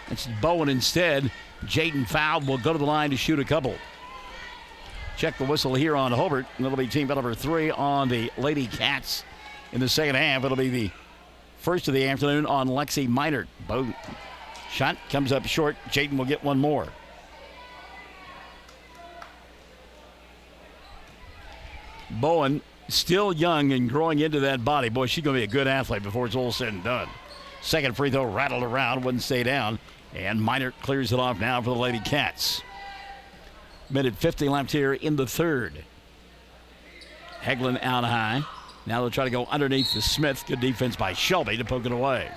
it's Bowen instead. Jaden fouled, will go to the line to shoot a couple. Check the whistle here on Hobart, and it'll be team foul number 3 on the Lady Cats in the second half. It'll be the first of the afternoon on Lexi Minert. Shot comes up short. Jaden will get one more. Bowen, still young and growing into that body. Boy, she's going to be a good athlete before it's all said and done. Second free throw rattled around, wouldn't stay down. And Minert clears it off now for the Lady Cats. Minute 50 left here in the third. Hegland out high. Now they'll try to go underneath the Smith. Good defense by Shelby to poke it away.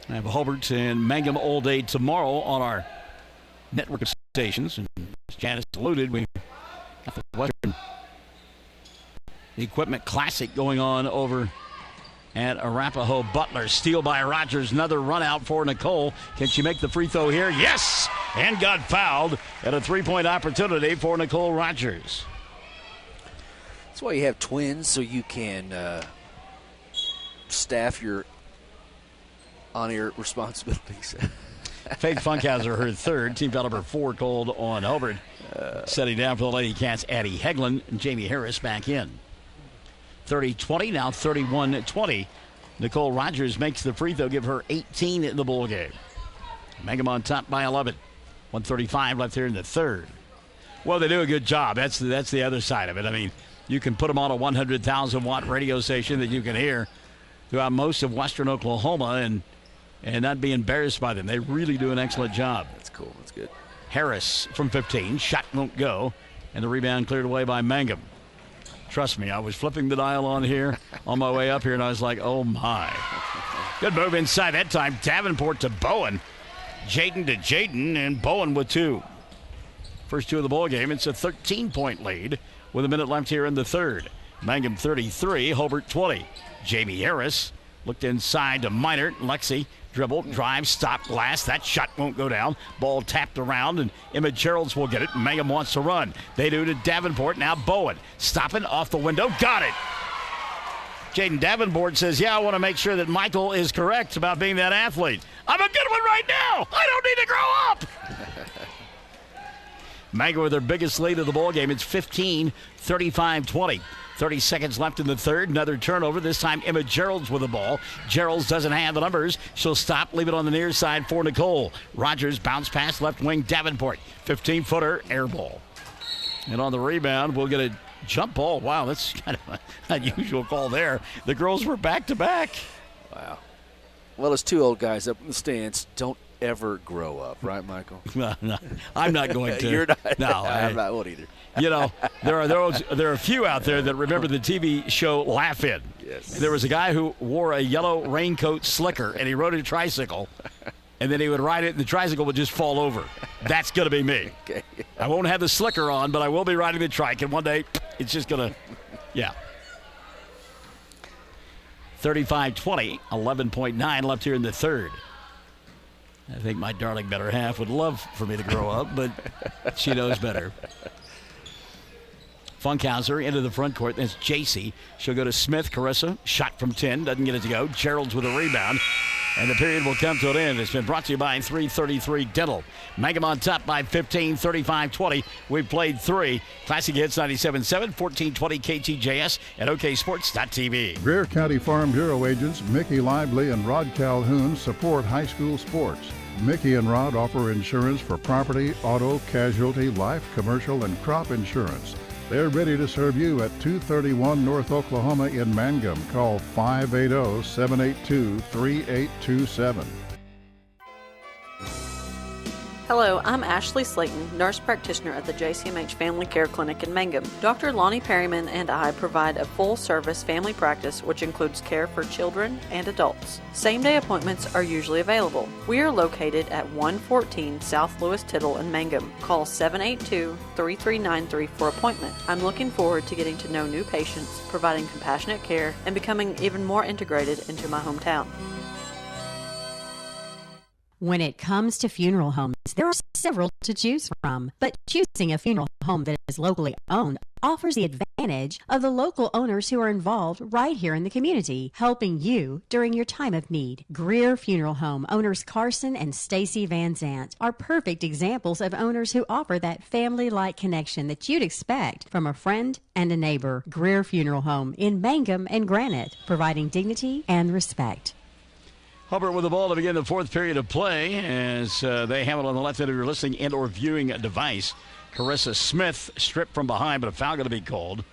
I have Hobart and Mangum all day tomorrow on our network of stations. And as Janice alluded, we got the Western Equipment Classic going on over at Arapahoe. Butler, steal by Rogers. Another run out for Nicole. Can she make the free throw here? Yes! And got fouled at a 3-point opportunity for Nicole Rogers. That's why you have twins, so you can staff your on-air responsibilities. Faith Funkhauser, her third. Team foul number 4 called on Hobart. Setting down for the Lady Cats, Addie Hegland and Jamie Harris back in. 30-20, now 31-20. Nicole Rogers makes the free throw, give her 18 in the ball game. Mangum on top by 11. 1:35 left here in the third. Well, they do a good job. That's the other side of it. I mean, you can put them on a 100,000-watt radio station that you can hear throughout most of western Oklahoma and not be embarrassed by them. They really do an excellent job. That's cool. That's good. Harris from 15. Shot won't go. And the rebound cleared away by Mangum. Trust me, I was flipping the dial on here on my way up here, and I was like, oh, my. Good move inside that time. Davenport to Bowen. Jaden to Jaden, and Bowen with 2. First 2 of the ball game. It's a 13-point lead with a minute left here in the third. Mangum 33, Hobart 20. Jamie Harris Looked inside to Minert. Lexi dribble, drive, stop, glass. That shot won't go down. Ball tapped around, and Emma Geralds will get it. Mangum wants to run. They do to Davenport. Now Bowen. Stopping off the window. Got it. Jaden Davenport says, yeah, I want to make sure that Michael is correct about being that athlete. I'm a good one right now. I don't need to grow up. Mangum with their biggest lead of the ball game. It's 15, 35-20. 30 seconds left in the third. Another turnover. This time Emma Geralds with the ball. Geralds doesn't have the numbers. She'll stop, leave it on the near side for Nicole. Rogers bounce pass left wing Davenport. 15-footer, air ball. And on the rebound, we'll get a jump ball. Wow, that's kind of an unusual call there. The girls were back-to-back. Wow. Well, as two old guys up in the stands, don't ever grow up, right, Michael? No, I'm not going to. You're not. No, I'm not one either. You know, there are a few out there that remember the TV show Laugh-In. Yes. There was a guy who wore a yellow raincoat slicker, and he rode a tricycle, and then he would ride it, and the tricycle would just fall over. That's going to be me. Okay. I won't have the slicker on, but I will be riding the trike, and one day it's just going to, yeah. 35-20, 11.9 left here in the third. I think my darling better half would love for me to grow up, but she knows better. Funkhauser into the front court. That's JC. She'll go to Smith. Carissa, shot from 10. Doesn't get it to go. Gerald's with a rebound. And the period will come to an end. It's been brought to you by 333 Dental. Mangum on top by 15, 35-20. We've played 3. Classic Hits 97.7, 1420 KTJS at OKSports.tv. Greer County Farm Bureau agents Mickey Lively and Rod Calhoun support high school sports. Mickey and Rod offer insurance for property, auto, casualty, life, commercial, and crop insurance. They're ready to serve you at 231 North Oklahoma in Mangum. Call 580-782-3827. Hello, I'm Ashley Slayton, nurse practitioner at the JCMH Family Care Clinic in Mangum. Dr. Lonnie Perryman and I provide a full-service family practice which includes care for children and adults. Same-day appointments are usually available. We are located at 114 South Lewis Tittle in Mangum. Call 782-3393 for appointment. I'm looking forward to getting to know new patients, providing compassionate care, and becoming even more integrated into my hometown. When it comes to funeral homes, there are several to choose from, but choosing a funeral home that is locally owned offers the advantage of the local owners who are involved right here in the community, helping you during your time of need. Greer Funeral Home owners Carson and Stacy Van Zant are perfect examples of owners who offer that family-like connection that you'd expect from a friend and a neighbor. Greer Funeral Home in Mangum and Granite, providing dignity and respect. Hobart with the ball to begin the fourth period of play as they have it on the left end of your listening and or viewing device. Carissa Smith stripped from behind, but a foul going to be called.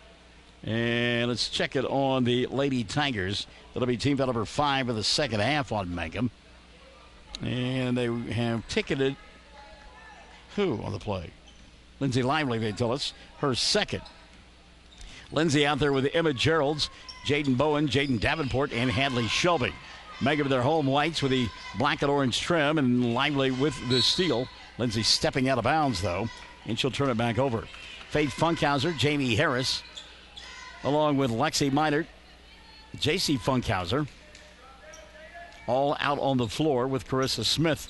And let's check it on the Lady Tigers. That'll be team foul number 5 of the second half on Mangum. And they have ticketed who on the play? Lindsay Lively, they tell us, her second. Lindsay out there with Emma Geralds, Jaden Bowen, Jaden Davenport, and Hadley Shelby. Mangum their home whites with the black and orange trim, and Lively with the steal. Lindsay stepping out of bounds, though, and she'll turn it back over. Faith Funkhauser, Jamie Harris, along with Lexi Minert, J.C. Funkhauser, all out on the floor with Carissa Smith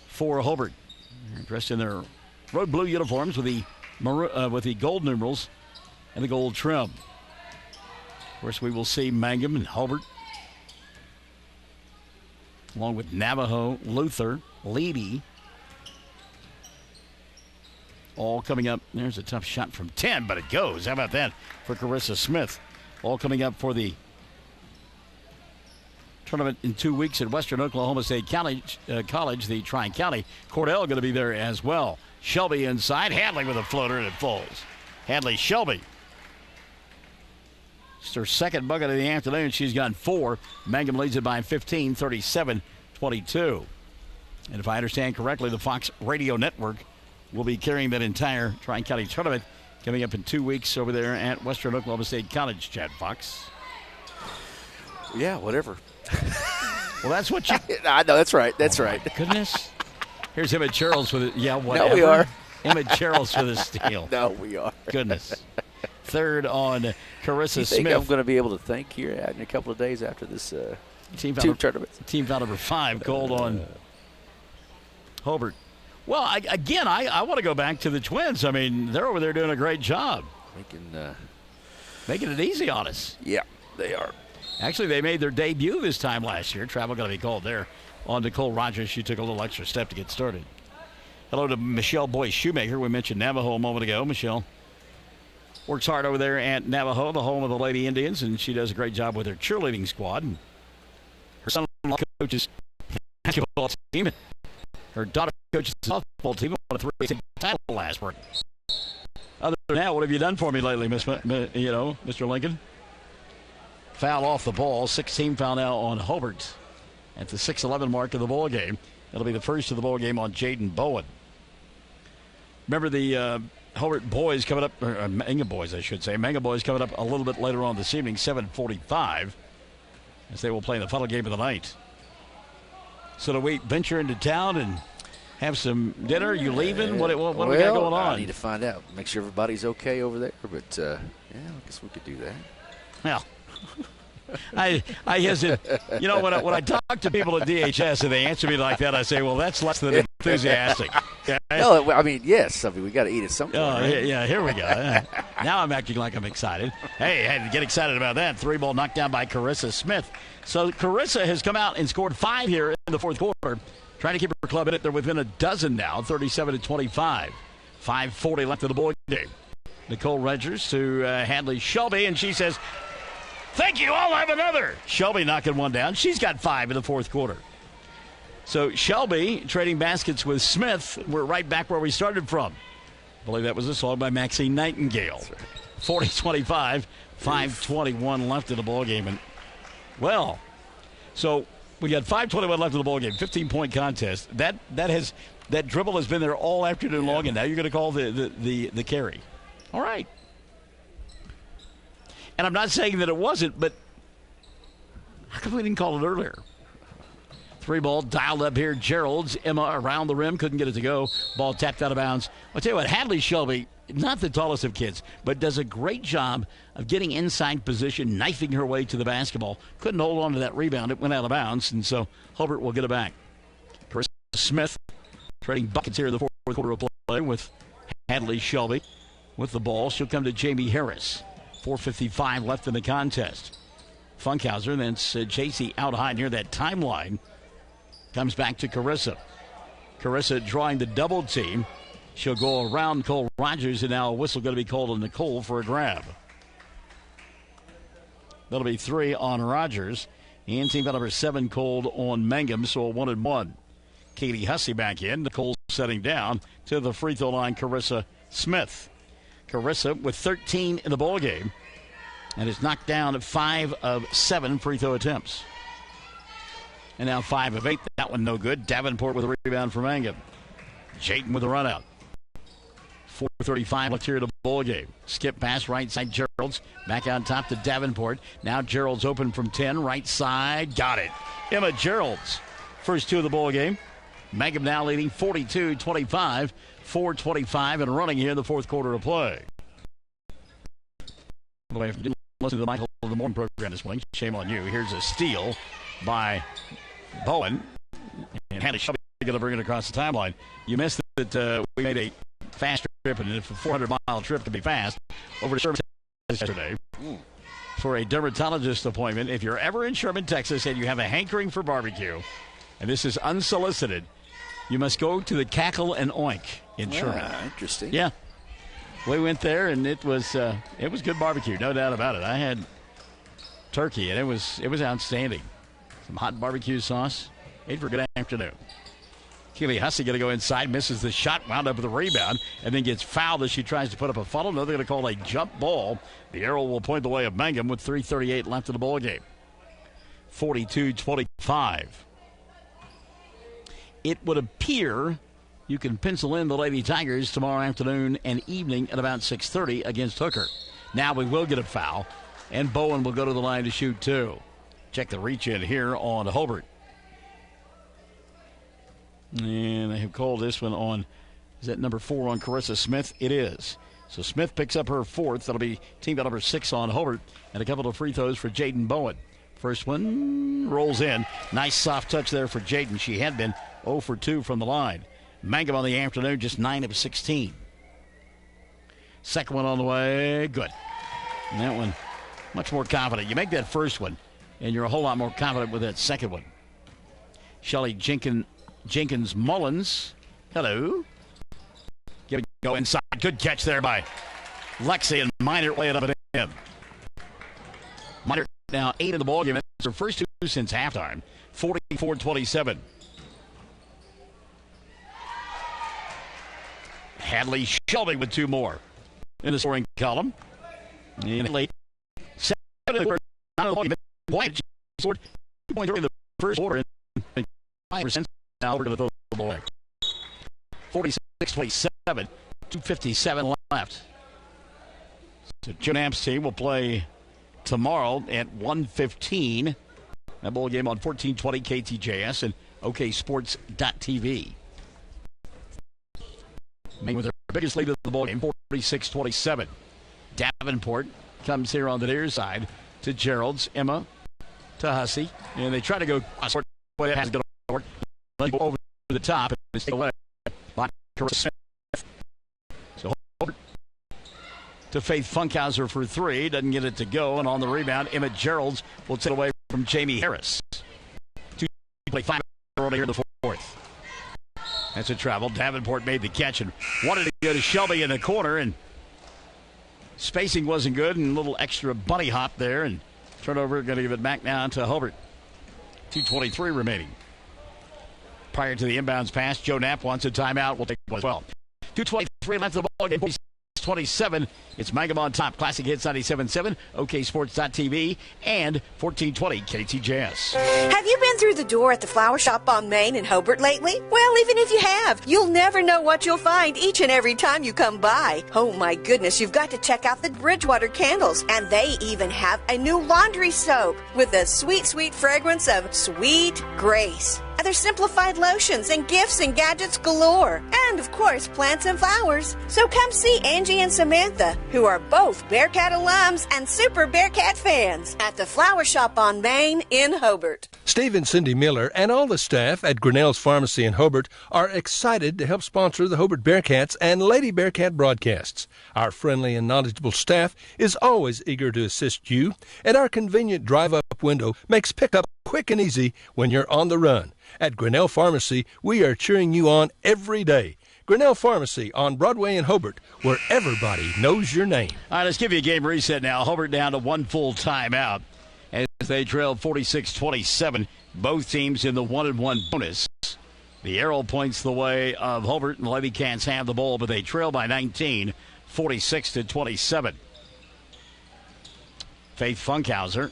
for Hobart. They're dressed in their road blue uniforms with the gold numerals and the gold trim. Of course, we will see Mangum and Hobart, along with Navajo, Luther, Leedy, all coming up. There's a tough shot from 10, but it goes. How about that for Carissa Smith? All coming up for the tournament in 2 weeks at Western Oklahoma State College, the Tri-County. Cordell going to be there as well. Shelby inside. Hadley with a floater, and it falls. Hadley Shelby. It's her second bucket of the afternoon. She's got 4. Mangum leads it by 15, 37-22. And if I understand correctly, the Fox Radio Network will be carrying that entire Tri-County tournament coming up in 2 weeks over there at Western Oklahoma State College, Chad Fox. Yeah, whatever. Well, that's what you... I know, that's right. That's right. Goodness. Here's Emma Charles with it. Yeah, whatever. No, we are. Emma Charles with a steal. No, we are. Goodness. Third on Carissa you think Smith. I'm going to be able to think here in a couple of days after this Team two tournaments. Team foul number 5 called on Hobart. Well, I want to go back to the Twins. I mean, they're over there doing a great job. Making it easy on us. Yeah, they are. Actually, they made their debut this time last year. Travel going to be called there on Nicole Rogers. She took a little extra step to get started. Hello to Michelle Boyce-Shoemaker. We mentioned Navajo a moment ago. Michelle works hard over there at Navajo, the home of the Lady Indians, and she does a great job with her cheerleading squad. And her son-in-law coaches the basketball team, and her daughter coaches the softball team. Won a 3-state title last spring. Other than that, what have you done for me lately, Mr. Lincoln? Foul off the ball. 16 foul now on Hobart at the 6:11 mark of the ball game. It'll be the first of the ball game on Jaden Bowen. Remember the Hobart boys coming up, or Manga boys, I should say. Manga boys coming up a little bit later on this evening, 7:45, as they will play the final game of the night. So do we venture into town and have some dinner? Are you leaving? What do we got going on? I need to find out. Make sure everybody's okay over there. But, I guess we could do that. Well, I hesitate. When I talk to people at DHS and they answer me like that, I say, well, that's less than enthusiastic. Okay? No, I mean, yes. I mean, we got to eat at some point. Oh, right? Yeah, here we go. Now I'm acting like I'm excited. Hey, I had to get excited about that. 3-ball knocked down by Carissa Smith. So Carissa has come out and scored 5 here in the fourth quarter, trying to keep her club in it. They're within a dozen now, 37-25. 5:40 left of the ball game. Nicole Rogers to Hadley Shelby, and she says, "Thank you, I'll have another." Shelby knocking one down. She's got 5 in the fourth quarter. So Shelby trading baskets with Smith. We're right back where we started from. I believe that was a song by Maxine Nightingale. 40-25, 5:21 left in the ballgame. And, well, so we got 5:21 left in the ballgame, 15-point contest. That dribble has been there all afternoon long, and now you're going to call the carry. All right. And I'm not saying that it wasn't, but how come we didn't call it earlier? 3-ball dialed up here. Gerald's Emma around the rim. Couldn't get it to go. Ball tapped out of bounds. I'll tell you what, Hadley Shelby, not the tallest of kids, but does a great job of getting inside position, knifing her way to the basketball. Couldn't hold on to that rebound. It went out of bounds, and so Hobart will get it back. Chris Smith trading buckets here in the fourth quarter of play with Hadley Shelby. With the ball, she'll come to Jamie Harris. 4:55 left in the contest. Funkhauser, then JC out high near that timeline. Comes back to Carissa. Carissa drawing the double team. She'll go around Nicole Rogers, and now a whistle going to be called on Nicole for a grab. That'll be 3 on Rogers. And team foul number 7 called on Mangum, so a 1-1. Katie Hussey back in. Nicole setting down to the free throw line, Carissa Smith. Carissa with 13 in the ball game and is knocked down at 5 of 7 free throw attempts. And now 5 of 8. That one no good. Davenport with a rebound for Mangum. Jayton with a run out. 4:35 left here in the ball game. Skip pass right side Gerald's. Back on top to Davenport. Now Gerald's open from 10. Right side. Got it. Emma Gerald's first 2 of the ball game. Mangum now leading 42-25. 4:25 and running here in the fourth quarter of play. By the way, if you didn't listen to the Michael of the Morning program this morning, shame on you. Here's a steal by Bowen. And Hadley Shelby going to bring it across the timeline. You missed that we made a fast trip, and if a 400-mile trip can be fast, over to Sherman yesterday for a dermatologist appointment. If you're ever in Sherman, Texas, and you have a hankering for barbecue, and this is unsolicited, you must go to the Cackle and Oink in Sherman. Interesting. Yeah. We went there, and it was good barbecue, no doubt about it. I had turkey, and it was outstanding. Some hot barbecue sauce. Ate for a good afternoon. Keely Hussey going to go inside, misses the shot, wound up with a rebound, and then gets fouled as she tries to put up a funnel. No, they're going to call a jump ball. The arrow will point the way of Mangum with 3:38 left in the ball game. 42-25. It would appear you can pencil in the Lady Tigers tomorrow afternoon and evening at about 6:30 against Hooker. Now we will get a foul, and Bowen will go to the line to shoot 2. Check the reach in here on Hobart. And they have called this one on, is that number 4 on Carissa Smith? It is. So Smith picks up her 4th. That'll be team foul number 6 on Hobart, and a couple of free throws for Jaden Bowen. First one rolls in. Nice soft touch there for Jaden. She had been 0 for 2 from the line. Mangum on the afternoon, just 9 of 16. Second one on the way, good. And that one, much more confident. You make that first one, and you're a whole lot more confident with that second one. Shelly Jenkins Mullins, hello. Give it go inside. Good catch there by Lexi, and Minor lay it up and in. Minor now 8 in the ballgame. It's her first 2 since halftime. 44-27. Hadley Shelby with 2 more in the scoring column. And late 7 in the first. White scored 2.3 in the first quarter and 5% now over to the boy. 46-27. 2:57 left. So Joe Knapp's team will play tomorrow at 1:15. That ball game on 1420 KTJS and OKSports.tv. Making with their biggest lead of the ball game, 46-27. Davenport comes here on the near side to Gerald's, Emma to Hussey, and they try to go cross court, but it has to go over the top and it's away by Carissa Smith. So over to Faith Funkhauser for 3, doesn't get it to go, and on the rebound, Emma Geralds will take away from Jamie Harris. 2:5 early here in the 4th. That's a travel. Davenport made the catch and wanted to go to Shelby in the corner, and spacing wasn't good, and a little extra bunny hop there, and turnover, going to give it back now to Hobart. 2:23 remaining. Prior to the inbounds pass, Joe Knapp wants a timeout. We'll take one as well. 2:23 left of the ball game. 27. It's Mangum on top. Classic Hits 97.7, OKSports.tv, and 1420 KTJS. Have you been through the door at the flower shop on Main in Hobart lately? Well, even if you have, you'll never know what you'll find each and every time you come by. Oh my goodness, you've got to check out the Bridgewater candles. And they even have a new laundry soap with the sweet, sweet fragrance of Sweet Grace. Other simplified lotions and gifts and gadgets galore. And, of course, plants and flowers. So come see Angie and Samantha, who are both Bearcat alums and super Bearcat fans, at the Flower Shop on Main in Hobart. Steve and Cindy Miller and all the staff at Grinnell's Pharmacy in Hobart are excited to help sponsor the Hobart Bearcats and Lady Bearcat broadcasts. Our friendly and knowledgeable staff is always eager to assist you, and our convenient drive-up window makes pickup quick and easy when you're on the run. At Grinnell Pharmacy, we are cheering you on every day. Grinnell Pharmacy on Broadway in Hobart, where everybody knows your name. All right, let's give you a game reset now. Hobart down to 1 full timeout as they trail 46-27. Both teams in the 1-1 bonus. The arrow points the way of Hobart, and the Lady Cats have the ball, but they trail by 19, 46-27. Faith Funkhauser.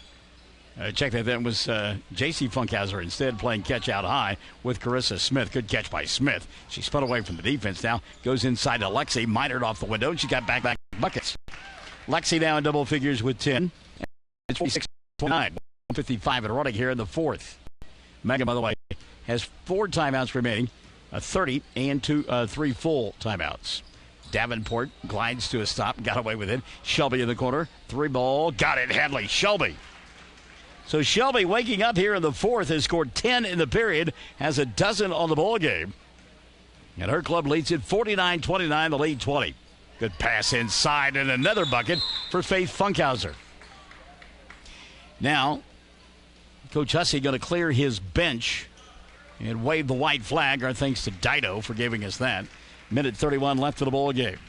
Check that was J.C. Funkhauser instead playing catch out high with Carissa Smith. Good catch by Smith. She spun away from the defense now. Goes inside to Lexi. Minored off the window, and she got back buckets. Lexi now in double figures with 10. It's 46-29. 155 and running here in the 4th. Megan, by the way, has 4 timeouts remaining. 30 and 3 full timeouts. Davenport glides to a stop. Got away with it. Shelby in the corner. 3 ball. Got it. Hadley. Shelby. So Shelby waking up here in the 4th has scored 10 in the period, has a dozen on the ball game. And her club leads it 49-29, the lead 20. Good pass inside and another bucket for Faith Funkhauser. Now, Coach Hussey going to clear his bench and wave the white flag. Our thanks to Dido for giving us that. Minute 31 left of the ball game.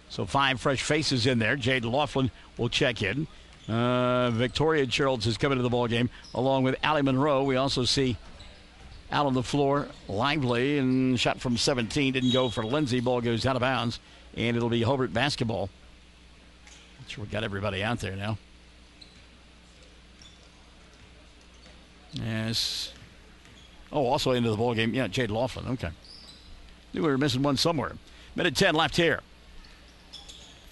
So 5 fresh faces in there. Jade Laughlin will check in. Victoria Geralds is coming to the ball game along with Allie Monroe. We also see out on the floor Lively, and shot from 17 didn't go for Lindsay. Ball goes out of bounds, and it'll be Hobart basketball. I'm sure we got everybody out there now. Yes. Oh, also into the ball game. Yeah, Jade Laughlin. Okay. Knew we were missing one somewhere. Minute 10 left here.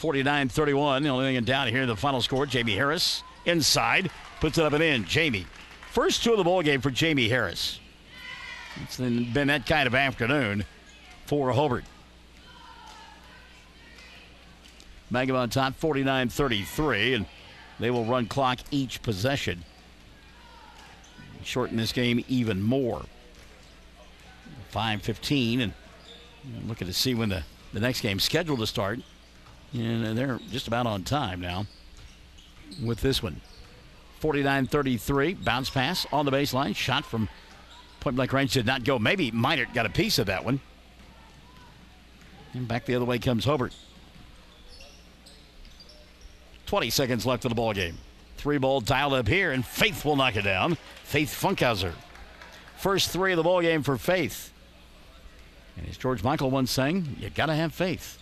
49-31. The only thing in doubt here, the final score. Jamie Harris inside. Puts it up and in. Jamie. First 2 of the ball game for Jamie Harris. It's been that kind of afternoon for Hobart. Mangum on top, 49-33. And they will run clock each possession. shorten this game even more. 5:15, and looking to see when the next game's scheduled to start. And they're just about on time now with this one. 49-33, bounce pass on the baseline. Shot from point-blank range did not go. Maybe Merritt got a piece of that one. And back the other way comes Hobart. 20 seconds left of the ball game. 3-ball dialed up here, and Faith will knock it down. Faith Funkhauser. First 3 of the ball game for Faith. And as George Michael once sang, you got to have faith.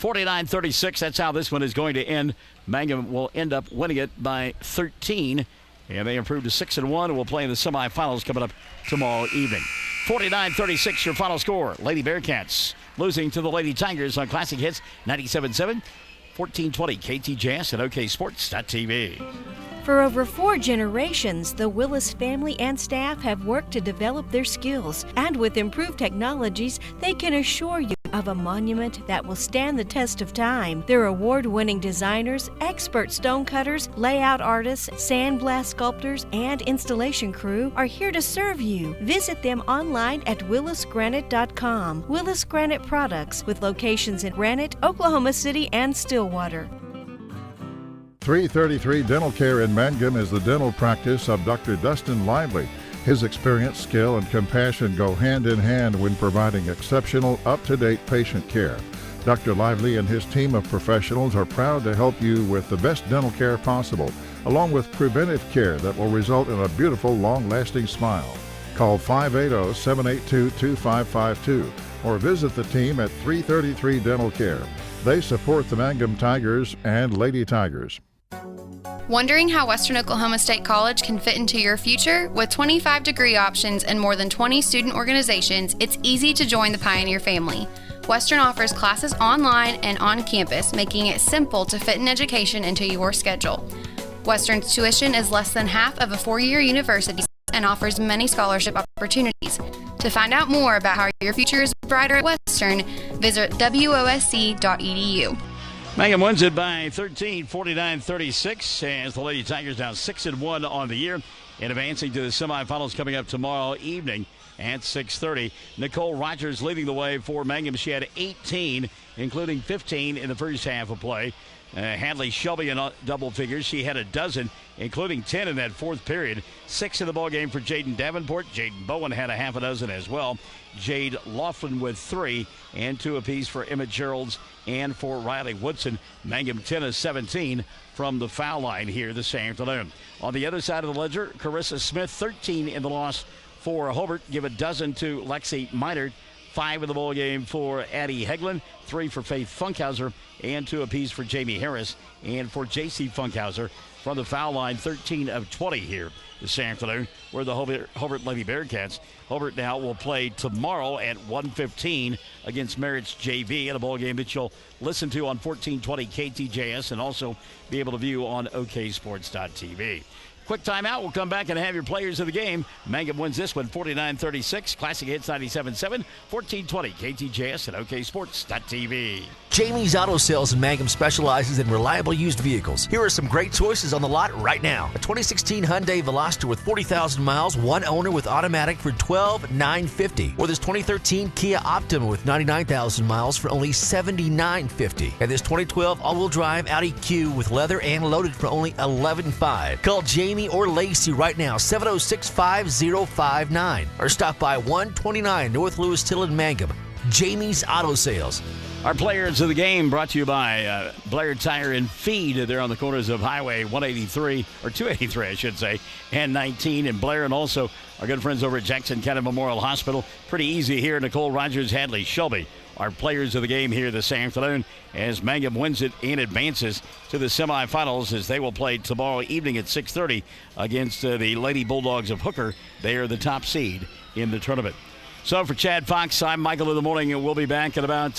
49-36, that's how this one is going to end. Mangum will end up winning it by 13. And they improved to 6-1 and will play in the semifinals coming up tomorrow evening. 49-36, your final score. Lady Bearcats losing to the Lady Tigers on Classic Hits 97.7, 1420 KTJS and OKSports.tv. For over 4 generations, the Willis family and staff have worked to develop their skills, and with improved technologies, they can assure you of a monument that will stand the test of time. Their award-winning designers, expert stone cutters, layout artists, sandblast sculptors, and installation crew are here to serve you. Visit them online at willisgranite.com. Willis Granite Products, with locations in Granite, Oklahoma City, and Stillwater. 333 Dental Care in Mangum is the dental practice of Dr. Dustin Lively. His experience, skill, and compassion go hand in hand when providing exceptional, up-to-date patient care. Dr. Lively and his team of professionals are proud to help you with the best dental care possible, along with preventive care that will result in a beautiful, long-lasting smile. Call 580-782-2552 or visit the team at 333 Dental Care. They support the Mangum Tigers and Lady Tigers. Wondering how Western Oklahoma State College can fit into your future? With 25 degree options and more than 20 student organizations, it's easy to join the Pioneer family. Western offers classes online and on campus, making it simple to fit an education into your schedule. Western's tuition is less than half of a 4-year university and offers many scholarship opportunities. To find out more about how your future is brighter at Western, visit wosc.edu. Mangum wins it by 13, 49-36, as the Lady Tigers now 6-1 on the year and advancing to the semifinals coming up tomorrow evening at 6:30. Nicole Rogers leading the way for Mangum. She had 18, including 15 in the first half of play. Hadley Shelby in double figures. She had a dozen, including 10 in that fourth period. 6 in the ball game for Jaden Davenport. Jaden Bowen had a half a dozen as well. Jade Laughlin with 3 and 2 apiece for Emma Geralds and for Riley Woodson. Mangum 10-17 from the foul line here this afternoon. On the other side of the ledger, Carissa Smith 13 in the loss for Hobart. Give a dozen to Lexi Minard. 5 in the ball game for Addie Hegland, 3 for Faith Funkhauser, and 2 apiece for Jamie Harris and for J.C. Funkhauser. From the foul line, 13 of 20 here this afternoon. We're the Hobart Lady Bearcats. Hobart now will play tomorrow at 1:15 against Merritt's JV in a ball game that you'll listen to on 1420 KTJS and also be able to view on OKSports.tv. Quick timeout. We'll come back and have your players of the game. Mangum wins this one 49-36. Classic Hits 97.7, 1420 KTJS and OKSports.tv. Jamie's Auto Sales in Mangum specializes in reliable used vehicles. Here are some great choices on the lot right now. A 2016 Hyundai Veloster with 40,000 miles, one owner with automatic for $12,950. Or this 2013 Kia Optima with 99,000 miles for only $79,550. And this 2012 all-wheel drive Audi Q with leather and loaded for only $11,500. Call Jamie or Lacey right now, 706-5059. Or stop by 129 North Lewis Till in Mangum. Jamie's Auto Sales. Our players of the game brought to you by Blair Tire and Feed. They're on the corners of Highway 183, or 283, I should say, and 19 in Blair. And also our good friends over at Jackson County Memorial Hospital. Pretty easy here. Nicole Rogers, Hadley Shelby, our players of the game here this afternoon as Mangum wins it and advances to the semifinals as they will play tomorrow evening at 6:30 against the Lady Bulldogs of Hooker. They are the top seed in the tournament. So for Chad Fox, I'm Michael in the morning, and we'll be back at about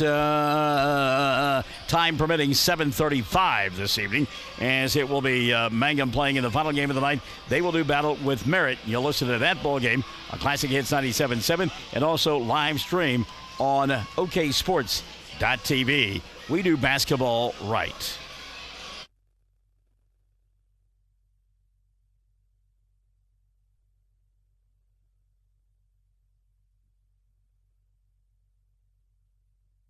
time permitting 7:35 this evening, as it will be Mangum playing in the final game of the night. They will do battle with Merritt. You'll listen to that ball game on Classic Hits 97.7 and also live stream on OKSports.tv. We do basketball right.